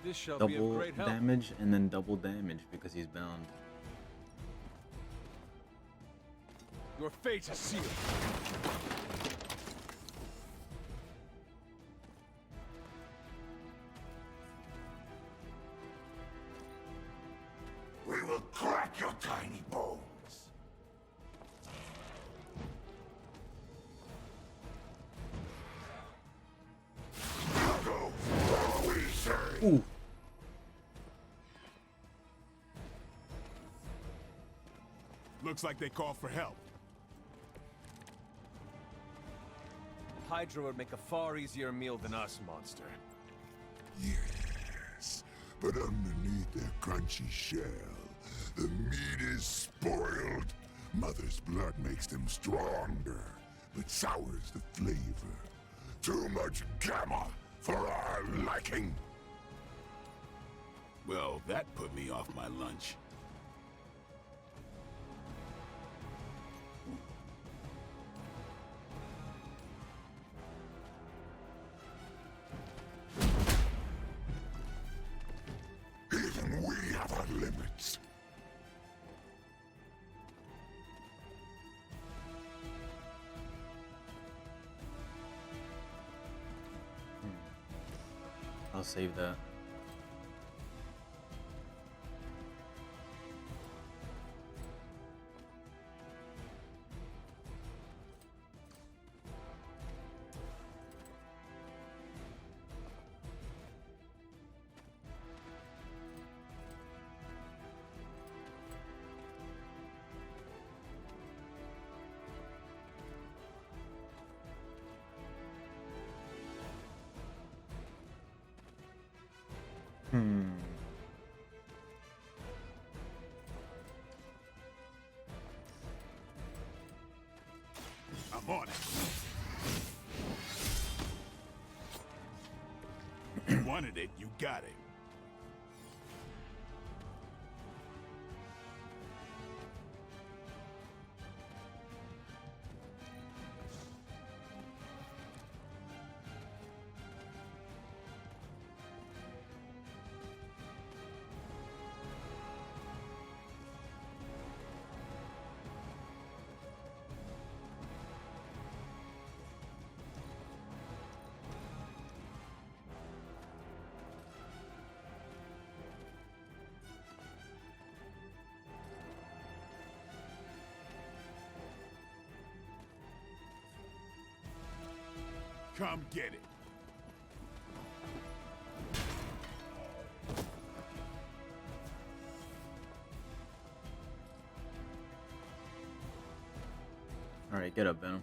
This shall be of Double great help. damage and then double damage because he's bound. Your fate is sealed. We will crack your tiny bones. Go, what we say. Ooh. Looks like they call for help. Hydra would make a far easier meal than us, monster. Yes, but underneath their crunchy shell, the meat is spoiled. Mother's blood makes them stronger, but sours the flavor. Too much gamma for our liking. Well, that put me off my lunch. Even we have our limits. I'll save that. I'm on it. You wanted it, you got it. Come get it. Alright, get up, Venom.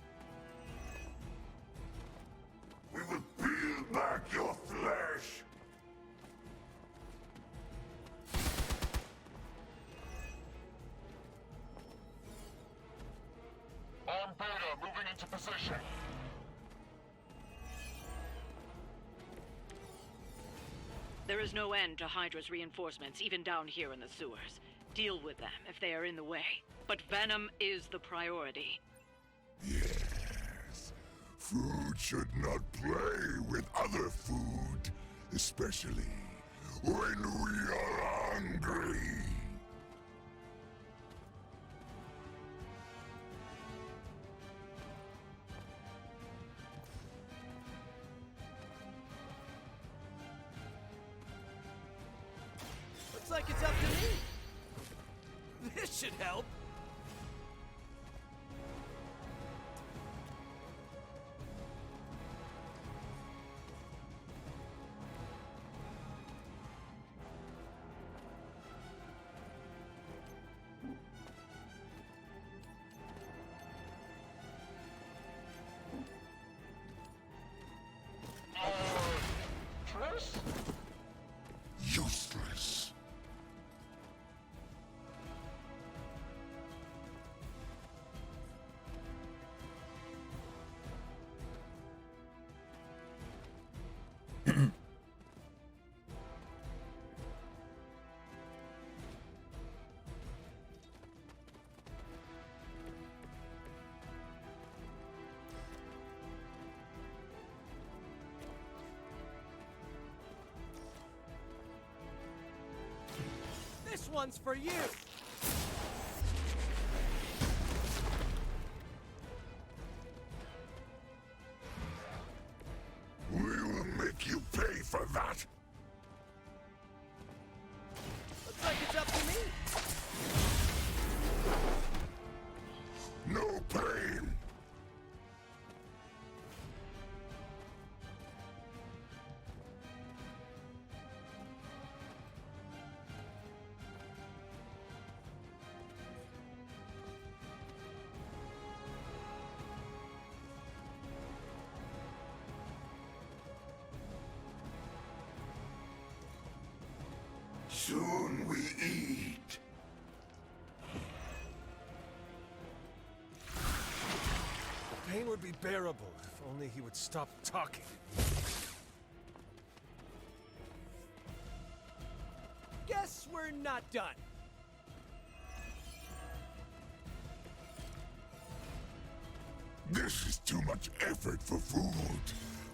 We will peel back your flesh. On Beta, moving into position. There is no end to Hydra's reinforcements, even down here in the sewers. Deal with them if they are in the way. But Venom is the priority. Yes. Food should not play with other food, especially when we are hungry. Looks like it's up to me. This should help. Trish? Useless. This one's for you. We will make you pay for that. Looks like it's up to me. No pain. Soon we eat. The pain would be bearable if only he would stop talking. Guess we're not done. This is too much effort for food.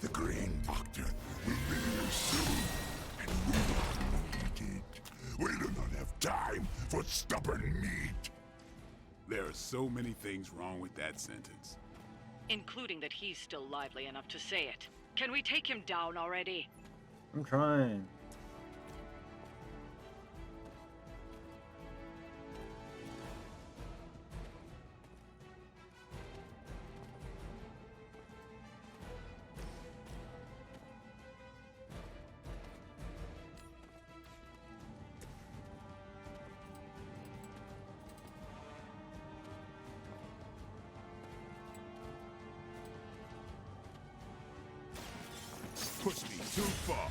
The Green Doctor will be here soon, and we will need it. We do not have time for stubborn meat. There are so many things wrong with that sentence. Including that he's still lively enough to say it. Can we take him down already? I'm trying. Push me too far.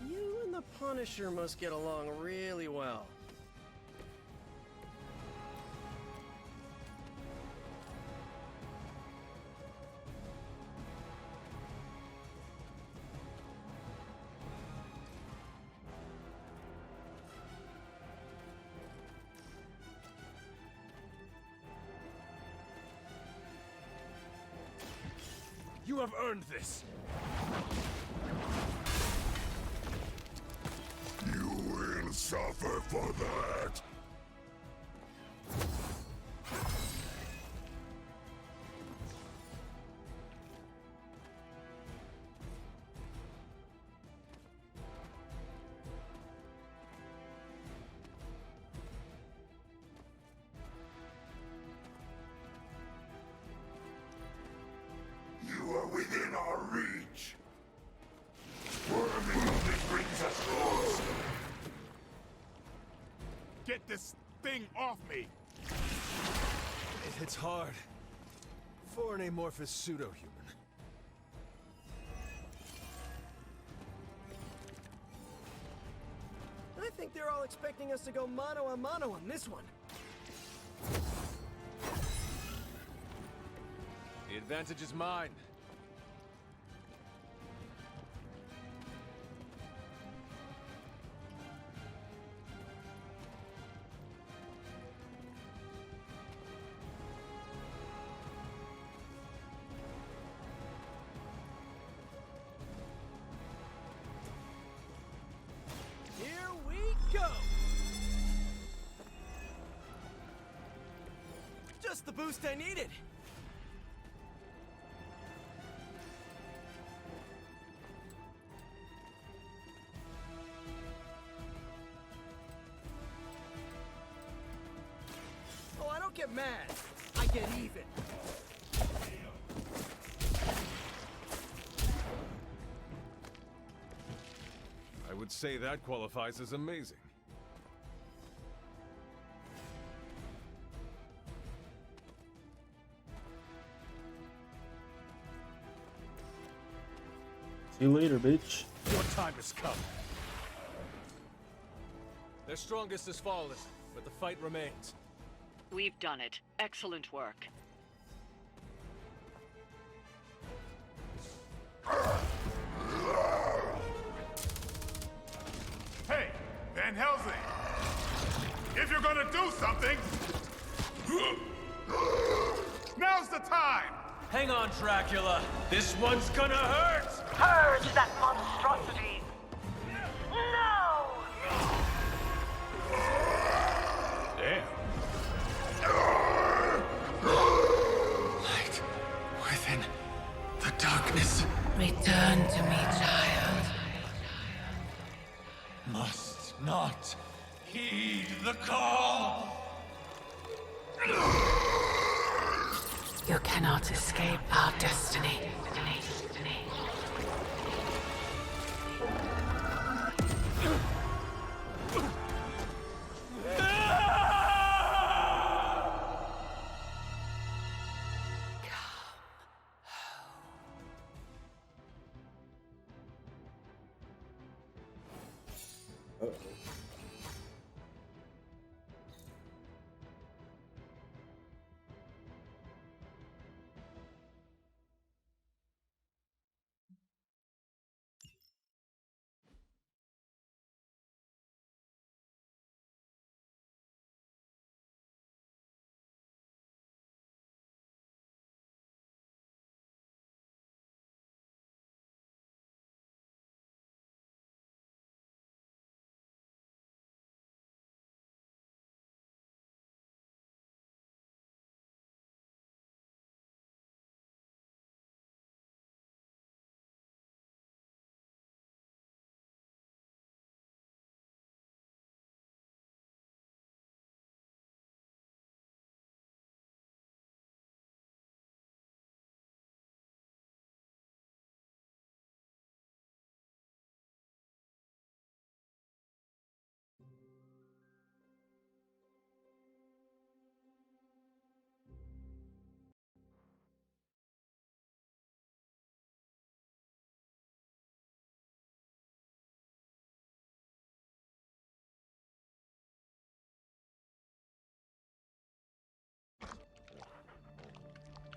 You and the Punisher must get along really well. You have earned this. You will suffer for that. You are within our reach. Worming only brings us closer. Get this thing off me! It hits hard. For an amorphous pseudo-human. I think they're all expecting us to go mano a mano on this one. The advantage is mine. Here we go! Just the boost I needed! Oh, I don't get mad. I get even. I would say that qualifies as amazing. See you later, bitch. Your time has come. Their strongest has fallen, but the fight remains. We've done it. Excellent work. Hey, Van Helsing! If you're gonna do something, now's the time! Hang on, Dracula. This one's gonna hurt! Purge that monstrosity! No! Damn. Light within the darkness. Return to me, child. Must not heed the call. You cannot escape our destiny.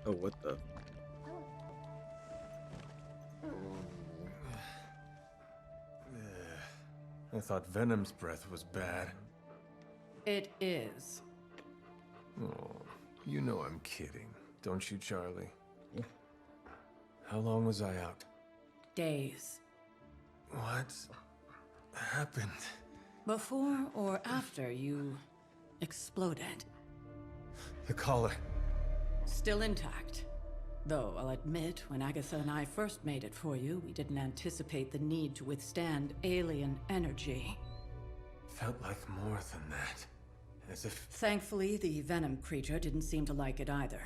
Oh, what the? I thought Venom's breath was bad. It is. Oh, you know I'm kidding, don't you, Charlie? How long was I out? Days. What happened? Before or after you exploded? The collar. Still intact. Though, I'll admit, when Agatha and I first made it for you, we didn't anticipate the need to withstand alien energy. Felt like more than that. As if... Thankfully, the venom creature didn't seem to like it either.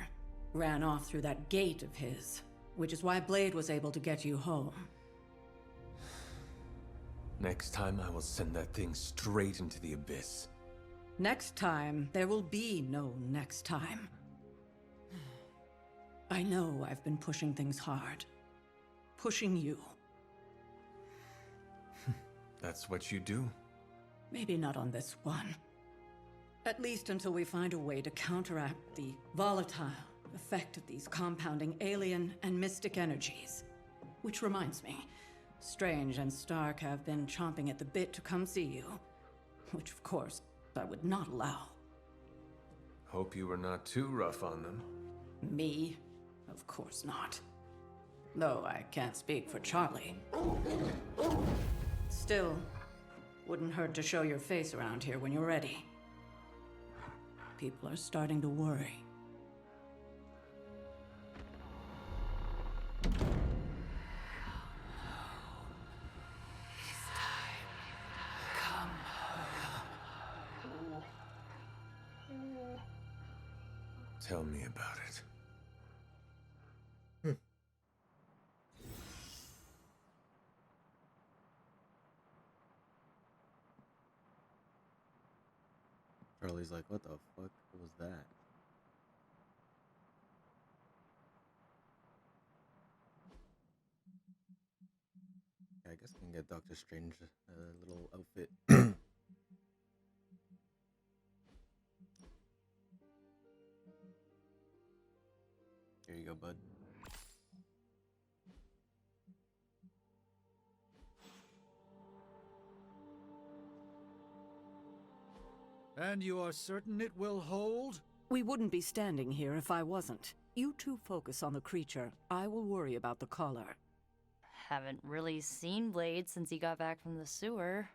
Ran off through that gate of his, which is why Blade was able to get you home. Next time I will send that thing straight into the abyss. Next time, there will be no next time. I know I've been pushing things hard. Pushing you. That's what you do. Maybe not on this one. At least until we find a way to counteract the volatile effect of these compounding alien and mystic energies. Which reminds me, Strange and Stark have been chomping at the bit to come see you. Which, of course, I would not allow. Hope you were not too rough on them. Me? Of course not. Though I can't speak for Charlie. Still, wouldn't hurt to show your face around here when you're ready. People are starting to worry. Tell me about it. Charlie's like, what the fuck was that? Yeah, I guess I can get Doctor Strange a little outfit. Here you go, bud. And you are certain it will hold? We wouldn't be standing here if I wasn't. You two focus on the creature. I will worry about the collar. Haven't really seen Blade since he got back from the sewer.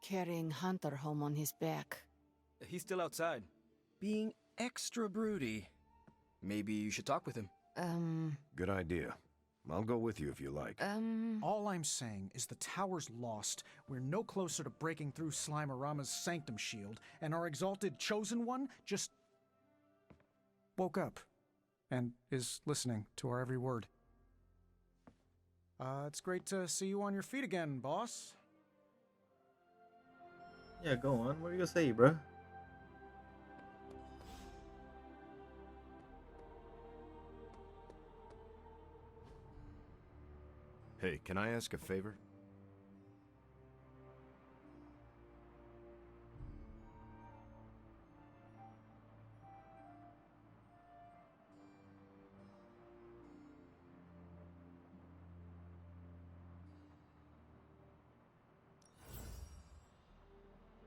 Carrying Hunter home on his back. He's still outside. Being extra broody. Maybe you should talk with him. Good idea. I'll go with you if you like. All I'm saying is the tower's lost. We're no closer to breaking through Slimerama's sanctum shield, and our exalted chosen one just woke up and is listening to our every word. It's great to see you on your feet again, boss. Yeah, go on. What are you gonna say, bro? Hey, can I ask a favor?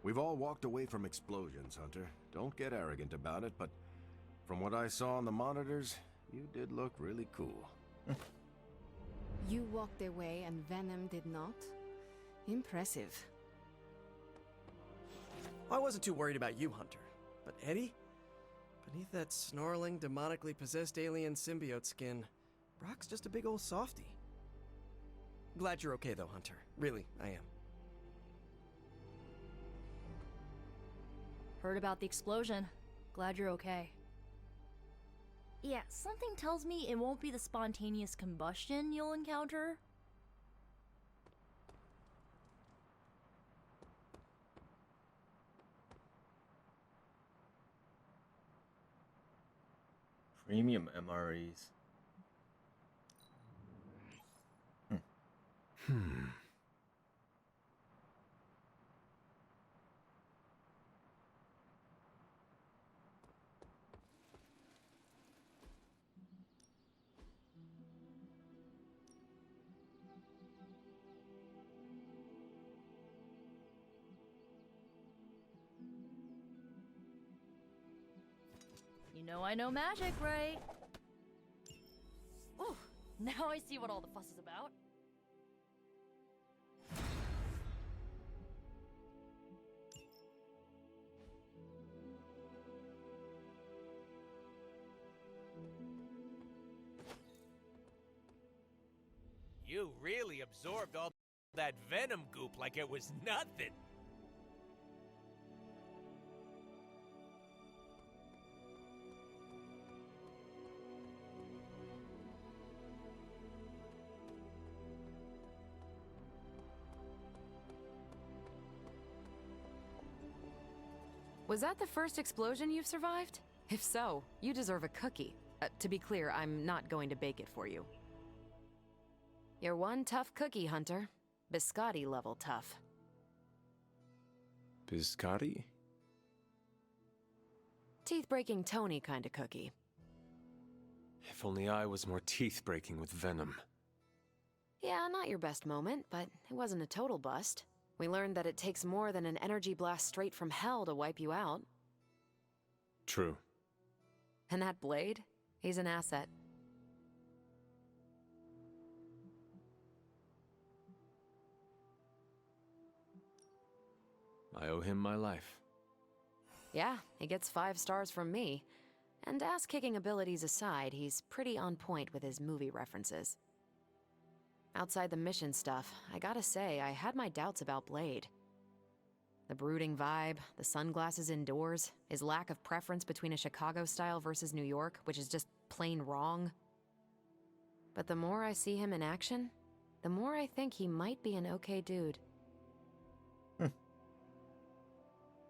We've all walked away from explosions, Hunter. Don't get arrogant about it, but from what I saw on the monitors, you did look really cool. You walked away and Venom did not? Impressive. I wasn't too worried about you, Hunter. But Eddie? Beneath that snarling, demonically possessed alien symbiote skin, Brock's just a big old softy. Glad you're okay though, Hunter. Really, I am. Heard about the explosion. Glad you're okay. Yeah, something tells me it won't be the spontaneous combustion you'll encounter. Premium MREs. You know I know magic, right? Ooh, Now I see what all the fuss is about. You really absorbed all that venom goop like it was nothing. Was that the first explosion you've survived? If so, you deserve a cookie. To be clear, I'm not going to bake it for you. You're one tough cookie, Hunter. Biscotti level tough. Biscotti? Teeth-breaking Tony kind of cookie. If only I was more teeth-breaking with venom. Yeah, not your best moment, but it wasn't a total bust. We learned that it takes more than an energy blast straight from hell to wipe you out. True. And that blade? He's an asset. I owe him my life. Yeah, he gets 5 stars from me. And ass-kicking abilities aside, he's pretty on point with his movie references. Outside the mission stuff, I gotta say, I had my doubts about Blade. The brooding vibe, the sunglasses indoors, his lack of preference between a Chicago style versus New York, which is just plain wrong. But the more I see him in action, the more I think he might be an okay dude.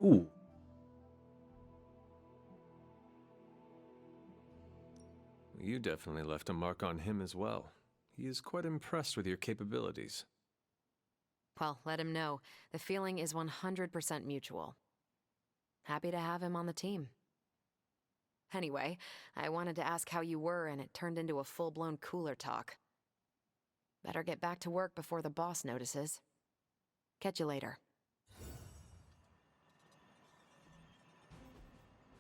Ooh. You definitely left a mark on him as well. He is quite impressed with your capabilities. Well, let him know. The feeling is 100% mutual. Happy to have him on the team. Anyway, I wanted to ask how you were, and it turned into a full-blown cooler talk. Better get back to work before the boss notices. Catch you later.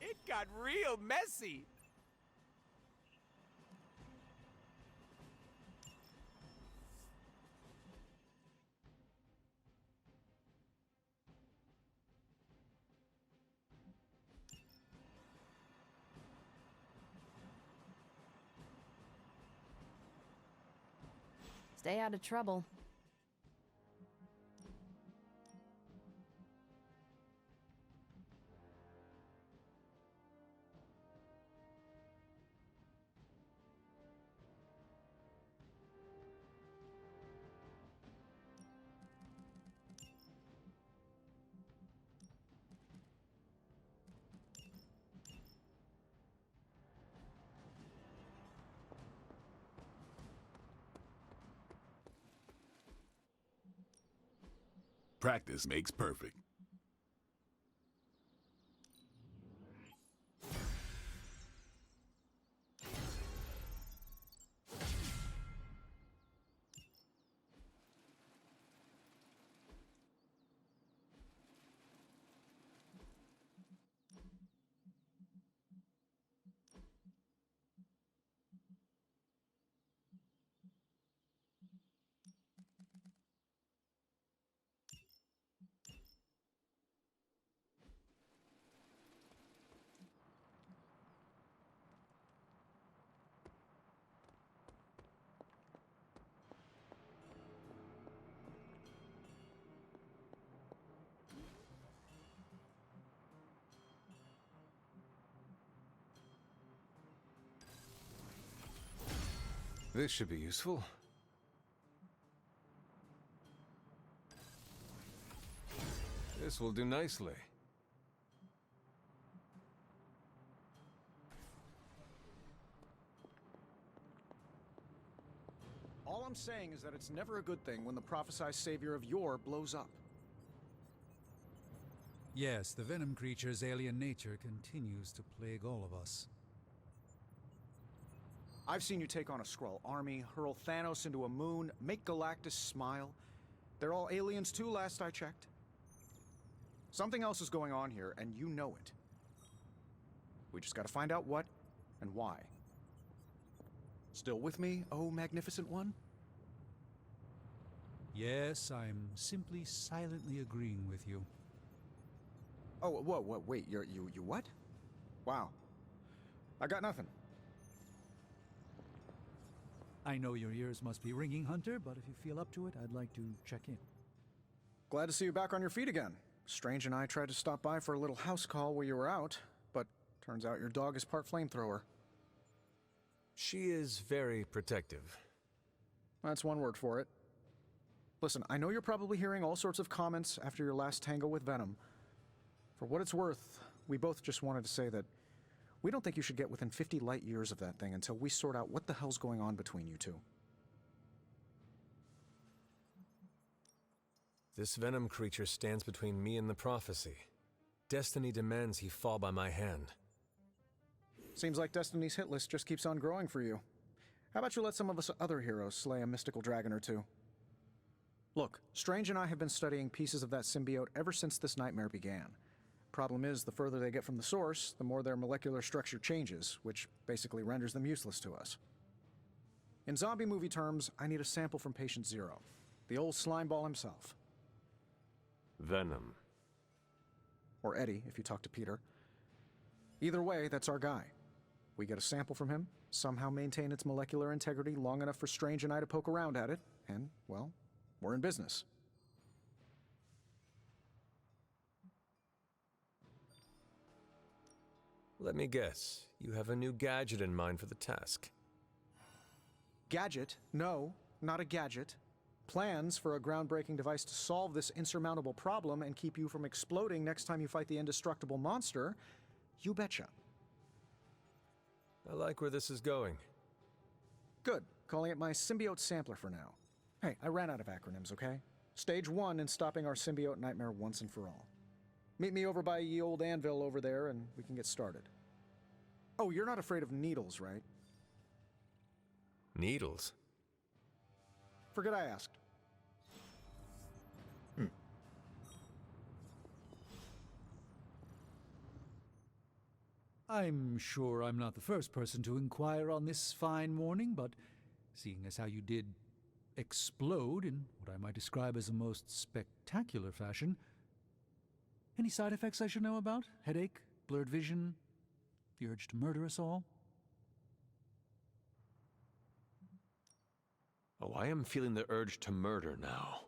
It got real messy. Stay out of trouble. Practice makes perfect. This should be useful. This will do nicely. All I'm saying is that it's never a good thing when the prophesized savior of yore blows up. Yes, the venom creature's alien nature continues to plague all of us. I've seen you take on a Skrull army, hurl Thanos into a moon, make Galactus smile. They're all aliens too, last I checked. Something else is going on here, and you know it. We just gotta find out what and why. Still with me, oh magnificent one? Yes, I'm simply silently agreeing with you. Oh, whoa, wait, you what? Wow. I got nothing. I know your ears must be ringing, Hunter, but if you feel up to it, I'd like to check in. Glad to see you back on your feet again. Strange and I tried to stop by for a little house call while you were out, but turns out your dog is part flamethrower. She is very protective. That's one word for it. Listen, I know you're probably hearing all sorts of comments after your last tango with Venom. For what it's worth, we both just wanted to say that we don't think you should get within 50 light years of that thing until we sort out what the hell's going on between you two. This Venom creature stands between me and the prophecy. Destiny demands he fall by my hand. Seems like Destiny's hit list just keeps on growing for you. How about you let some of us other heroes slay a mystical dragon or two? Look, Strange and I have been studying pieces of that symbiote ever since this nightmare began. Problem is, the further they get from the source, the more their molecular structure changes, which basically renders them useless to us. In zombie movie terms, I need a sample from Patient Zero, the old slimeball himself. Venom. Or Eddie, if you talk to Peter. Either way, that's our guy. We get a sample from him, somehow maintain its molecular integrity long enough for Strange and I to poke around at it, and, well, we're in business. Let me guess, you have a new gadget in mind for the task. Gadget? No, not a gadget. Plans for a groundbreaking device to solve this insurmountable problem and keep you from exploding next time you fight the indestructible monster? You betcha. I like where this is going. Good. Calling it my symbiote sampler for now. Hey, I ran out of acronyms, okay? Stage 1 in stopping our symbiote nightmare once and for all. Meet me over by ye old anvil over there and we can get started. Oh, you're not afraid of needles, right? Needles? Forget I asked. I'm sure I'm not the first person to inquire on this fine morning, but seeing as how you did explode in what I might describe as a most spectacular fashion, any side effects I should know about? Headache? Blurred vision? The urge to murder us all? Oh, I am feeling the urge to murder now.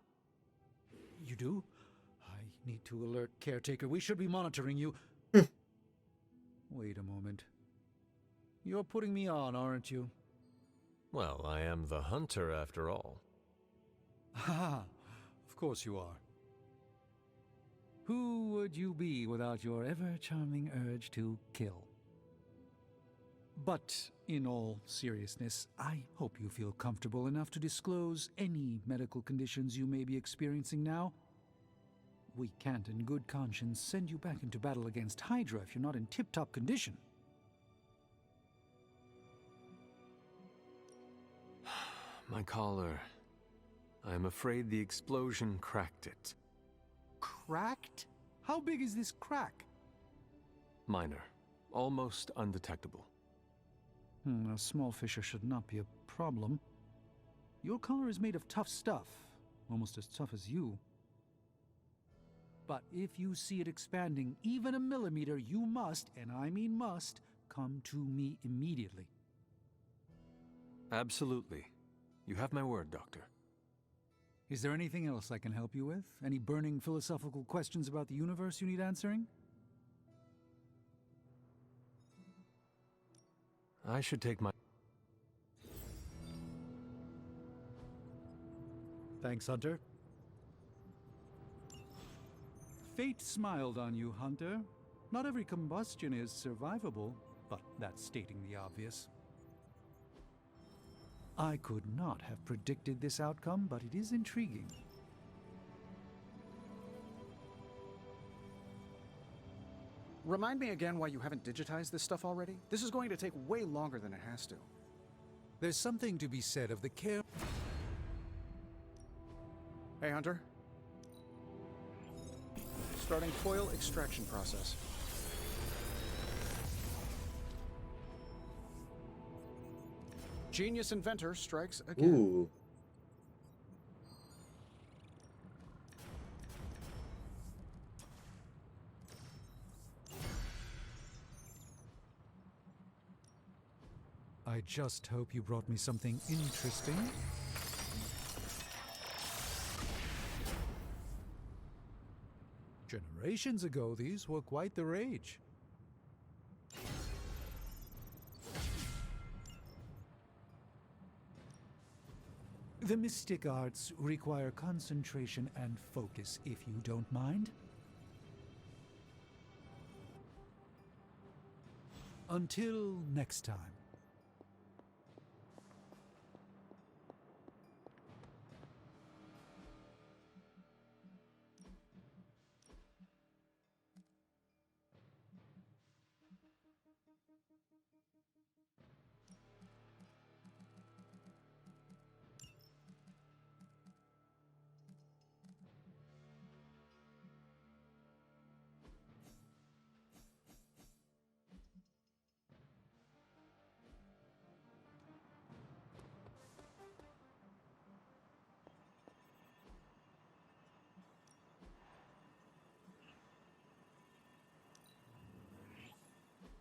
You do? I need to alert Caretaker. We should be monitoring you. Wait a moment. You're putting me on, aren't you? Well, I am the hunter after all. Ha! Of course you are. Who would you be without your ever-charming urge to kill? But, in all seriousness, I hope you feel comfortable enough to disclose any medical conditions you may be experiencing now. We can't in good conscience send you back into battle against Hydra if you're not in tip-top condition. My collar. I am afraid the explosion cracked it. Cracked? How big is this crack? Minor. Almost undetectable. A small fissure should not be a problem. Your collar is made of tough stuff, almost as tough as you. But if you see it expanding even a millimeter, you must, and I mean must, come to me immediately. Absolutely. You have my word, Doctor. Is there anything else I can help you with? Any burning philosophical questions about the universe you need answering? I should take my... Thanks, Hunter. Fate smiled on you, Hunter. Not every combustion is survivable, but that's stating the obvious. I could not have predicted this outcome, but it is intriguing. Remind me again why you haven't digitized this stuff already? This is going to take way longer than it has to. There's something to be said of the care... Hey, Hunter. Starting coil extraction process. genius inventor strikes again. Ooh. I just hope you brought me something interesting. Generations ago, these were quite the rage. The mystic arts require concentration and focus, if you don't mind. Until next time.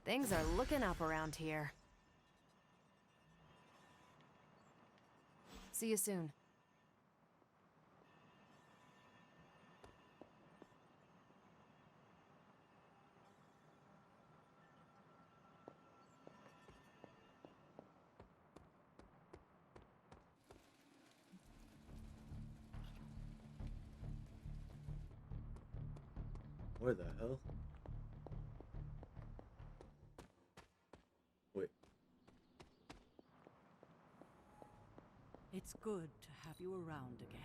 Things are looking up around here. See you soon. Where the hell? Wait. It's good to have you around again.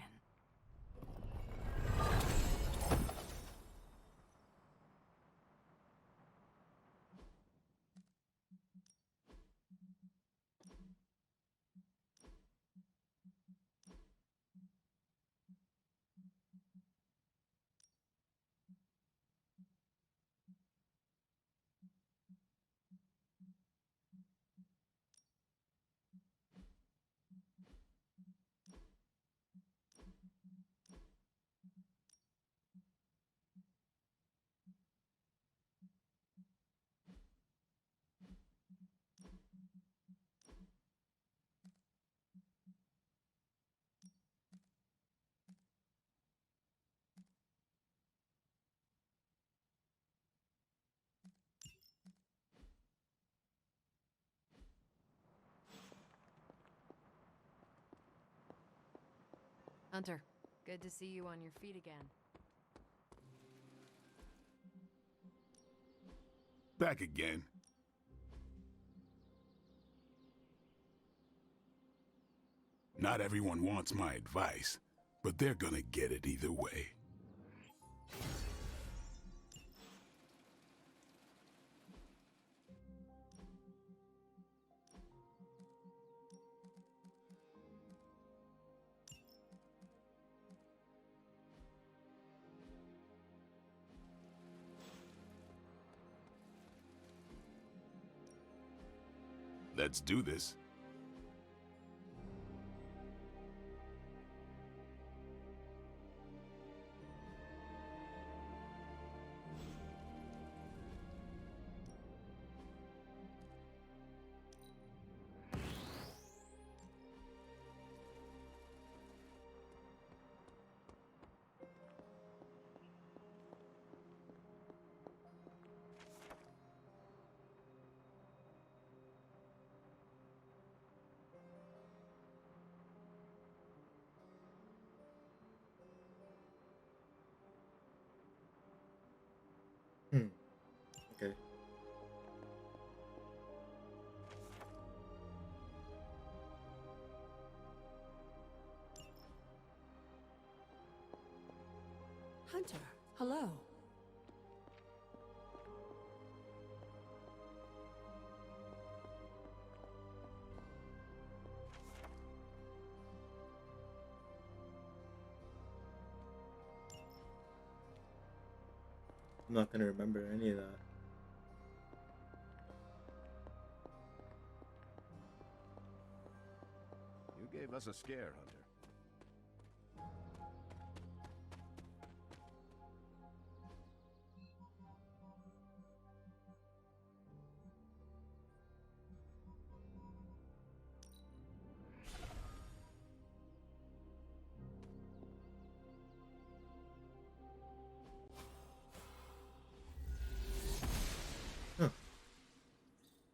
Hunter, good to see you on your feet again. Back again. Not everyone wants my advice, but they're gonna get it either way. Let's do this. Okay. Hunter, hello. I'm not gonna remember any of that. Give us a scare, Hunter.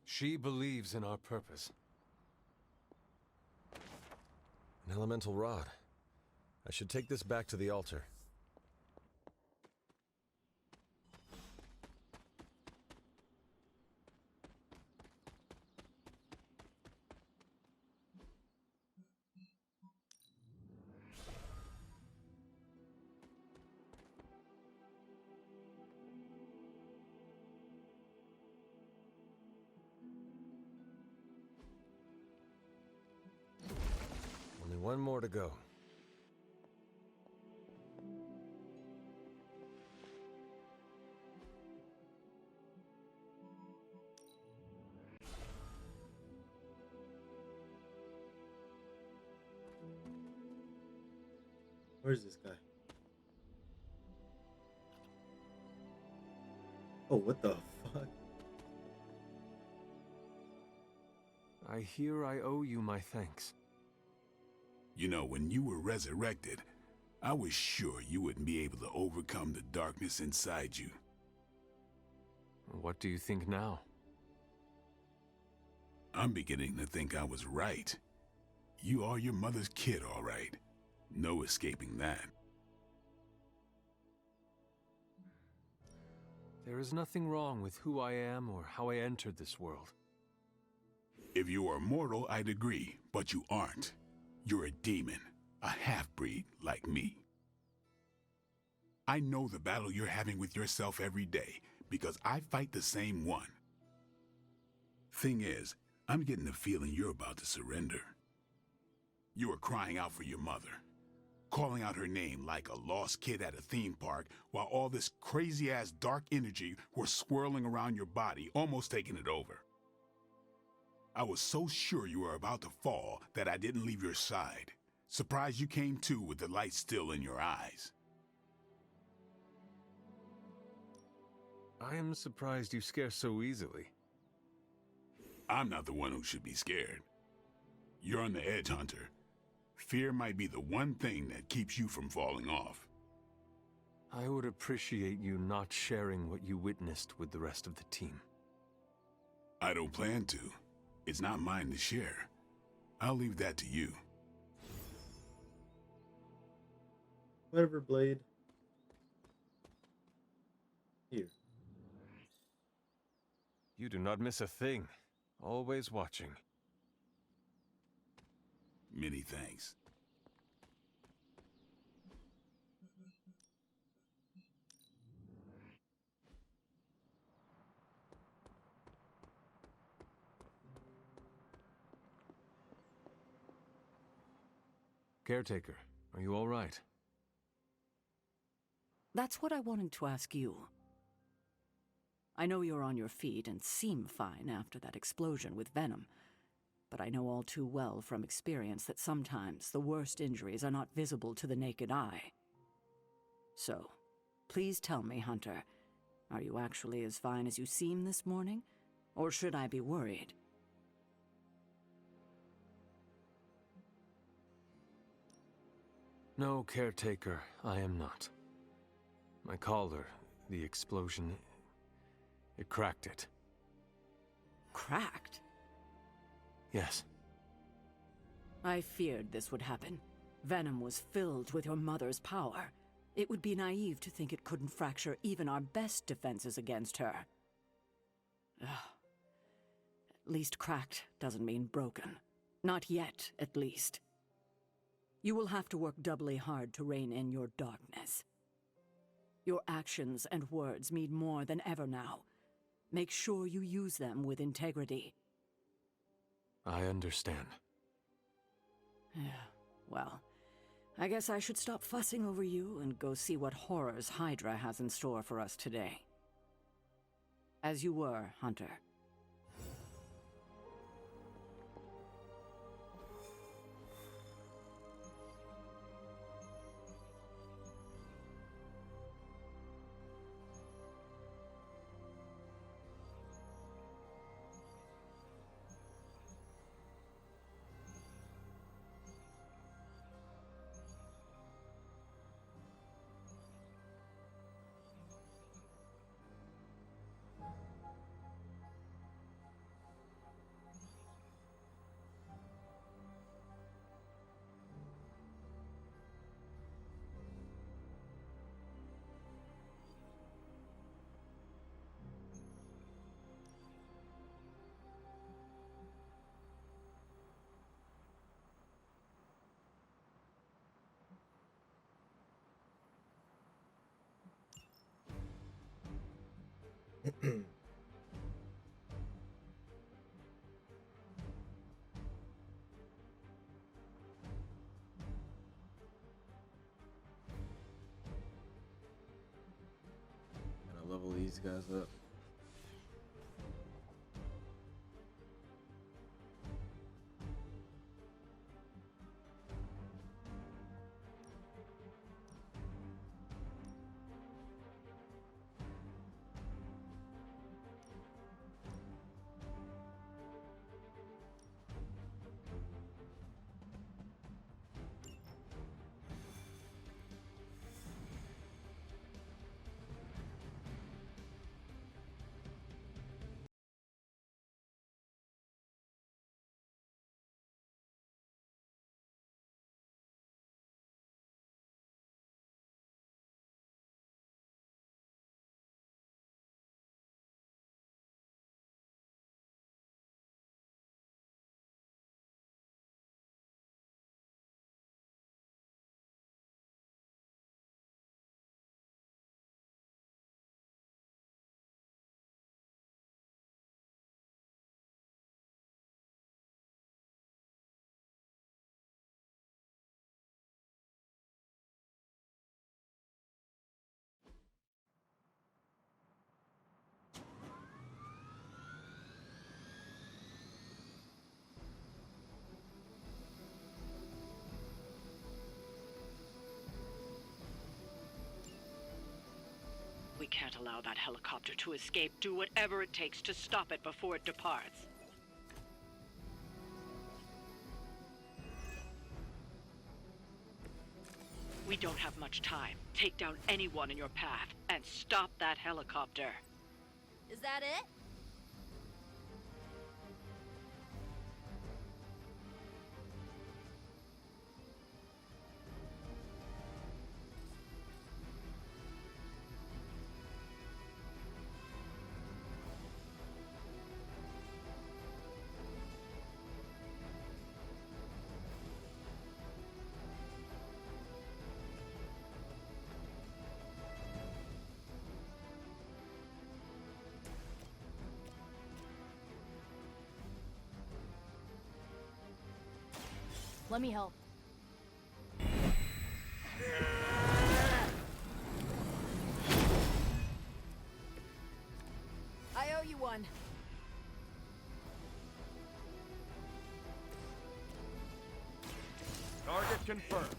She believes in our purpose. An elemental rod. I should take this back to the altar. Only one more to go. Where's this guy? Oh, what the fuck? I hear I owe you my thanks. You know, when you were resurrected, I was sure you wouldn't be able to overcome the darkness inside you. What do you think now? I'm beginning to think I was right. You are your mother's kid, all right. No escaping that. There is nothing wrong with who I am or how I entered this world. If you are mortal, I'd agree, but you aren't. You're a demon, a half-breed like me. I know the battle you're having with yourself every day, because I fight the same one. Thing is, I'm getting the feeling you're about to surrender. You are crying out for your mother, calling out her name like a lost kid at a theme park, while all this crazy-ass dark energy was swirling around your body, almost taking it over. I was so sure you were about to fall that I didn't leave your side. Surprised you came to with the light still in your eyes. I am surprised you scare so easily. I'm not the one who should be scared. You're on the edge, Hunter. Fear might be the one thing that keeps you from falling off. I would appreciate you not sharing what you witnessed with the rest of the team. I don't plan to. It's not mine to share. I'll leave that to you. Whatever, Blade. Here. You do not miss a thing. Always watching. Many thanks. Caretaker, are you all right? That's what I wanted to ask you. I know you're on your feet and seem fine after that explosion with Venom, but I know all too well from experience that sometimes the worst injuries are not visible to the naked eye. So, please tell me, Hunter, are you actually as fine as you seem this morning? Or should I be worried? No, Caretaker, I am not. My collar, the explosion, it cracked it. Cracked? Yes. I feared this would happen. Venom was filled with your mother's power. It would be naive to think it couldn't fracture even our best defenses against her. Ugh. At least cracked doesn't mean broken. Not yet, at least. You will have to work doubly hard to rein in your darkness. Your actions and words mean more than ever now. Make sure you use them with integrity. I understand. Well, I guess I should stop fussing over you and go see what horrors Hydra has in store for us today. As you were, Hunter. Gonna level these guys up. We can't allow that helicopter to escape. Do whatever it takes to stop it before it departs. We don't have much time. Take down anyone in your path and stop that helicopter. Is that it? Let me help. I owe you one. Target confirmed.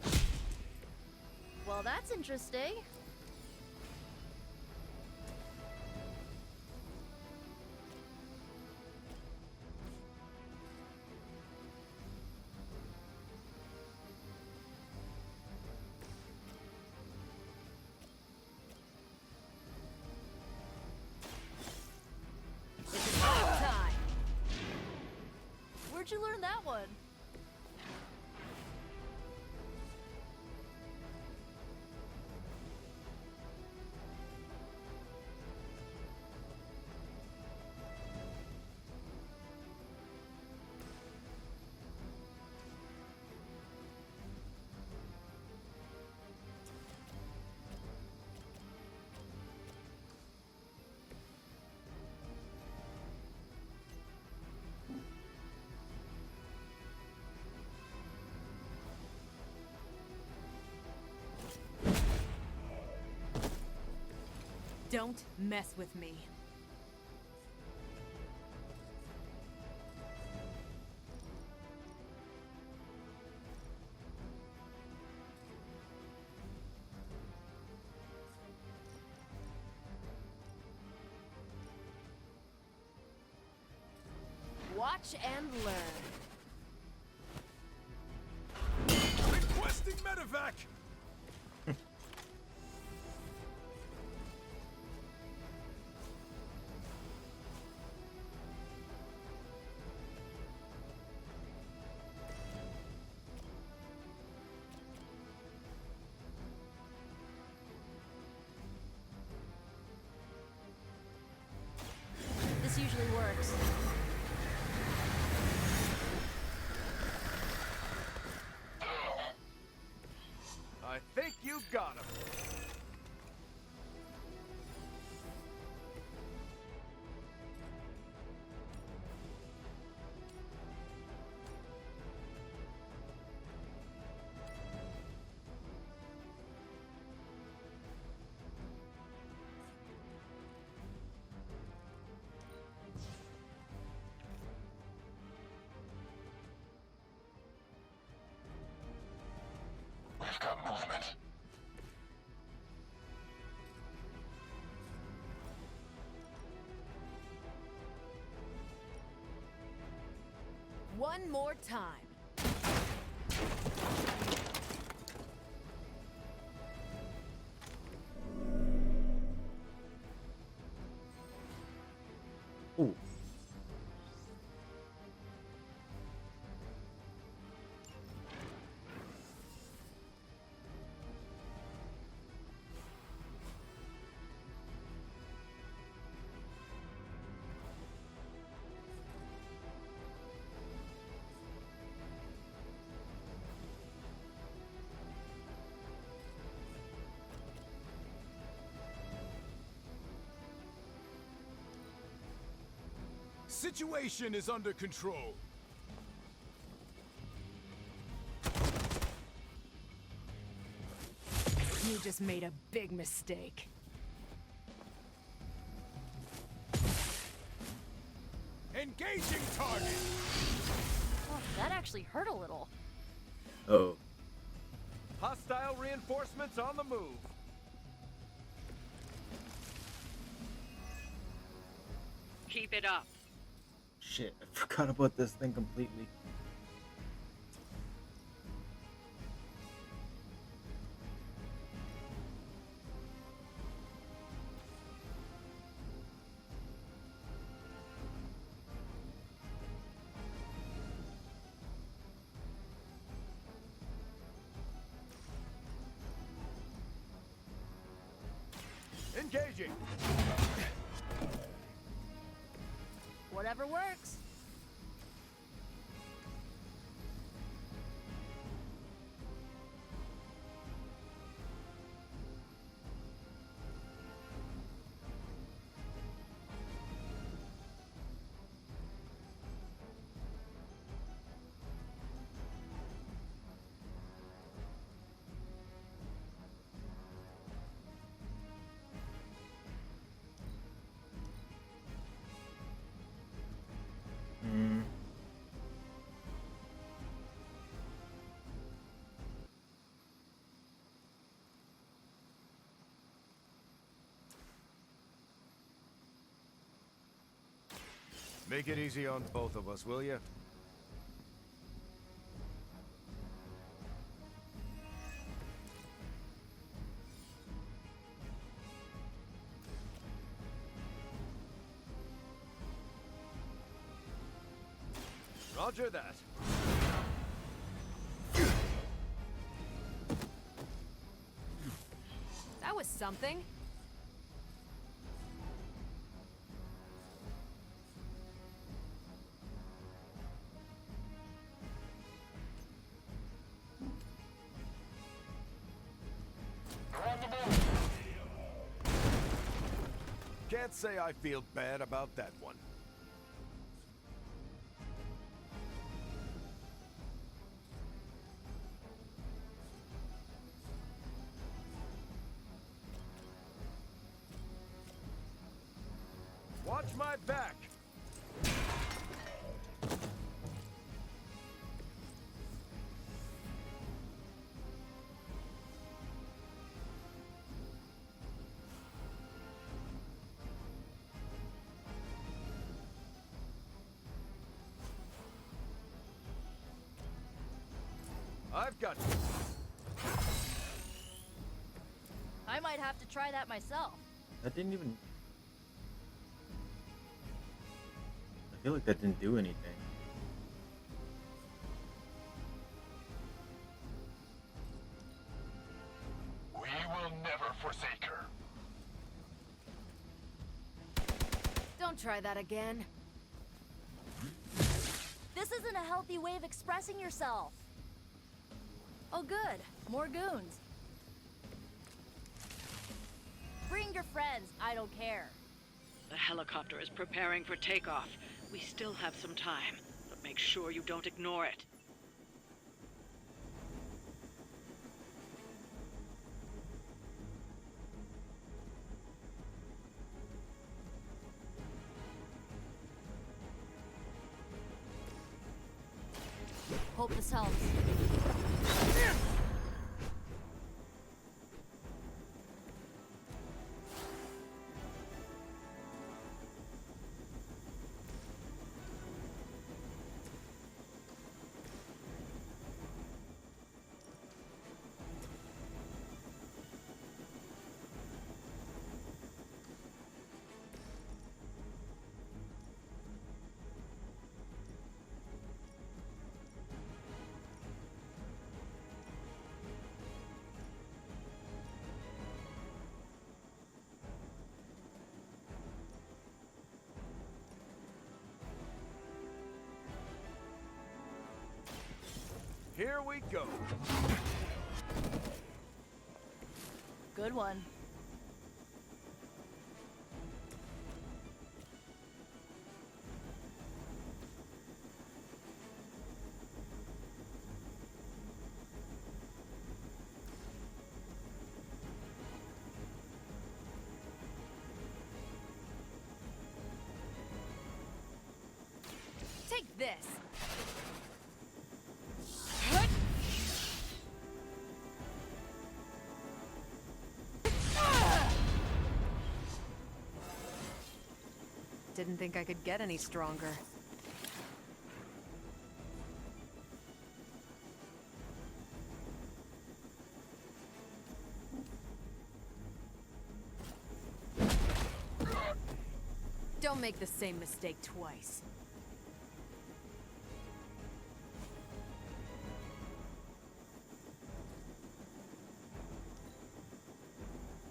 Well, that's interesting. Time. Where'd you learn that one? Don't mess with me. Watch and learn. Requesting medevac! This usually works. I think you got him. One more time. Ooh. Situation is under control. You just made a big mistake. Engaging target! Oh, that actually hurt a little. Oh. Hostile reinforcements on the move. Keep it up. Shit, I forgot about this thing completely. Engaging! Whatever works. Make it easy on both of us, will you? Roger that. That was something. Can't say I feel bad about that one. Watch my back! I've got you. I might have to try that myself. That didn't even... I feel like that didn't do anything. We will never forsake her. Don't try that again. This isn't a healthy way of expressing yourself. Oh good, more goons. Bring your friends, I don't care. The helicopter is preparing for takeoff. We still have some time, but make sure you don't ignore it. Hope this helps. Here we go. Good one. Take this. Didn't think I could get any stronger. Don't make the same mistake twice.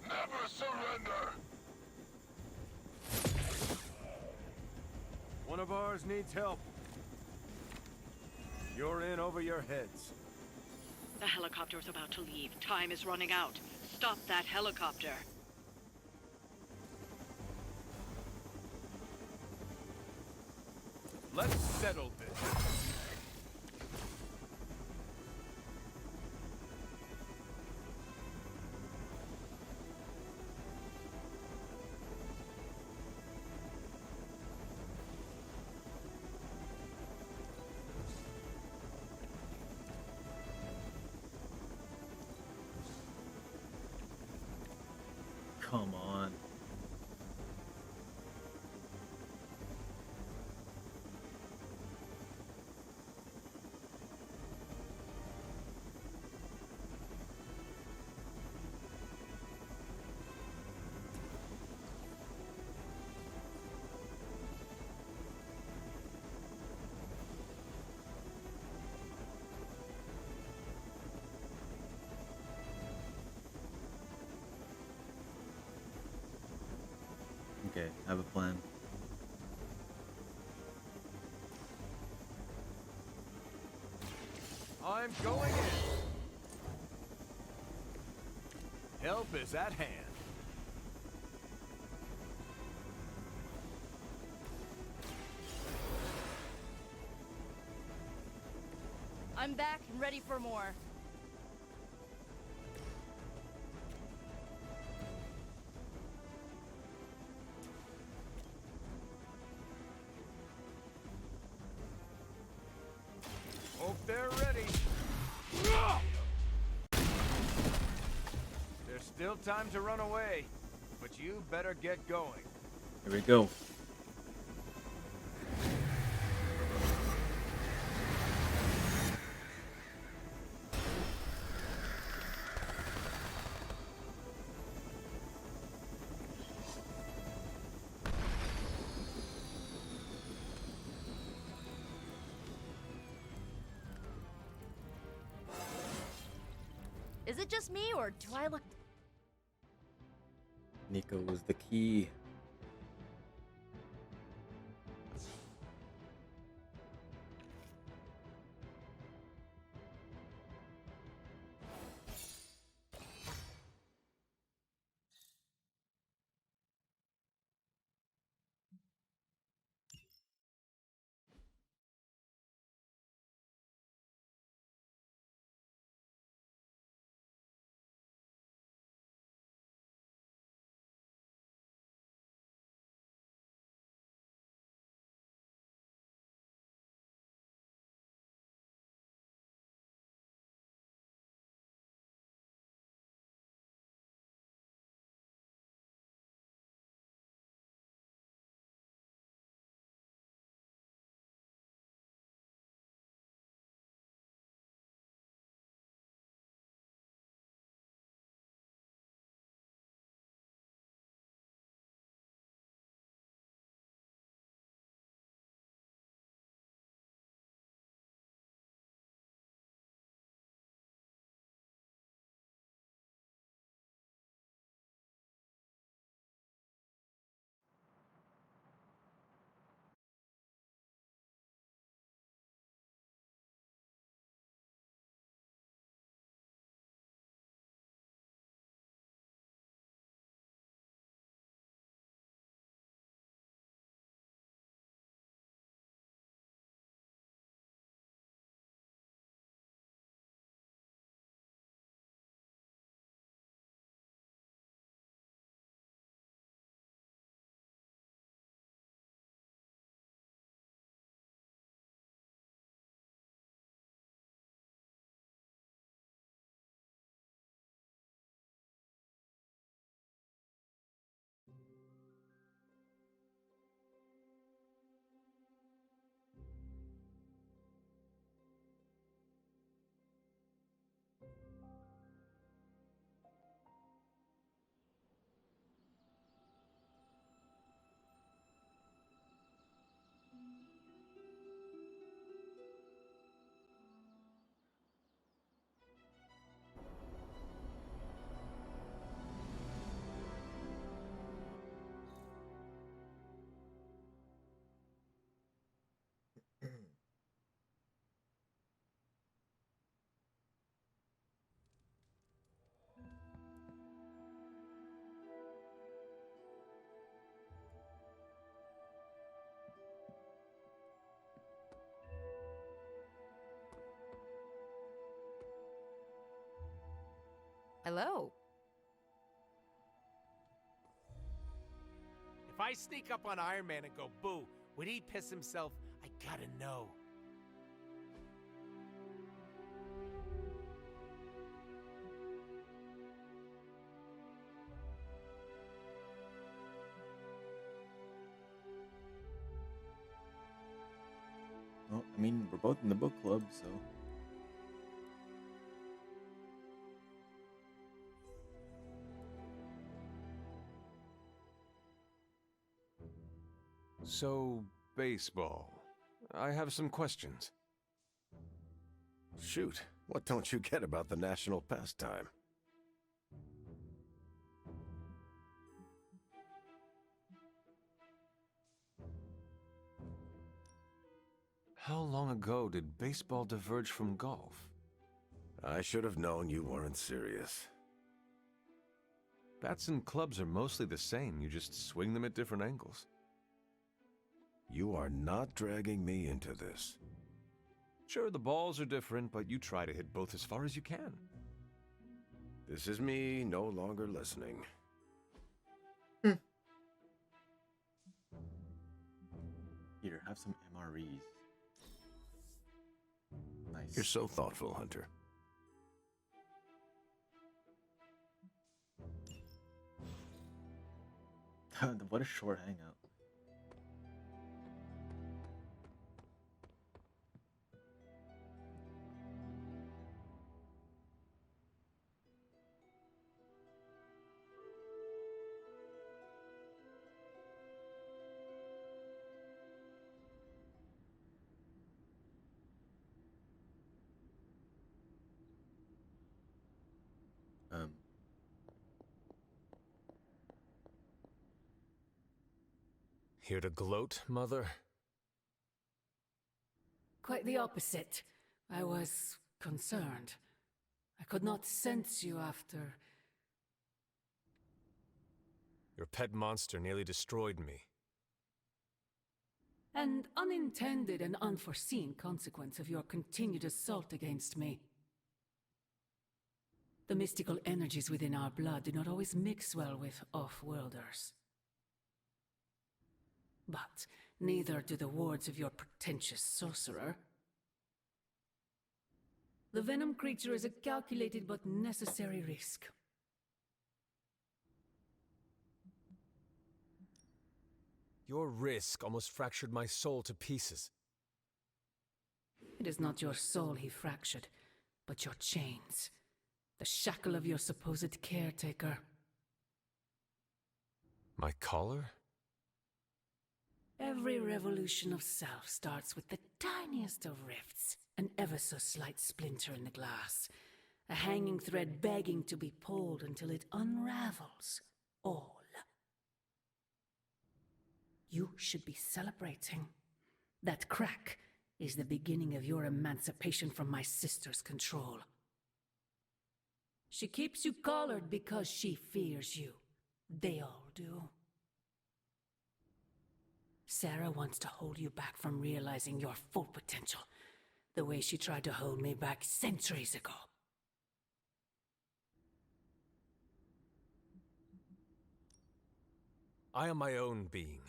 Never surrender! One of ours needs help. You're in over your heads. The helicopter's about to leave. Time is running out. Stop that helicopter. Let's settle this. Come on. Okay, I have a plan. I'm going in. Help is at hand. I'm back and ready for more. Hope they're ready. There's still time to run away, but you better get going. Here we go. Is it just me, or do I look... Nico was the key. Hello. If I sneak up on Iron Man and go boo, would he piss himself? I gotta know. Well, I mean, we're both in the book club, so. So, baseball. I have some questions. Shoot, what don't you get about the national pastime? How long ago did baseball diverge from golf? I should have known you weren't serious. Bats and clubs are mostly the same, you just swing them at different angles. You are not dragging me into this. Sure, the balls are different, but you try to hit both as far as you can. This is me no longer listening. Here, have some MREs. Nice. You're so thoughtful, Hunter. What a short hangout. Here to gloat, Mother? Quite the opposite. I was concerned. I could not sense you after. Your pet monster nearly destroyed me. An unintended and unforeseen consequence of your continued assault against me. The mystical energies within our blood do not always mix well with off-worlders. But neither do the wards of your pretentious sorcerer. The venom creature is a calculated but necessary risk. Your risk almost fractured my soul to pieces. It is not your soul he fractured, but your chains. The shackle of your supposed caretaker. My collar? Every revolution of self starts with the tiniest of rifts, an ever so slight splinter in the glass, a hanging thread begging to be pulled until it unravels all. You should be celebrating. That crack is the beginning of your emancipation from my sister's control. She keeps you collared because she fears you. They all do. Sarah wants to hold you back from realizing your full potential, the way she tried to hold me back centuries ago. I am my own being.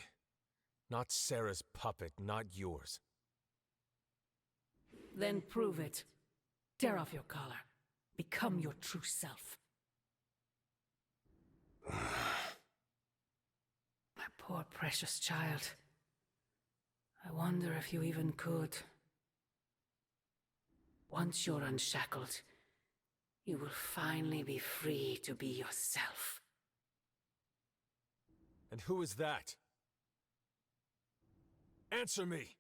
Not Sarah's puppet, not yours. Then prove it. Tear off your collar. Become your true self. My poor precious child. I wonder if you even could. Once you're unshackled, you will finally be free to be yourself. And who is that? Answer me!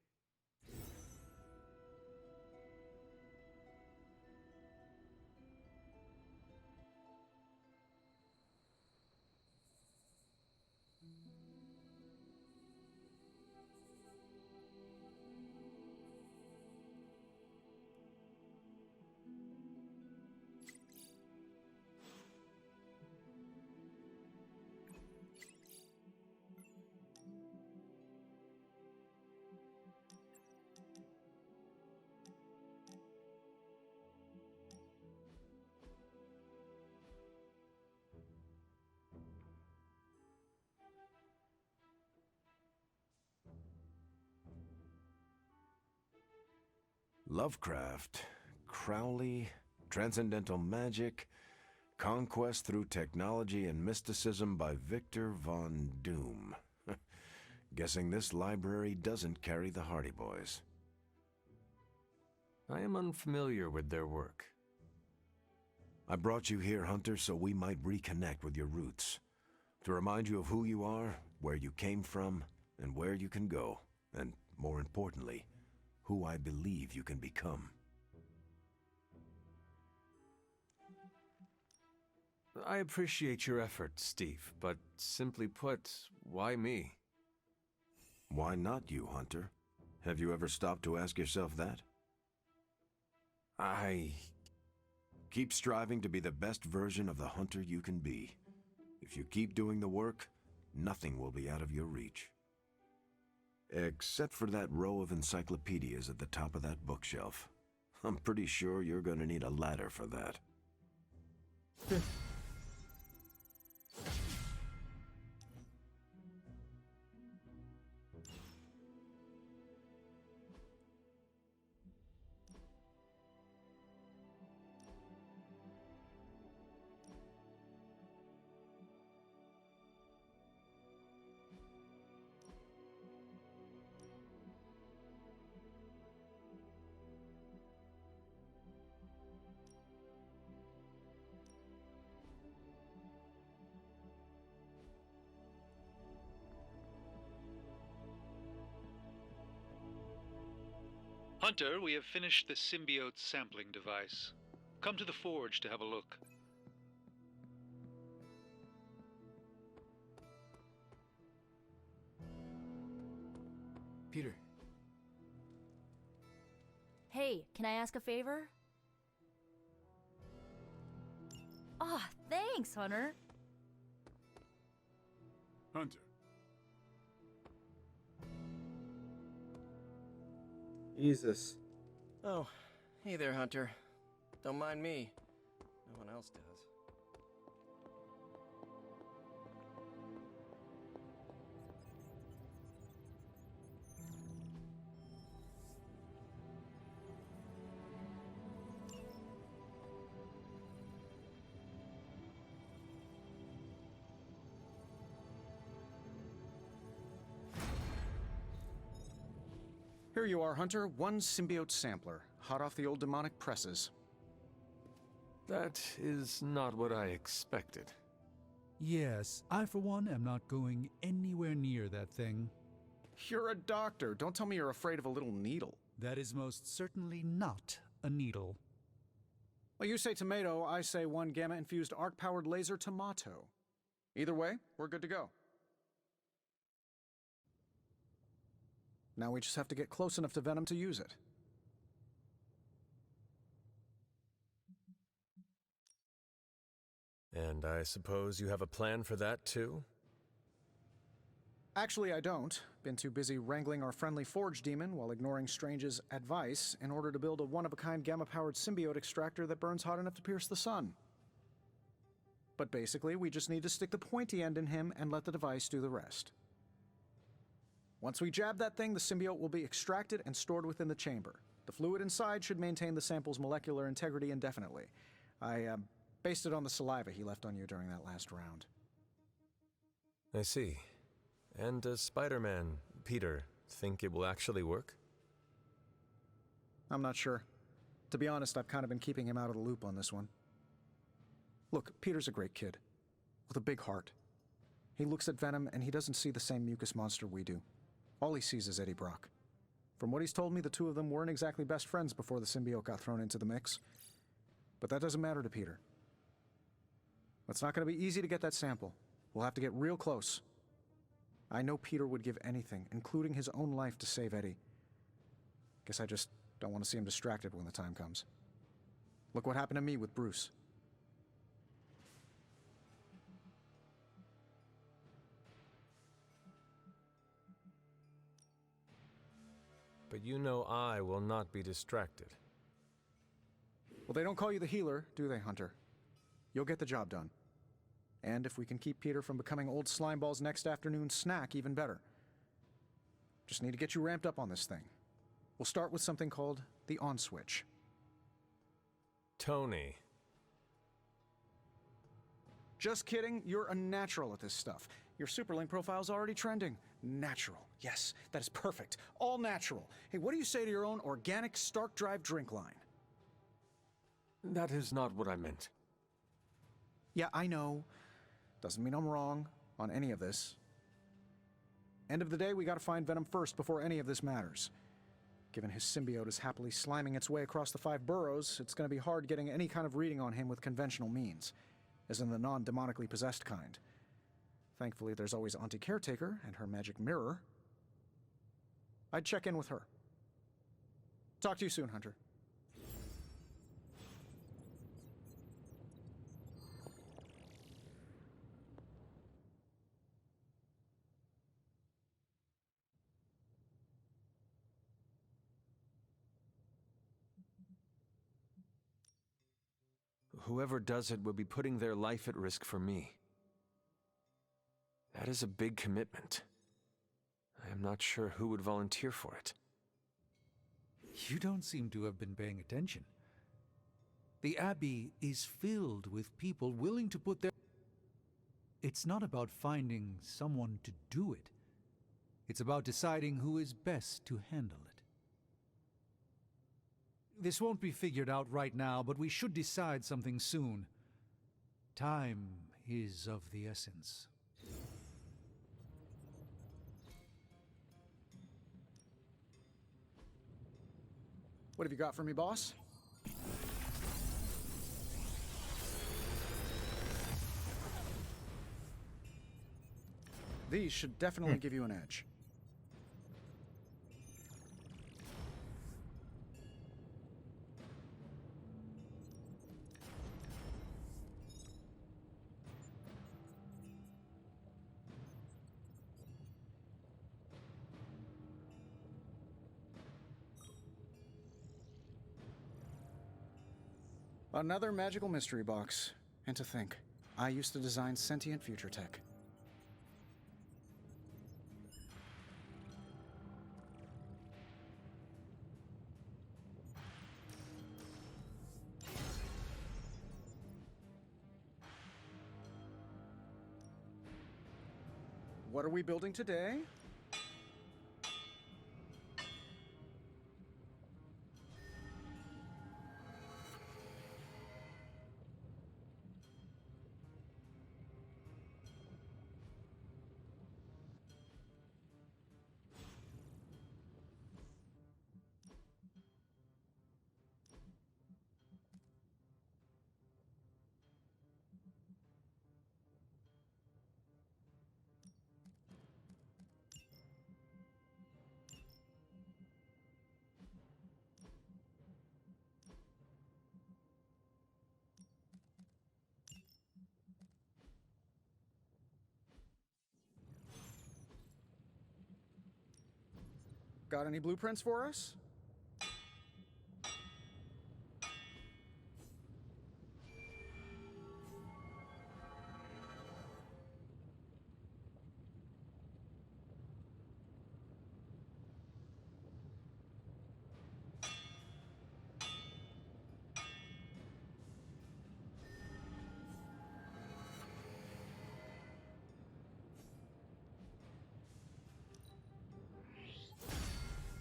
Lovecraft, Crowley, transcendental magic, conquest through technology and mysticism by Victor Von Doom. Guessing this library doesn't carry the Hardy Boys. I am unfamiliar with their work. I brought you here, Hunter, so we might reconnect with your roots. To remind you of who you are, where you came from, and where you can go. And, more importantly, who I believe you can become. I appreciate your effort, Steve, but simply put, why me? Why not you, Hunter? Have you ever stopped to ask yourself that? Keep striving to be the best version of the Hunter you can be. If you keep doing the work, nothing will be out of your reach. Except for that row of encyclopedias at the top of that bookshelf. I'm pretty sure you're gonna need a ladder for that. Hunter, we have finished the symbiote sampling device. Come to the forge to have a look. Peter. Hey, can I ask a favor? Ah, thanks, Hunter. Hunter. Jesus. Oh, hey there, Hunter. Don't mind me. No one else does. Here you are, Hunter. One symbiote sampler, hot off the old demonic presses. That is not what I expected. Yes, I for one am not going anywhere near that thing. You're a doctor. Don't tell me you're afraid of a little needle. That is most certainly not a needle. Well, you say tomato, I say one gamma-infused arc-powered laser tomato. Either way, we're good to go. Now we just have to get close enough to Venom to use it. And I suppose you have a plan for that, too? Actually, I don't. Been too busy wrangling our friendly Forge demon while ignoring Strange's advice in order to build a one-of-a-kind gamma-powered symbiote extractor that burns hot enough to pierce the sun. But basically, we just need to stick the pointy end in him and let the device do the rest. Once we jab that thing, the symbiote will be extracted and stored within the chamber. The fluid inside should maintain the sample's molecular integrity indefinitely. I based it on the saliva he left on you during that last round. I see. And does Spider-Man, Peter, think it will actually work? I'm not sure. To be honest, I've kind of been keeping him out of the loop on this one. Look, Peter's a great kid, with a big heart. He looks at Venom and he doesn't see the same mucus monster we do. All he sees is Eddie Brock. From what he's told me, the two of them weren't exactly best friends before the symbiote got thrown into the mix. But that doesn't matter to Peter. It's not going to be easy to get that sample. We'll have to get real close. I know Peter would give anything, including his own life, to save Eddie. Guess I just don't want to see him distracted when the time comes. Look what happened to me with Bruce. But you know I will not be distracted. Well, they don't call you the healer, do they, Hunter? You'll get the job done. And if we can keep Peter from becoming old Slimeball's next afternoon snack, even better. Just need to get you ramped up on this thing. We'll start with something called the on switch. Tony. Just kidding, you're a natural at this stuff. Your Superlink profile's already trending. Natural. Yes, that is perfect. All natural. Hey, what do you say to your own organic Stark Drive drink line? That is not what I meant. Yeah, I know. Doesn't mean I'm wrong on any of this. End of the day, we gotta find Venom first before any of this matters. Given his symbiote is happily sliming its way across the 5 boroughs, it's gonna be hard getting any kind of reading on him with conventional means, as in the non-demonically possessed kind. Thankfully, there's always Auntie Caretaker and her magic mirror. I'd check in with her. Talk to you soon, Hunter. Whoever does it will be putting their life at risk for me. That is a big commitment. I am not sure who would volunteer for it. You don't seem to have been paying attention. The Abbey is filled with people willing to put their... It's not about finding someone to do it. It's about deciding who is best to handle it. This won't be figured out right now, but we should decide something soon. Time is of the essence. What have you got for me, boss? These should definitely give you an edge. Another magical mystery box. And to think, I used to design sentient future tech. What are we building today? Got any blueprints for us?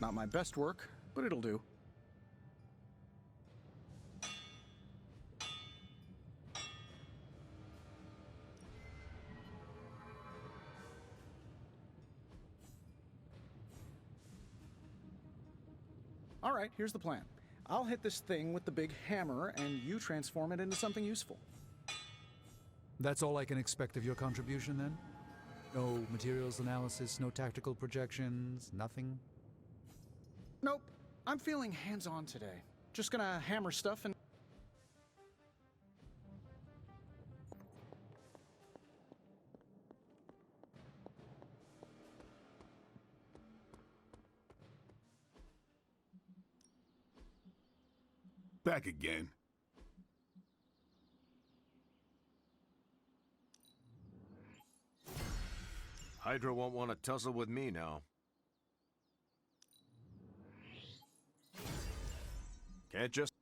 Not my best work, but it'll do. All right, here's the plan. I'll hit this thing with the big hammer, and you transform it into something useful. That's all I can expect of your contribution, then? No materials analysis, no tactical projections, nothing? Nope. I'm feeling hands-on today. Just gonna hammer stuff and... Back again. Hydra won't want to tussle with me now. Can't just...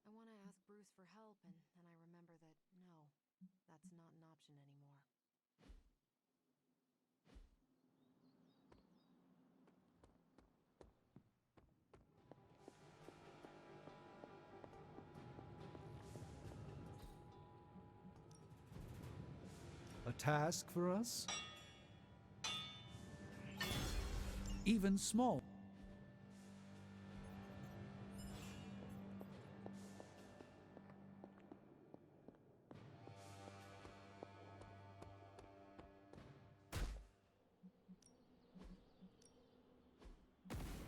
I want to ask Bruce for help, and then I remember that, no, that's not an option anymore. A task for us? Even small.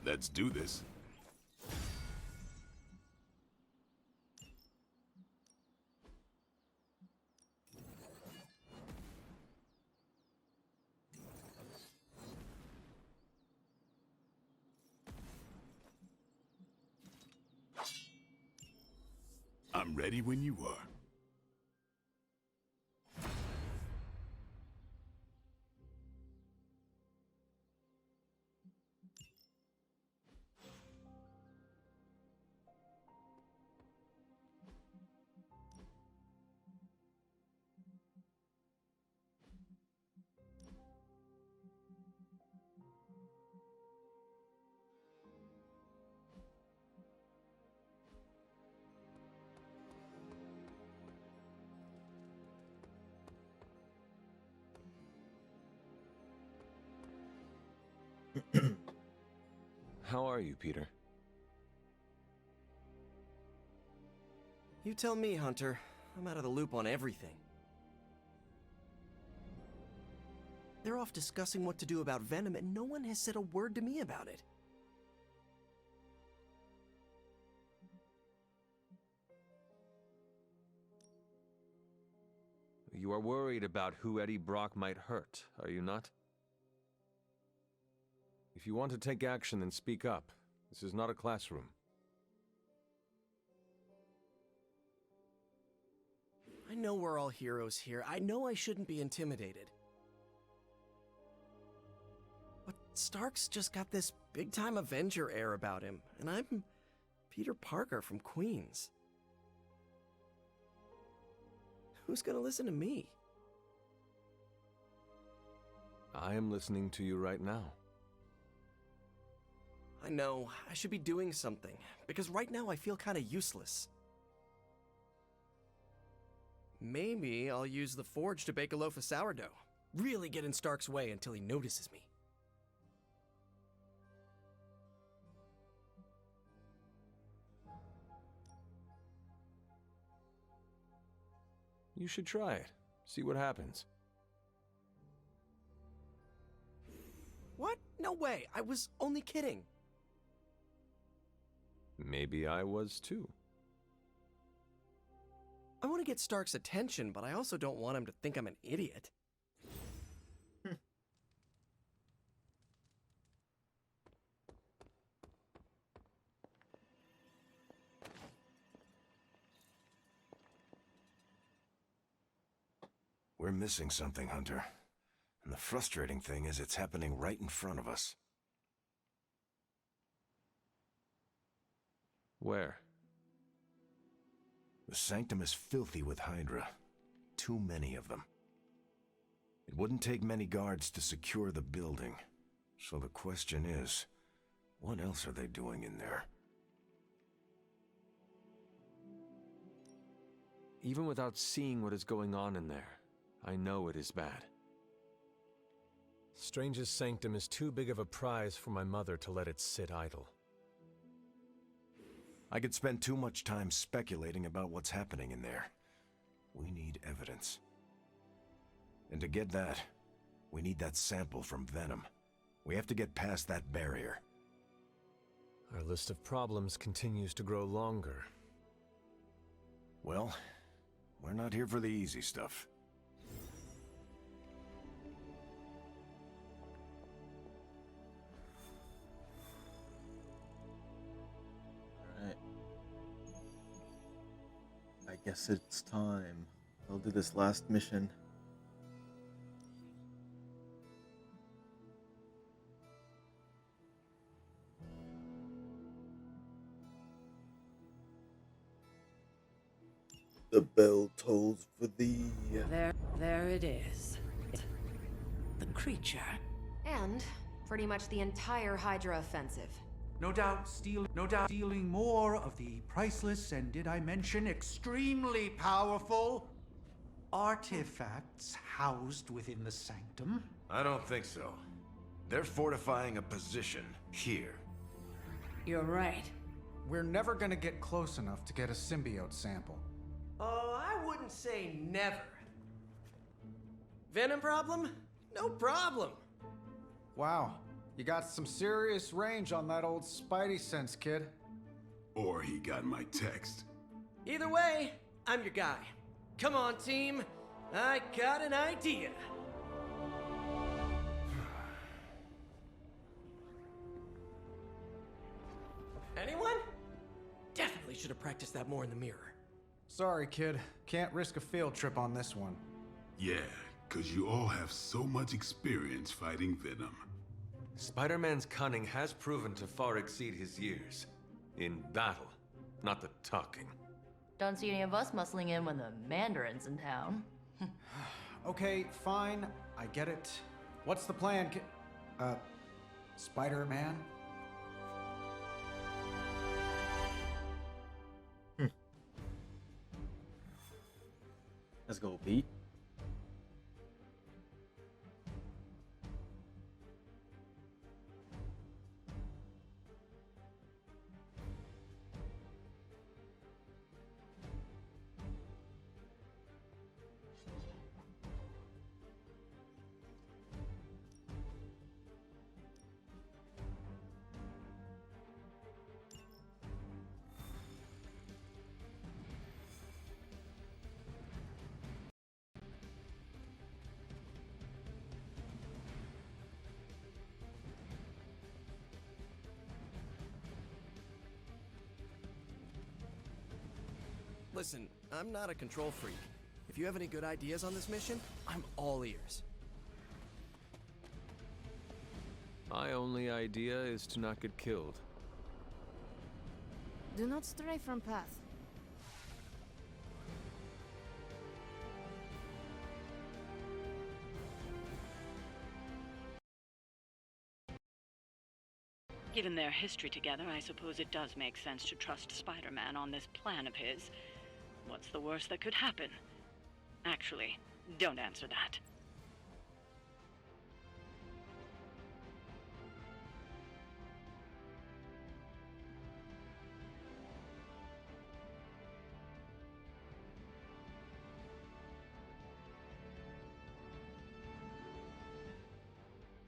Let's do this. I'm ready when you are. How are you, Peter? You tell me, Hunter. I'm out of the loop on everything. They're off discussing what to do about Venom, and no one has said a word to me about it. You are worried about who Eddie Brock might hurt, are you not? If you want to take action, then speak up. This is not a classroom. I know we're all heroes here. I know I shouldn't be intimidated. But Stark's just got this big-time Avenger air about him, and I'm Peter Parker from Queens. Who's gonna listen to me? I am listening to you right now. I know, I should be doing something, because right now I feel kinda useless. Maybe I'll use the forge to bake a loaf of sourdough. Really get in Stark's way until he notices me. You should try it. See what happens. What? No way, I was only kidding. Maybe I was too. I want to get Stark's attention, but I also don't want him to think I'm an idiot. We're missing something, Hunter. And the frustrating thing is it's happening right in front of us. Where? The Sanctum is filthy with Hydra. Too many of them. It wouldn't take many guards to secure the building. So the question is, what else are they doing in there? Even without seeing what is going on in there, I know it is bad. Strange's Sanctum is too big of a prize for my mother to let it sit idle. I could spend too much time speculating about what's happening in there. We need evidence. And to get that, we need that sample from Venom. We have to get past that barrier. Our list of problems continues to grow longer. Well, we're not here for the easy stuff. Guess it's time. I'll do this last mission. The bell tolls for thee. There it is. The creature. And pretty much the entire Hydra offensive. No doubt stealing more of the priceless and, did I mention, extremely powerful artifacts housed within the sanctum. I don't think so. They're fortifying a position here. You're right. We're never gonna get close enough to get a symbiote sample. Oh, I wouldn't say never. Venom problem? No problem. Wow, you got some serious range on that old spidey sense, kid. Or he got my text. Either way, I'm your guy. Come on, team. I got an idea. Anyone? Definitely should have practiced that more in the mirror. Sorry, kid. Can't risk a field trip on this one. Yeah, 'cause you all have so much experience fighting Venom. Spider-Man's cunning has proven to far exceed his years. In battle, not the talking. Don't see any of us muscling in when the Mandarin's in town. Okay, fine. I get it. What's the plan, Spider-Man? Let's go, Pete. Listen, I'm not a control freak. If you have any good ideas on this mission, I'm all ears. My only idea is to not get killed. Do not stray from path. Given their history together, I suppose it does make sense to trust Spider-Man on this plan of his. What's the worst that could happen? Actually, don't answer that.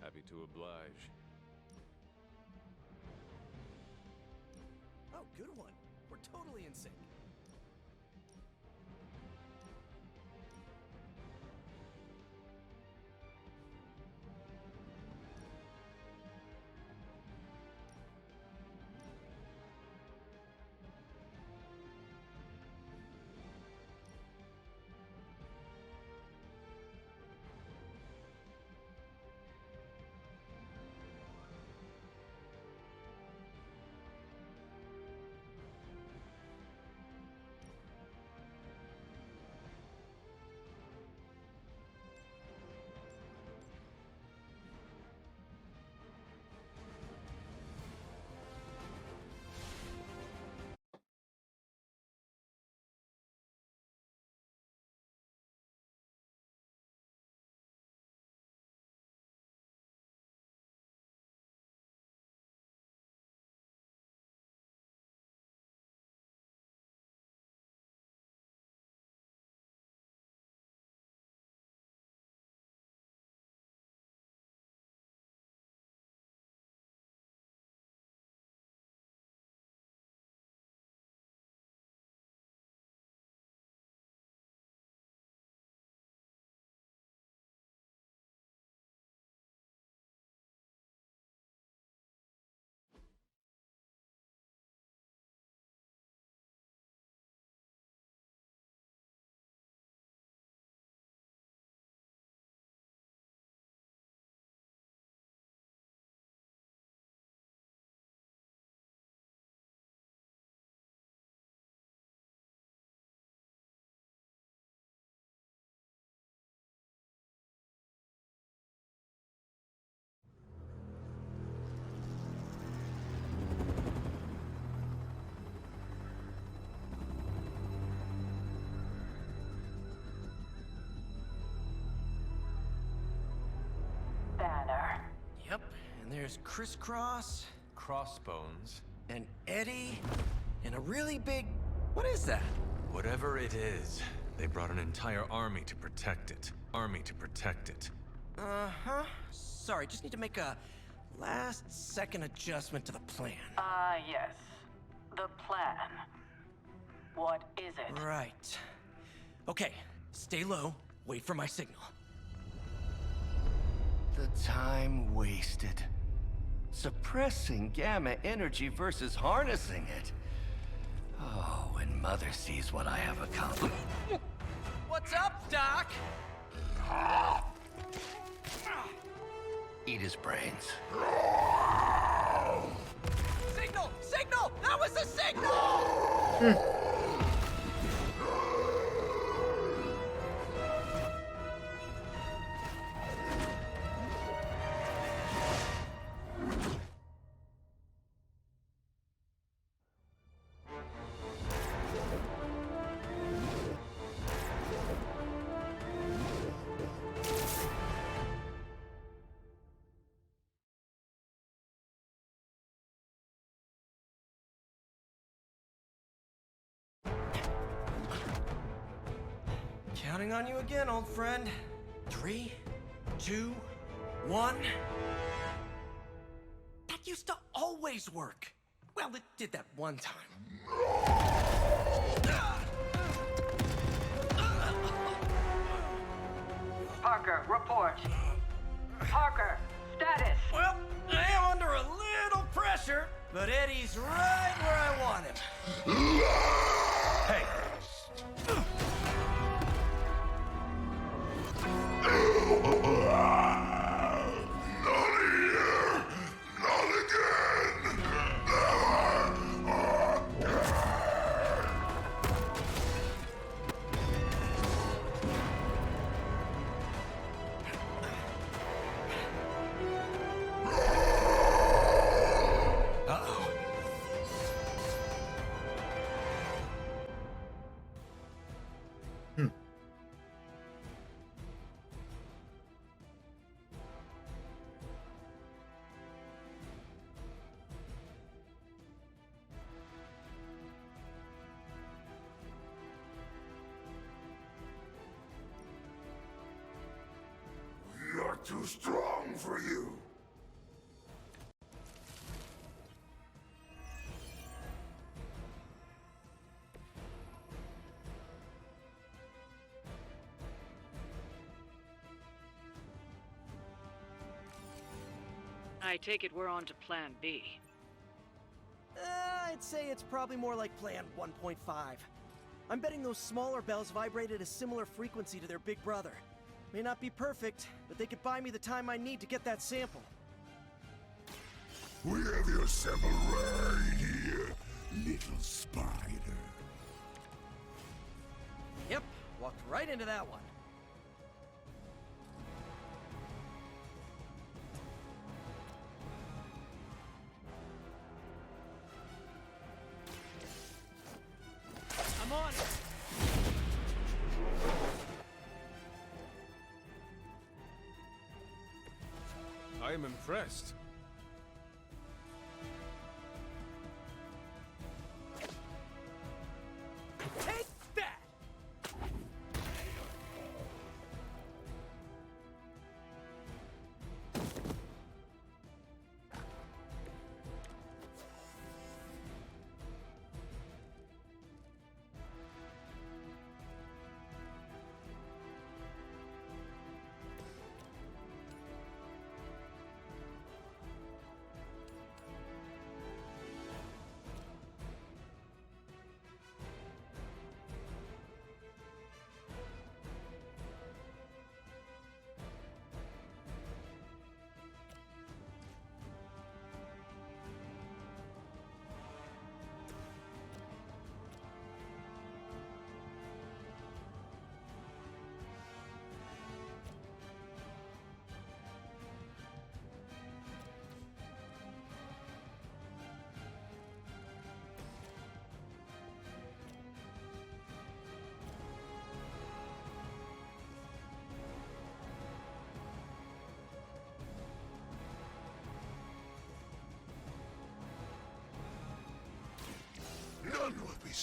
Happy to oblige. Oh, good one. We're totally in sync. there's Crisscross, Crossbones. and Eddie, and a really big... What is that? Whatever it is, they brought an entire army to protect it. Uh-huh. Sorry, just need to make a last-second adjustment to the plan. Yes. The plan. What is it? Right. Okay, stay low, wait for my signal. The time wasted. Suppressing gamma energy versus harnessing it. Oh, when Mother sees what I have accomplished. What's up, Doc? Eat his brains. Signal! Signal! That was the signal! Counting on you again, old friend. 3, 2, 1. That used to always work. Well, it did that one time. Parker, report. Parker, status. Well, I am under a little pressure, but Eddie's right where I want him. Hey! You're too strong for you. I take it we're on to Plan B. I'd say it's probably more like Plan 1.5. I'm betting those smaller bells vibrate at a similar frequency to their big brother. May not be perfect, but they could buy me the time I need to get that sample. We have your sample right here, little spider. Yep, walked right into that one. I'm on it! I am impressed. Take that!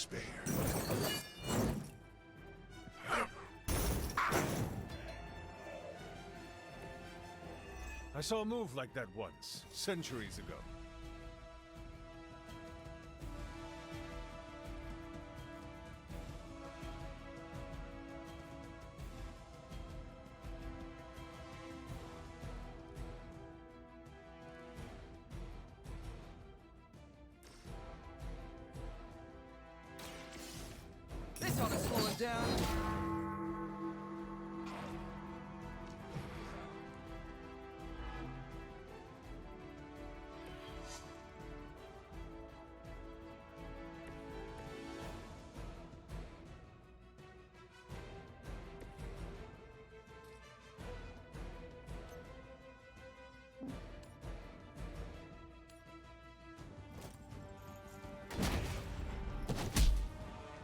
spare. I saw a move like that once, centuries ago. This ought to slow it down.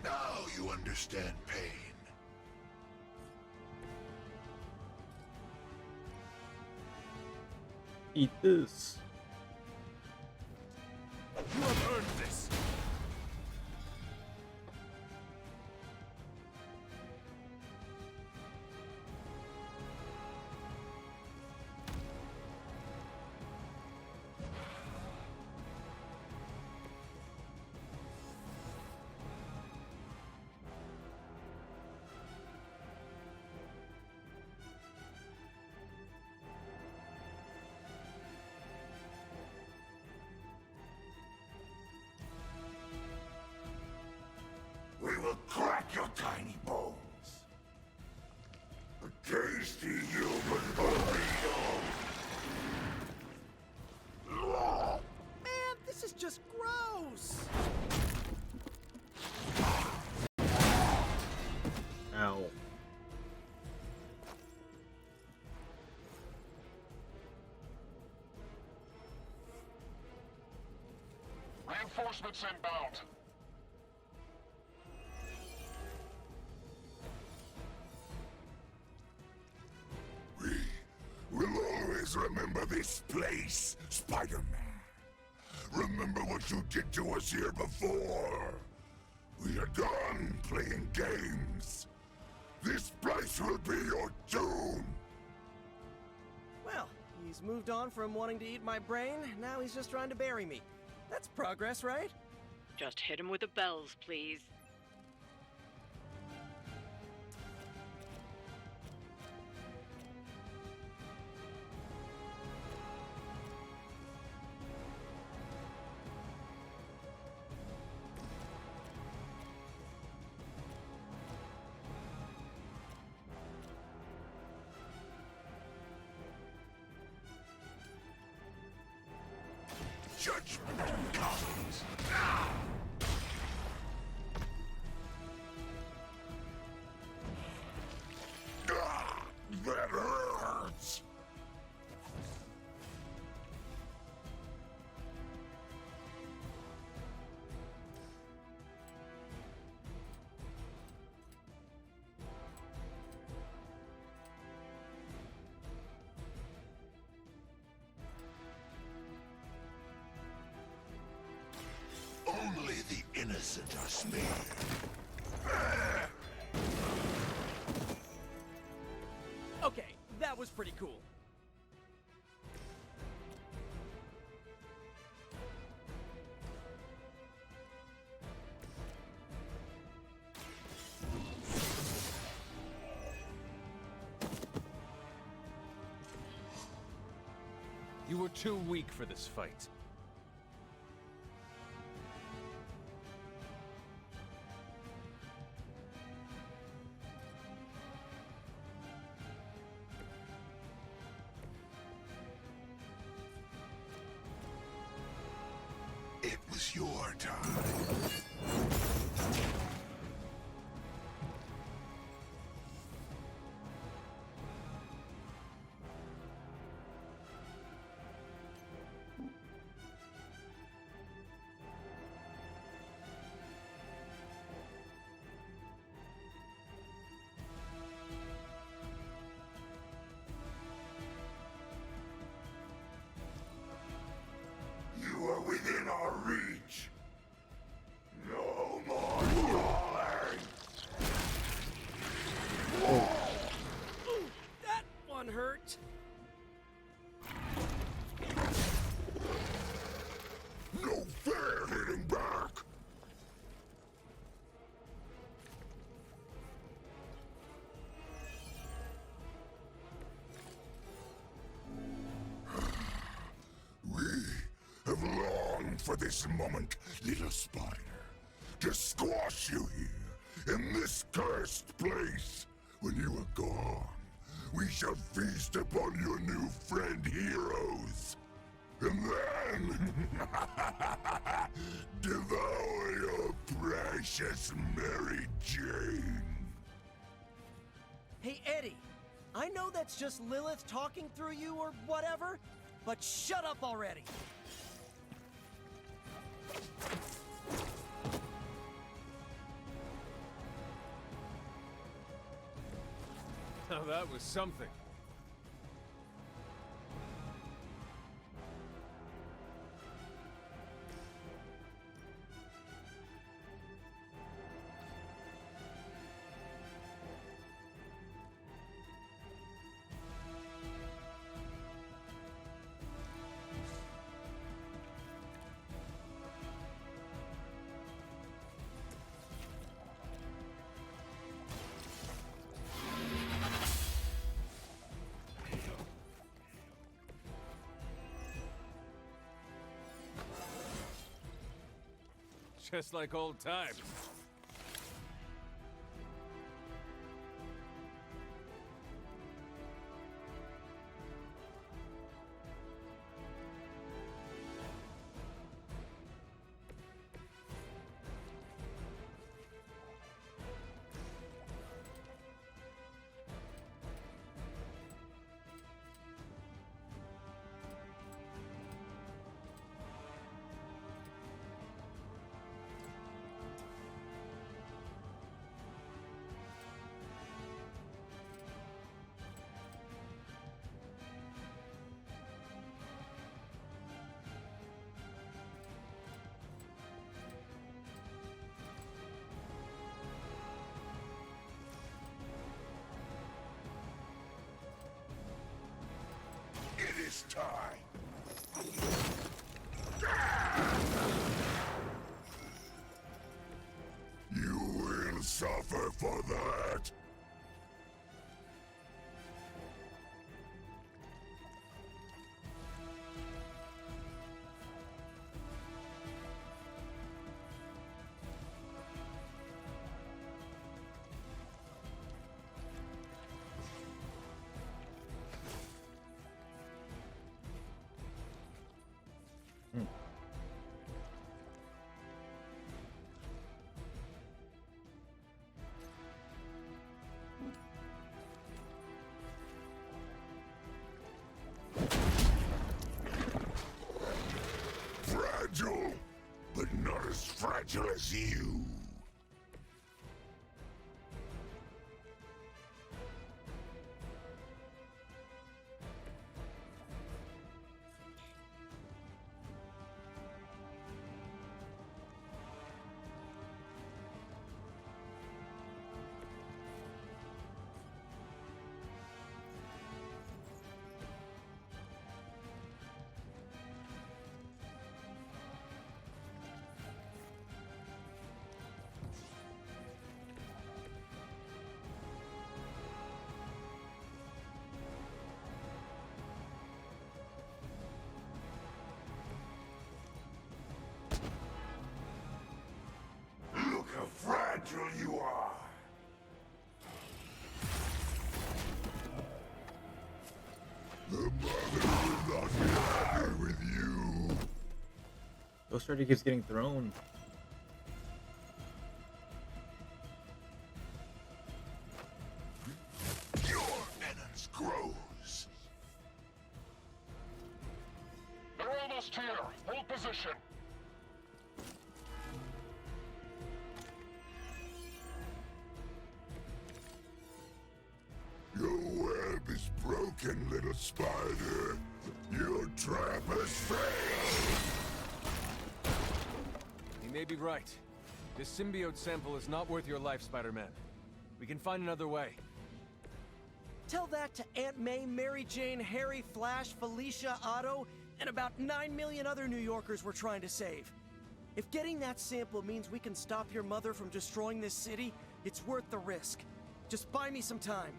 Now you understand pain. Eat this. You have earned this. We will crack your tiny bones. A tasty human burrito. Man, this is just gross. Ow. Reinforcements inbound. We'll always remember this place, Spider-Man. Remember what you did to us here before. We are done playing games. This place will be your doom. Well, he's moved on from wanting to eat my brain. Now he's just trying to bury me. That's progress, right? Just hit him with the bells, please. Judgment comes. That hurts. Only the innocent are spared. Okay, that was pretty cool. You were too weak for this fight. It was your time. You are within our reach. out. No fair hitting back! We have longed for this moment, little spider. To squash you here, in this cursed place. When you are gone, we shall feast upon your new friend heroes. And then, devour your precious Mary Jane. Hey, Eddie, I know that's just Lilith talking through you or whatever, but shut up already. Now that was something. Just like old times. It is time. You will suffer for that. Fragile, but not as fragile as you. Look how fragile you are. The mother will not be happy with you. Ghost Rider keeps getting thrown. Your penance grows. They're almost here. Hold position. Your web is broken, little spider. Your trap has failed. He may be right. This symbiote sample is not worth your life, Spider-Man. We can find another way. Tell that to Aunt May, Mary Jane, Harry, Flash, Felicia, Otto, and about 9 million other New Yorkers we're trying to save. If getting that sample means we can stop your mother from destroying this city, it's worth the risk. Just buy me some time.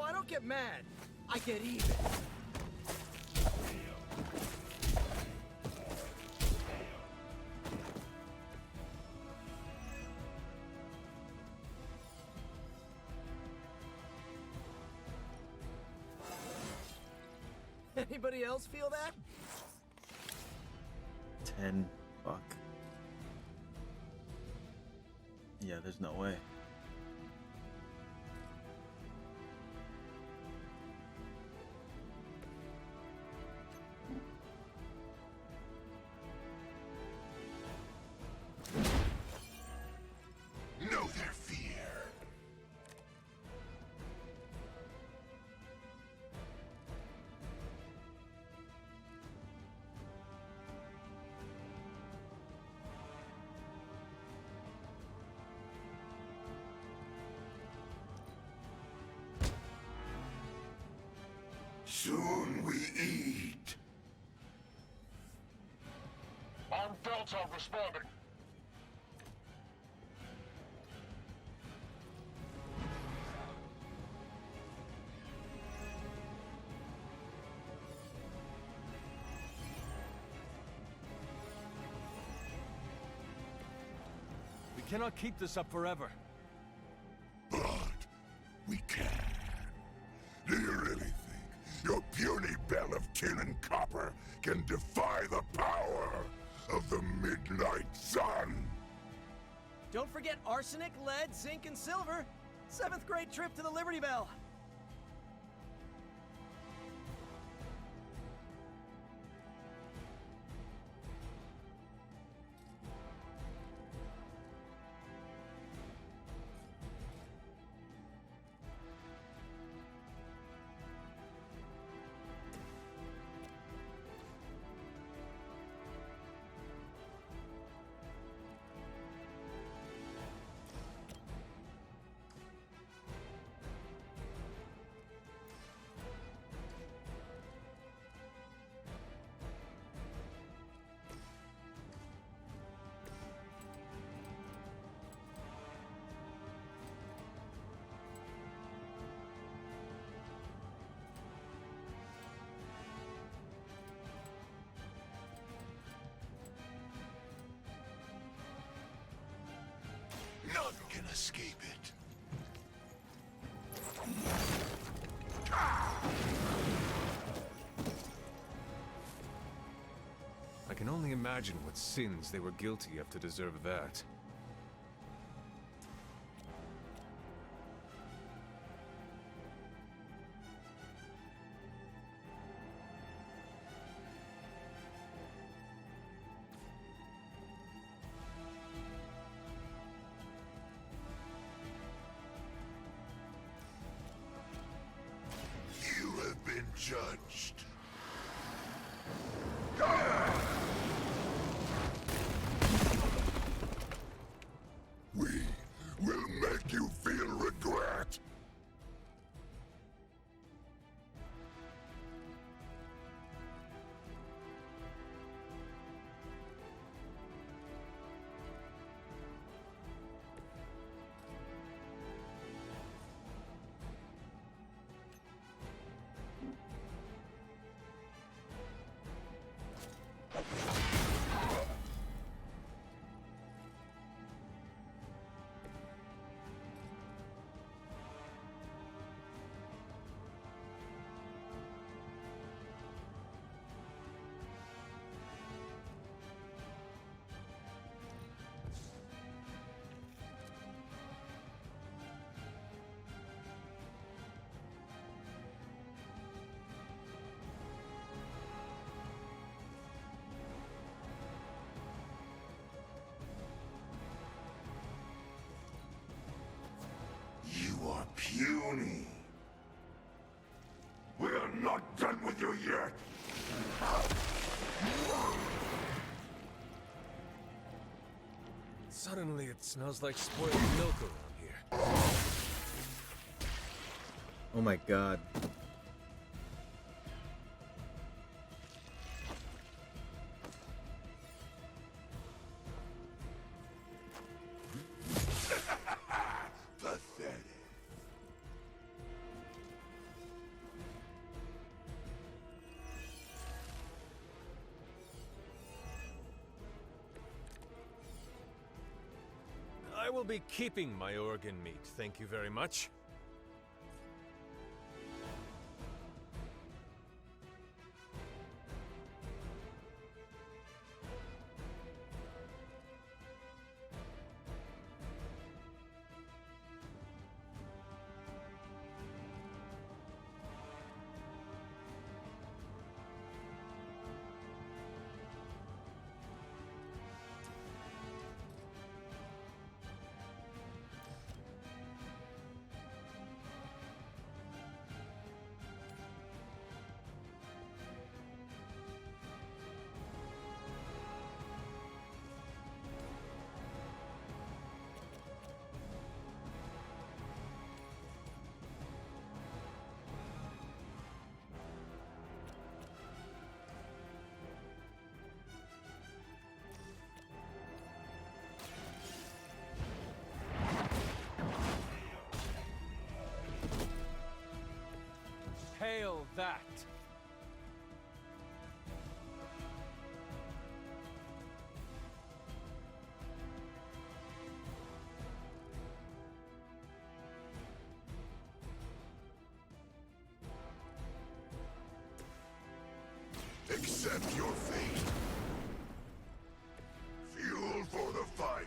I don't get mad. I get even. Anybody else feel that? 10 buck. Yeah, there's no way. Know their fear. Soon we eat. I'm Delta responding. We cannot keep this up forever. But we can. Do you really think your puny bell of tin and copper can defy the power of the Midnight Sun? Don't forget arsenic, lead, zinc, and silver. 7th grade trip to the Liberty Bell. None can escape it. I can only imagine what sins they were guilty of to deserve that. You have been judged. We will make you feel regret. phony. We're not done with you yet. Suddenly it smells like spoiled milk around here. Oh my god. Pathetic. I will be keeping my organ meat, thank you very much. Hail that! Accept your fate. Fuel for the fire.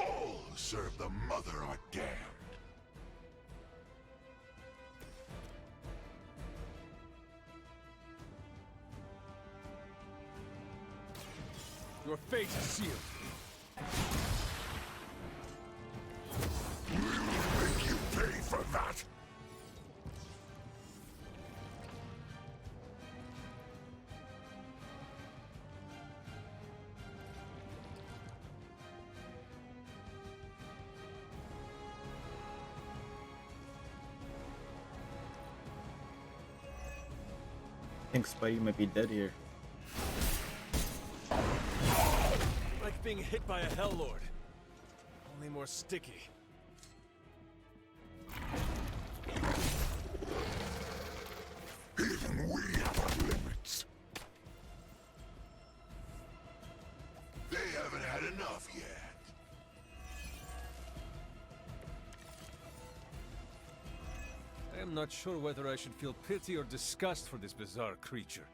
All who serve the Mother are damned. Your fate is sealed. We will make you pay for that. I think Spidey might be dead here. Like being hit by a Hell Lord. Only more sticky. Even we have our limits. They haven't had enough yet. I am not sure whether I should feel pity or disgust for this bizarre creature.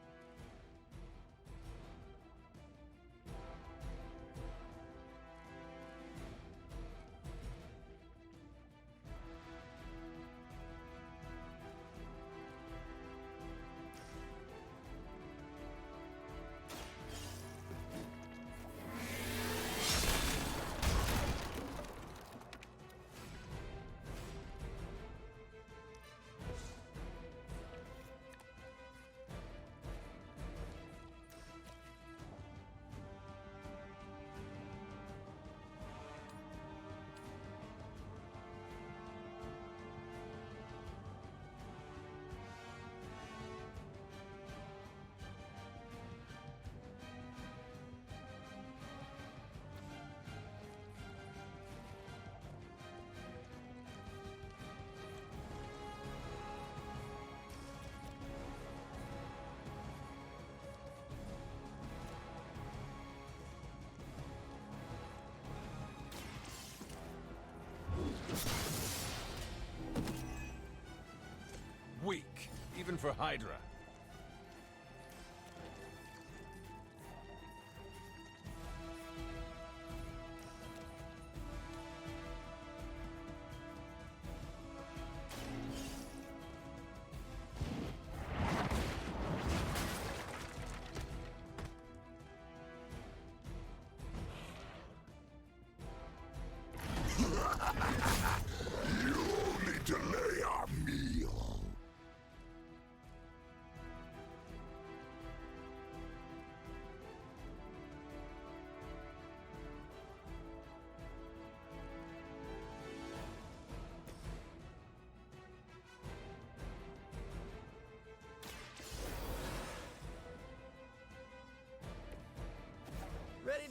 Weak, even for Hydra.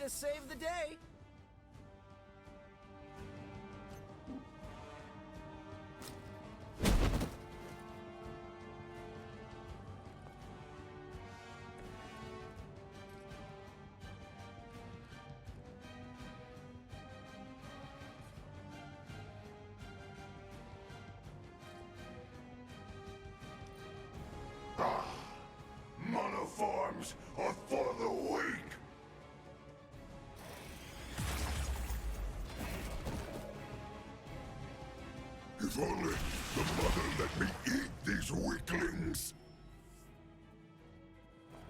to save the day. Monoforms are for the weak! If only the mother let me eat these weaklings!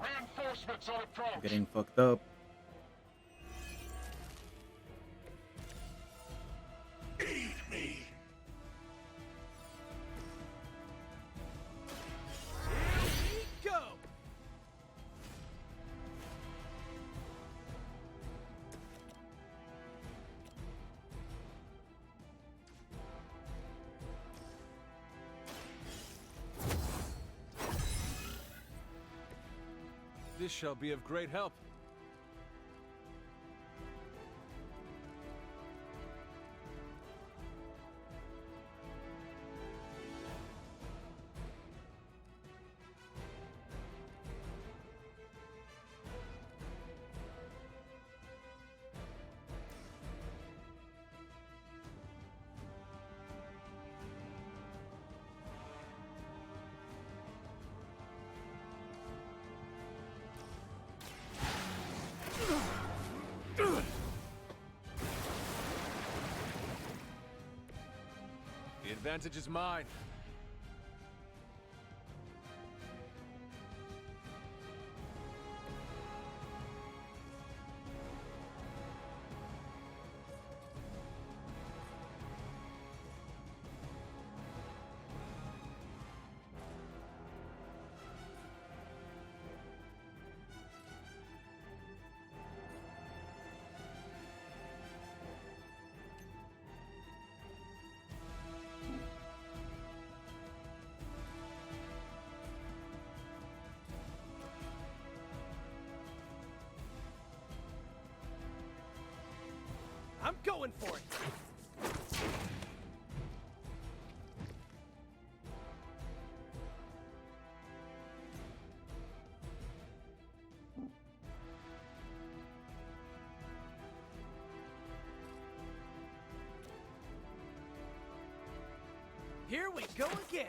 Reinforcements on approach! Getting fucked up. Eat me! Go! This shall be of great help. The advantage is mine. I'm going for it. Here we go again.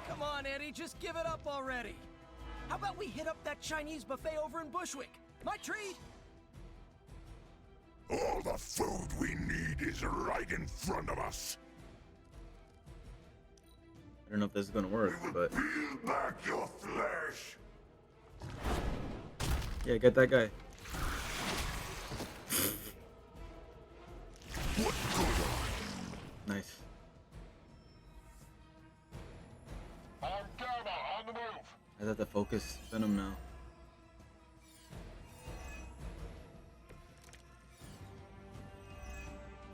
Come on, Eddie, just give it up already. How about we hit up that Chinese buffet over in Bushwick? My treat! All the food we need is right in front of us. I don't know if this is gonna work, but Peel back your flesh. yeah, get that guy. What good are Nice. On Gamma, on the move! I have to focus Venom now.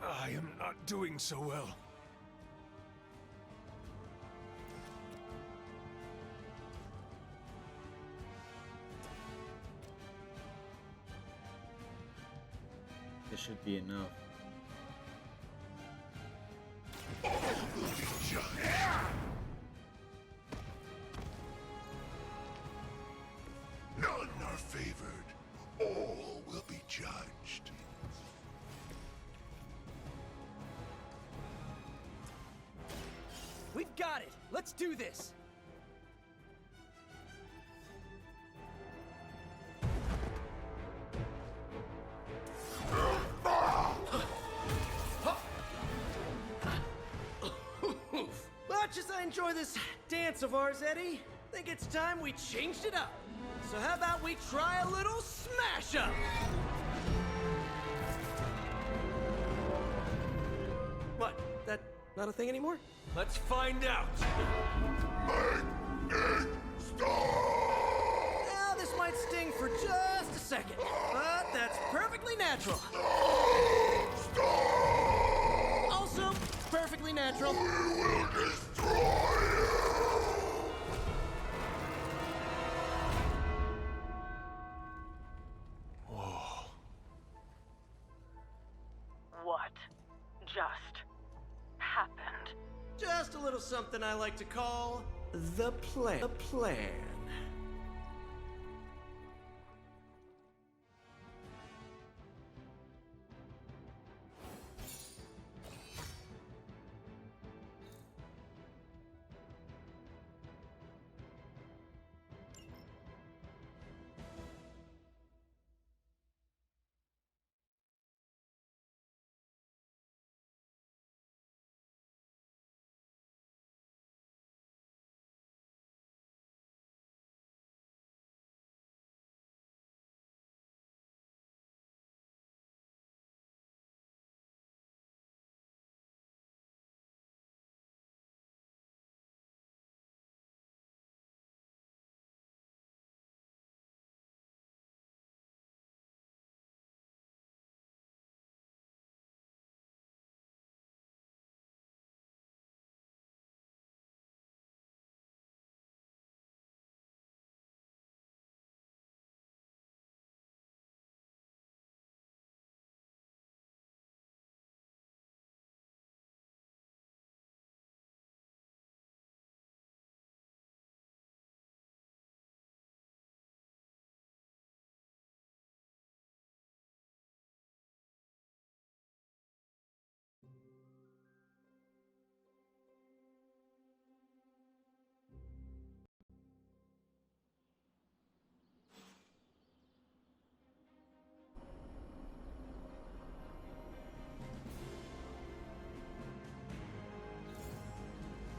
I am not doing so well. This should be enough. got it! Let's do this! Much as I enjoy this dance of ours, Eddie, think it's time we changed it up. So how about we try a little smash up? What? That not a thing anymore? Let's find out. Now this might sting for just a second, but that's perfectly natural. Also, perfectly natural. We will destroy you! Whoa. What just happened? Just a little something I like to call the plan. The plan.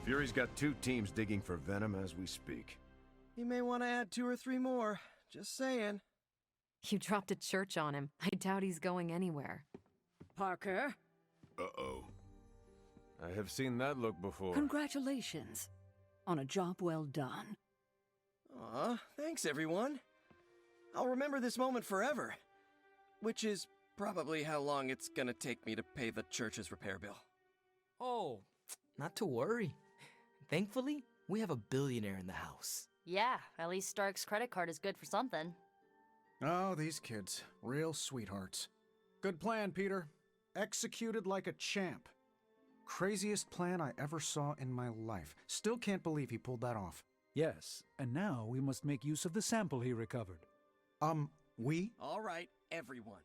Fury's got 2 teams digging for Venom as we speak. You may want to add 2 or 3 more. Just saying. You dropped a church on him. I doubt he's going anywhere. Parker? Uh-oh. I have seen that look before. Congratulations on a job well done. Aw, thanks everyone. I'll remember this moment forever. Which is probably how long it's gonna take me to pay the church's repair bill. Oh, not to worry. Thankfully, we have a billionaire in the house. Yeah, at least Stark's credit card is good for something. Oh, these kids. Real sweethearts. Good plan, Peter. Executed like a champ. Craziest plan I ever saw in my life. Still can't believe he pulled that off. Yes, and now we must make use of the sample he recovered. We? All right, everyone.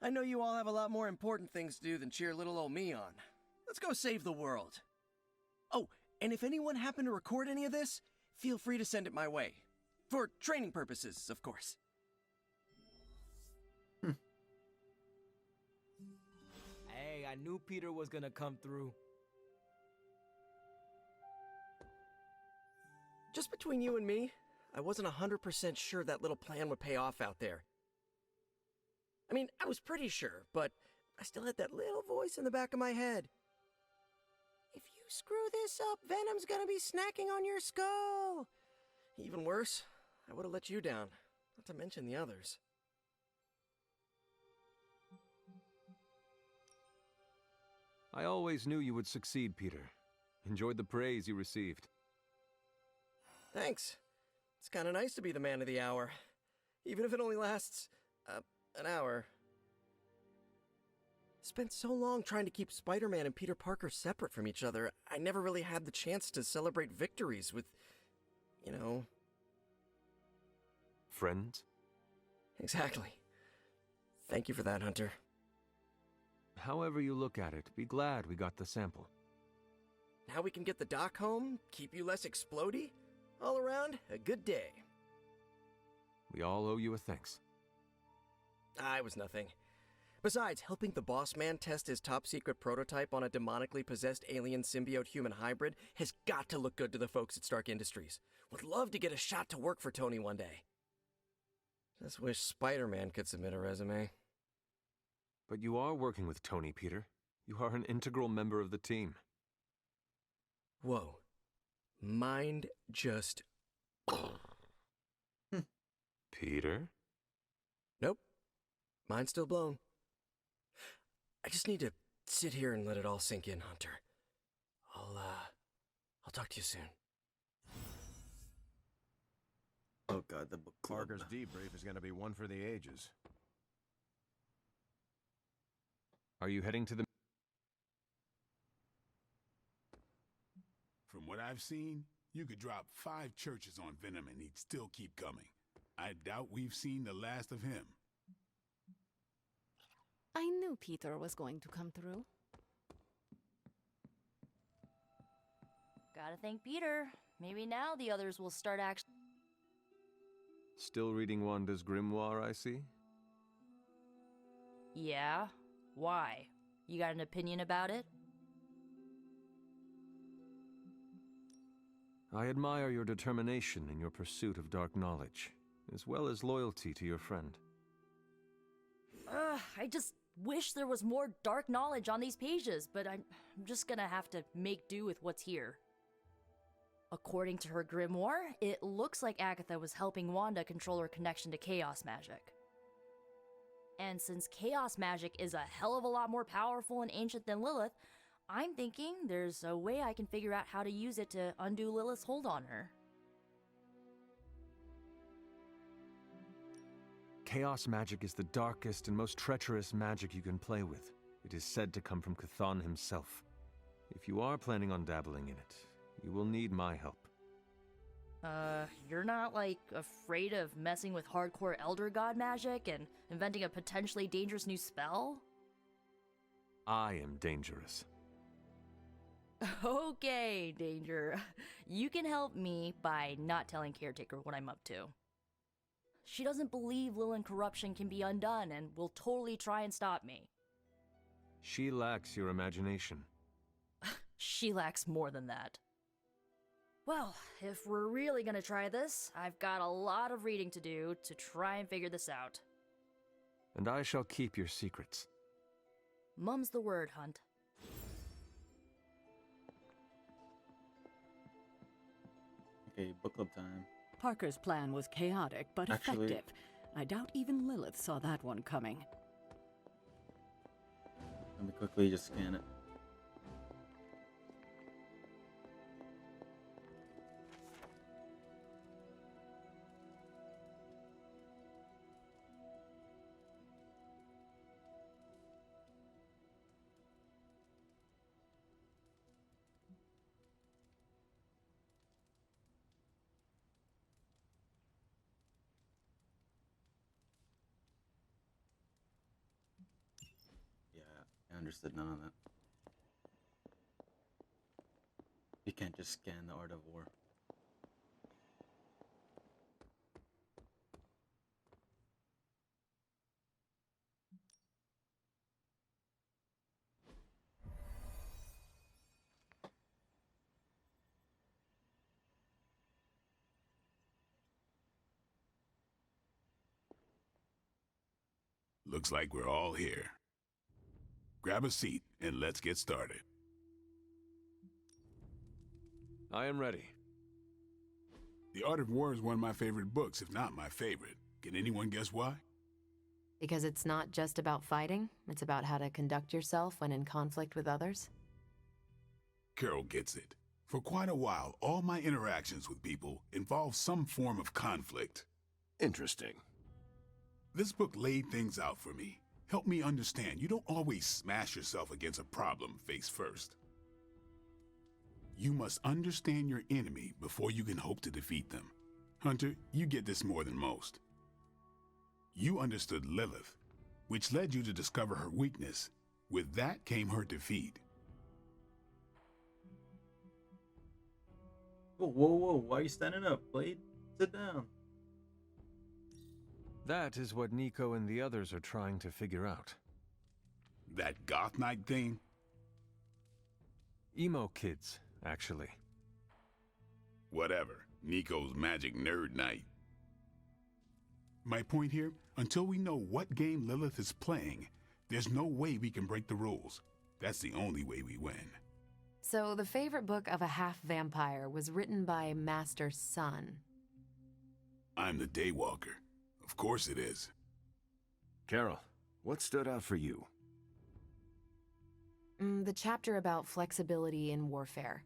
I know you all have a lot more important things to do than cheer little old me on. Let's go save the world. Oh, and if anyone happened to record any of this, feel free to send it my way. For training purposes, of course. Hey, I knew Peter was gonna come through. Just between you and me, I wasn't 100% sure that little plan would pay off out there. I mean, I was pretty sure, but I still had that little voice in the back of my head. If you screw this up, Venom's gonna be snacking on your skull. Even worse, I would have let you down, not to mention the others. I always knew you would succeed, Peter. Enjoyed the praise you received. Thanks. It's kind of nice to be the man of the hour, even if it only lasts, an hour. Spent so long trying to keep Spider-Man and Peter Parker separate from each other, I never really had the chance to celebrate victories with, you know... Friends? Exactly. Thank you for that, Hunter. However you look at it, be glad we got the sample. how we can get the doc home, keep you less explodey. All around, a good day. We all owe you a thanks. I was nothing. Besides, helping the boss man test his top-secret prototype on a demonically possessed alien symbiote-human hybrid has got to look good to the folks at Stark Industries. Would love to get a shot to work for Tony one day. Just wish Spider-Man could submit a resume. But you are working with Tony, Peter. You are an integral member of the team. Whoa. Mind just... Peter? Nope. Mind's still blown. I just need to sit here and let it all sink in, Hunter. I'll talk to you soon. Oh god, the book club. Parker's debrief is going to be one for the ages. Are you heading to the... From what I've seen, you could drop 5 churches on Venom and he'd still keep coming. I doubt we've seen the last of him. I knew Peter was going to come through. Gotta thank Peter. Maybe now the others will start actually. Still reading Wanda's grimoire, I see? Yeah? Why? You got an opinion about it? I admire your determination in your pursuit of dark knowledge, as well as loyalty to your friend. I just wish there was more dark knowledge on these pages, but I'm just gonna have to make do with what's here. According to her grimoire, it looks like Agatha was helping Wanda control her connection to chaos magic. And since chaos magic is a hell of a lot more powerful and ancient than Lilith, I'm thinking there's a way I can figure out how to use it to undo Lilith's hold on her. Chaos magic is the darkest and most treacherous magic you can play with. It is said to come from Chthon himself. If you are planning on dabbling in it, you will need my help. You're not, like, afraid of messing with hardcore Elder God magic and inventing a potentially dangerous new spell? I am dangerous. Okay, Danger. You can help me by not telling Caretaker what I'm up to. She doesn't believe Lilith corruption can be undone and will totally try and stop me. She lacks your imagination. She lacks more than that. Well, if we're really gonna try this, I've got a lot of reading to do to try and figure this out. And I shall keep your secrets. Mum's the word, Hunt. Okay, book club time. Parker's plan was chaotic, but effective. I doubt even Lilith saw that one coming. Let me quickly just scan it. I understood none of that. You can't just scan the Art of War. Looks like we're all here. Grab a seat and let's get started. I am ready. The Art of War is one of my favorite books, if not my favorite. Can anyone guess why? Because it's not just about fighting, it's about how to conduct yourself when in conflict with others. Carol gets it. For quite a while, all my interactions with people involve some form of conflict. Interesting. This book laid things out for me. Help me understand, you don't always smash yourself against a problem face first. You must understand your enemy before you can hope to defeat them. Hunter, you get this more than most. You understood Lilith, which led you to discover her weakness. With that came her defeat. Oh, whoa! Why are you standing up, Blade? Sit down. That is what Nico and the others are trying to figure out. That goth night thing? Emo kids, actually. Whatever. Nico's magic nerd night. My point here, until we know what game Lilith is playing, there's no way we can break the rules. That's the only way we win. So the favorite book of a half-vampire was written by Master's son. I'm the Daywalker. Of course it is. Carol, what stood out for you? The chapter about flexibility in warfare.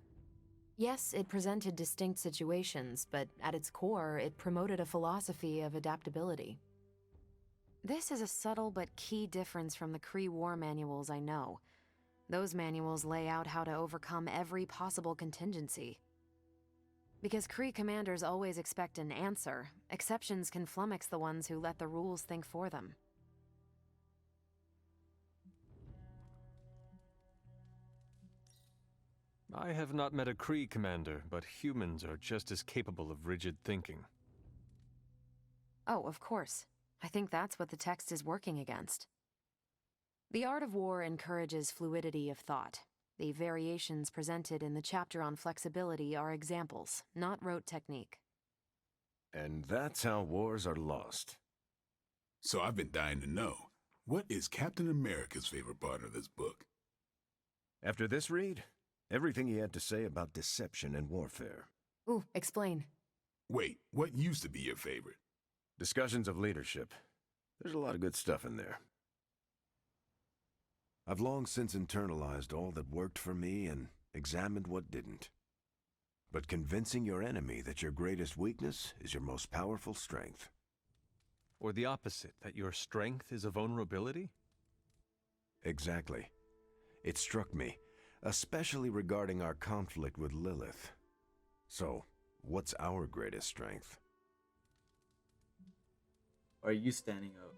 Yes, it presented distinct situations, but at its core, it promoted a philosophy of adaptability. This is a subtle but key difference from the Kree war manuals I know. Those manuals lay out how to overcome every possible contingency. Because Kree commanders always expect an answer, exceptions can flummox the ones who let the rules think for them. I have not met a Kree commander, but humans are just as capable of rigid thinking. Oh, of course. I think that's what the text is working against. The art of war encourages fluidity of thought. The variations presented in the chapter on flexibility are examples, not rote technique. And that's how wars are lost. So I've been dying to know, what is Captain America's favorite part of this book? After this read, everything he had to say about deception and warfare. Ooh, explain. Wait, what used to be your favorite? Discussions of leadership. There's a lot of good stuff in there. I've long since internalized all that worked for me and examined what didn't. But convincing your enemy that your greatest weakness is your most powerful strength. Or the opposite, that your strength is a vulnerability? Exactly. It struck me, especially regarding our conflict with Lilith. So, what's our greatest strength? Are you standing up?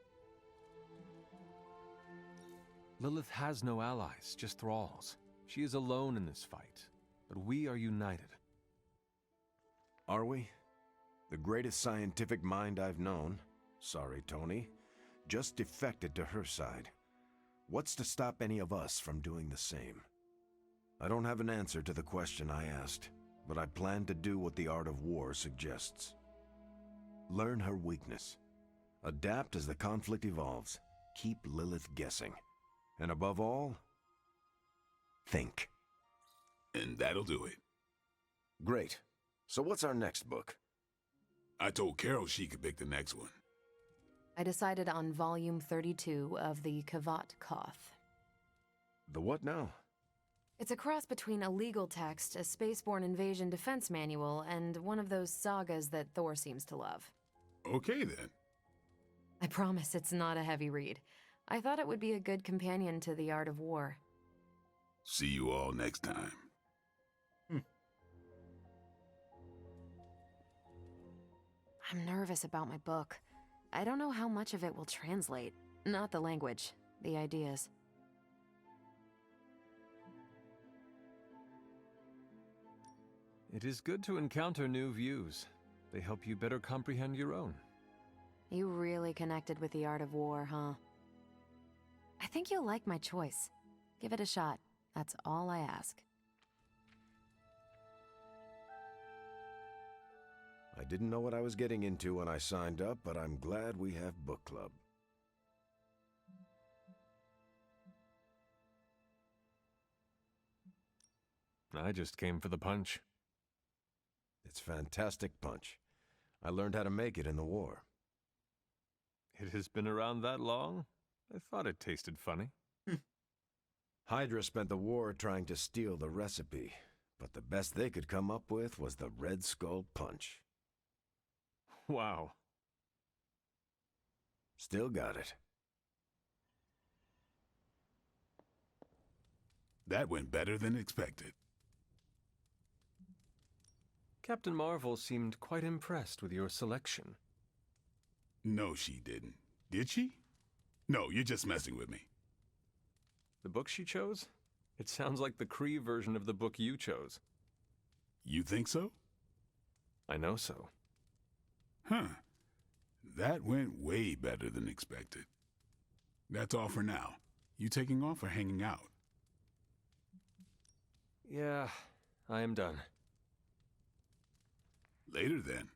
Lilith has no allies, just thralls. She is alone in this fight, but we are united. Are we? The greatest scientific mind I've known, sorry Tony, just defected to her side. What's to stop any of us from doing the same? I don't have an answer to the question I asked, but I plan to do what the art of war suggests. Learn her weakness. Adapt as the conflict evolves. Keep Lilith guessing. And above all, think. And that'll do it. Great. So what's our next book? I told Carol she could pick the next one. I decided on volume 32 of the Kavat Koth. The what now? It's a cross between a legal text, a spaceborne invasion defense manual, and one of those sagas that Thor seems to love. Okay then. I promise it's not a heavy read. I thought it would be a good companion to The Art of War. See you all next time. I'm nervous about my book. I don't know how much of it will translate. Not the language, the ideas. It is good to encounter new views. They help you better comprehend your own. You really connected with The Art of War, huh? I think you'll like my choice. Give it a shot. That's all I ask. I didn't know what I was getting into when I signed up, but I'm glad we have book club. I just came for the punch. It's fantastic punch. I learned how to make it in the war. It has been around that long? I thought it tasted funny. Hydra spent the war trying to steal the recipe, but the best they could come up with was the Red Skull Punch. Wow. Still got it. That went better than expected. Captain Marvel seemed quite impressed with your selection. No, she didn't. Did she? No, you're just messing with me. The book she chose? It sounds like the Kree version of the book you chose. You think so? I know so. Huh. That went way better than expected. That's all for now. You taking off or hanging out? Yeah, I am done. Later then.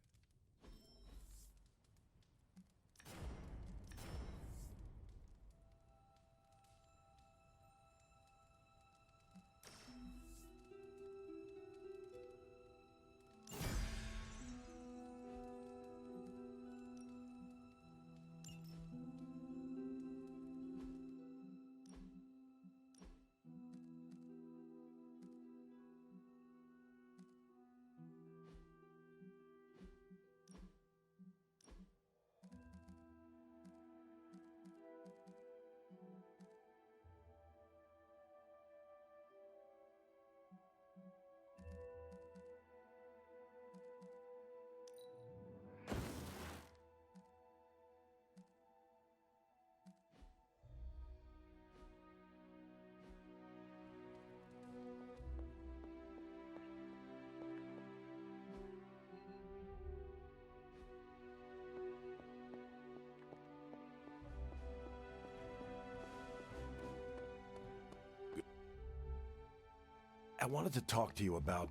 I wanted to talk to you about,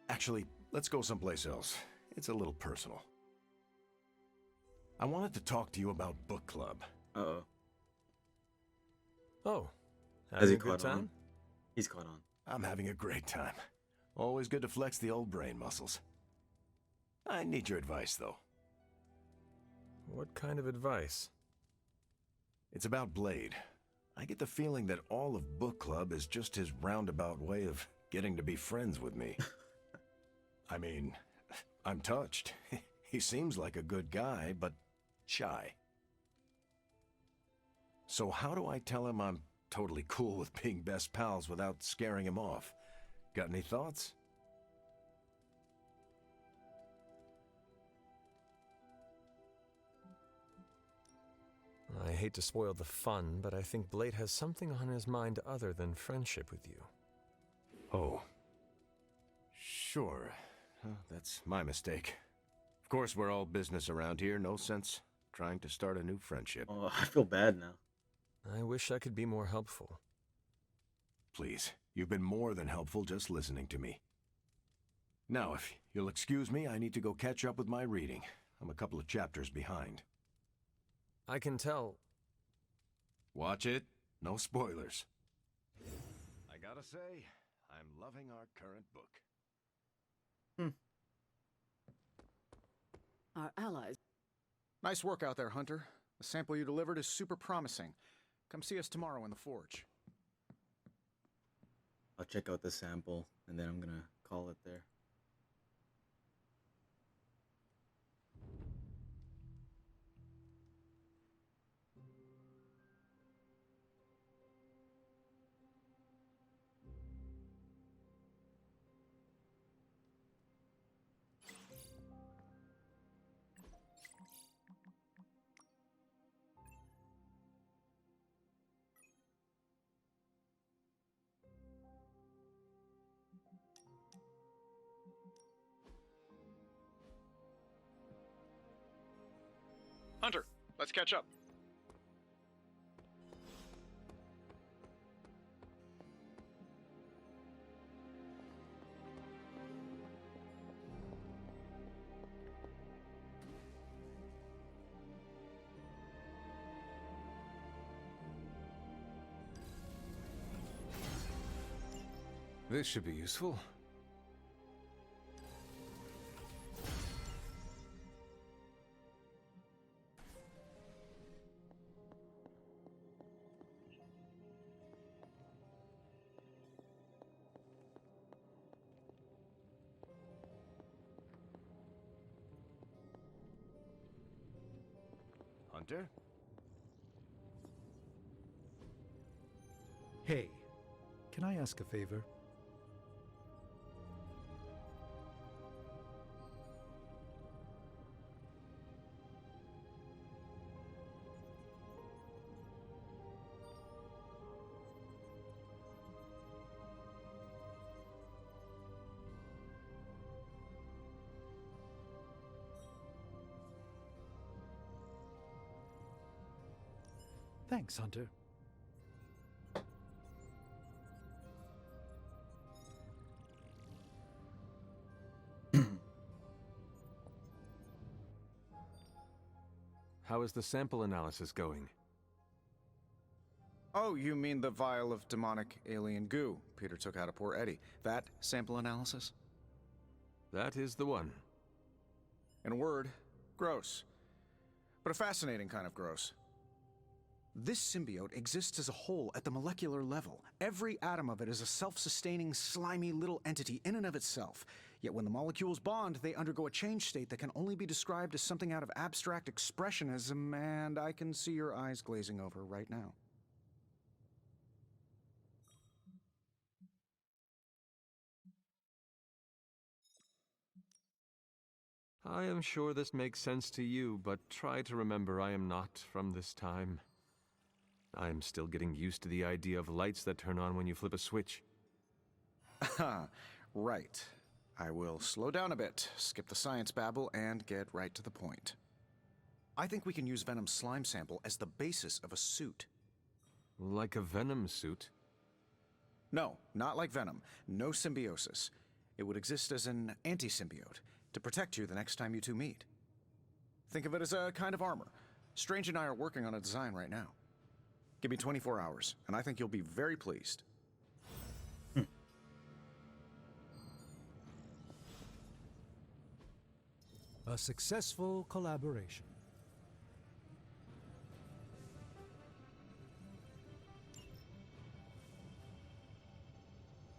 Actually, let's go someplace else. It's a little personal. I wanted to talk to you about book club. Uh-oh. Oh, Has having he a good caught on? time? He's caught on. I'm having a great time. Always good to flex the old brain muscles. I need your advice, though. What kind of advice? It's about Blade. I get the feeling that all of book club is just his roundabout way of getting to be friends with me. I mean, I'm touched. He seems like a good guy, but shy. So how do I tell him I'm totally cool with being best pals without scaring him off? Got any thoughts? I hate to spoil the fun, but I think Blade has something on his mind other than friendship with you. Oh. Sure. That's my mistake. Of course, we're all business around here. No sense trying to start a new friendship. Oh, I feel bad now. I wish I could be more helpful. Please, you've been more than helpful just listening to me. Now, if you'll excuse me, I need to go catch up with my reading. I'm a couple of chapters behind. I can tell. Watch it. No spoilers. I gotta say, I'm loving our current book. Our allies. Nice work out there, Hunter. The sample you delivered is super promising. Come see us tomorrow in the forge. I'll check out the sample, and then I'm gonna call it there. Hunter, let's catch up. This should be useful. Hunter? Hey, can I ask a favor? Thanks, Hunter. How is the sample analysis going? Oh, you mean the vial of demonic alien goo Peter took out of poor Eddie. That sample analysis? That is the one. In a word, gross. But a fascinating kind of gross. This symbiote exists as a whole at the molecular level. Every atom of it is a self-sustaining, slimy little entity in and of itself. Yet when the molecules bond, they undergo a change state that can only be described as something out of abstract expressionism, and I can see your eyes glazing over right now. I am sure this makes sense to you, but try to remember I am not from this time. I am still getting used to the idea of lights that turn on when you flip a switch. Right. I will slow down a bit, skip the science babble, and get right to the point. I think we can use Venom's slime sample as the basis of a suit. Like a Venom suit? No, not like Venom. No symbiosis. It would exist as an anti-symbiote, to protect you the next time you two meet. Think of it as a kind of armor. Strange and I are working on a design right now. Give me 24 hours, and I think you'll be very pleased. A successful collaboration.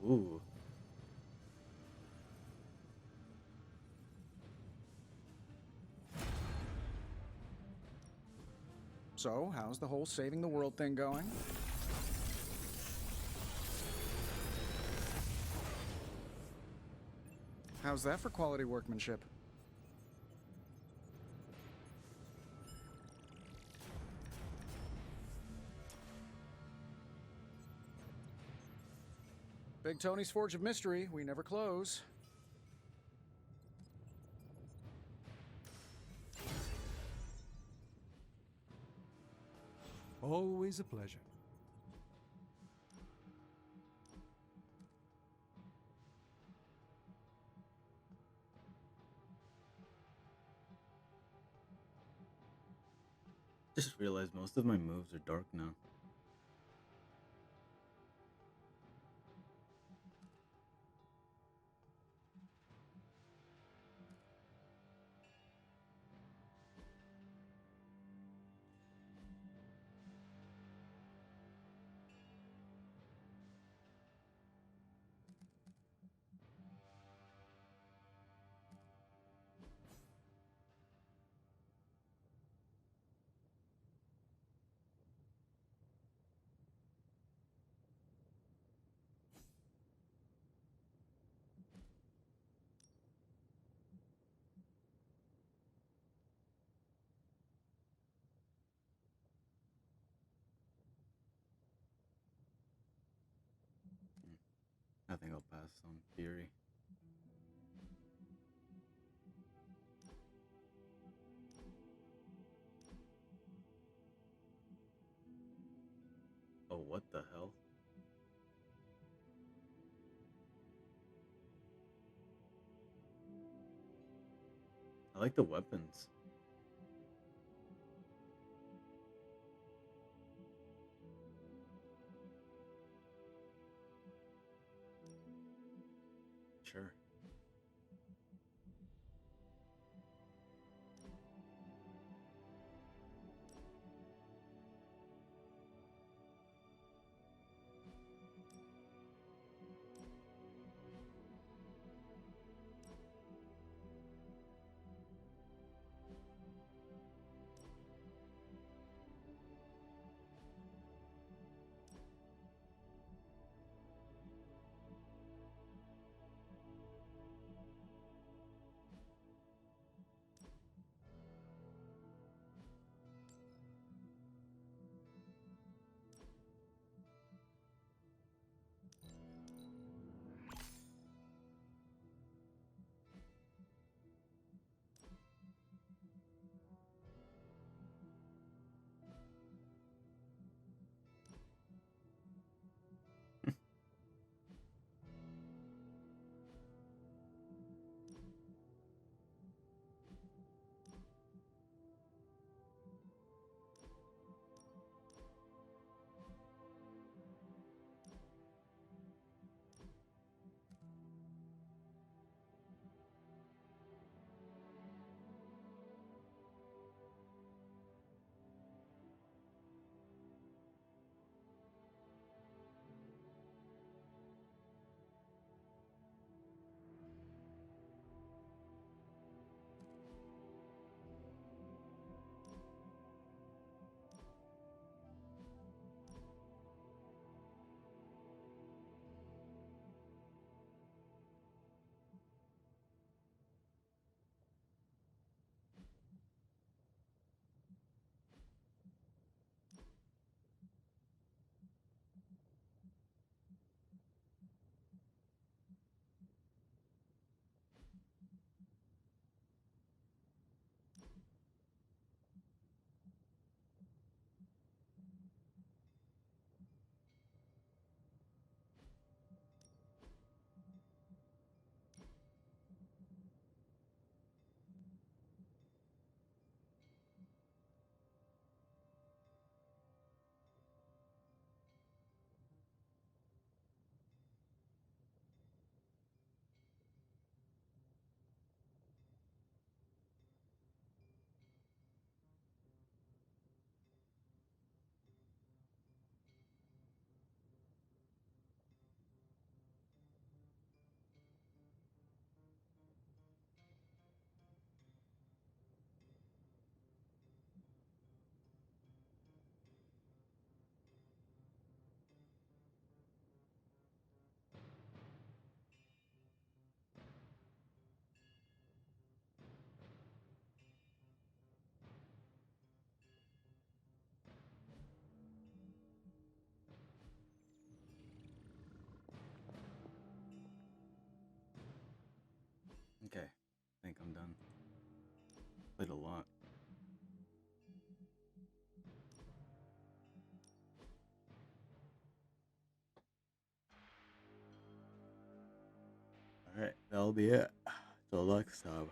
Ooh. So, how's the whole saving the world thing going? How's that for quality workmanship? Big Tony's Forge of Mystery, we never close. Always a pleasure. Just realized most of my moves are dark now. I think I'll pass on Fury. Oh, what the hell? I like the weapons. Sure. Alright, that'll be it. Till next time.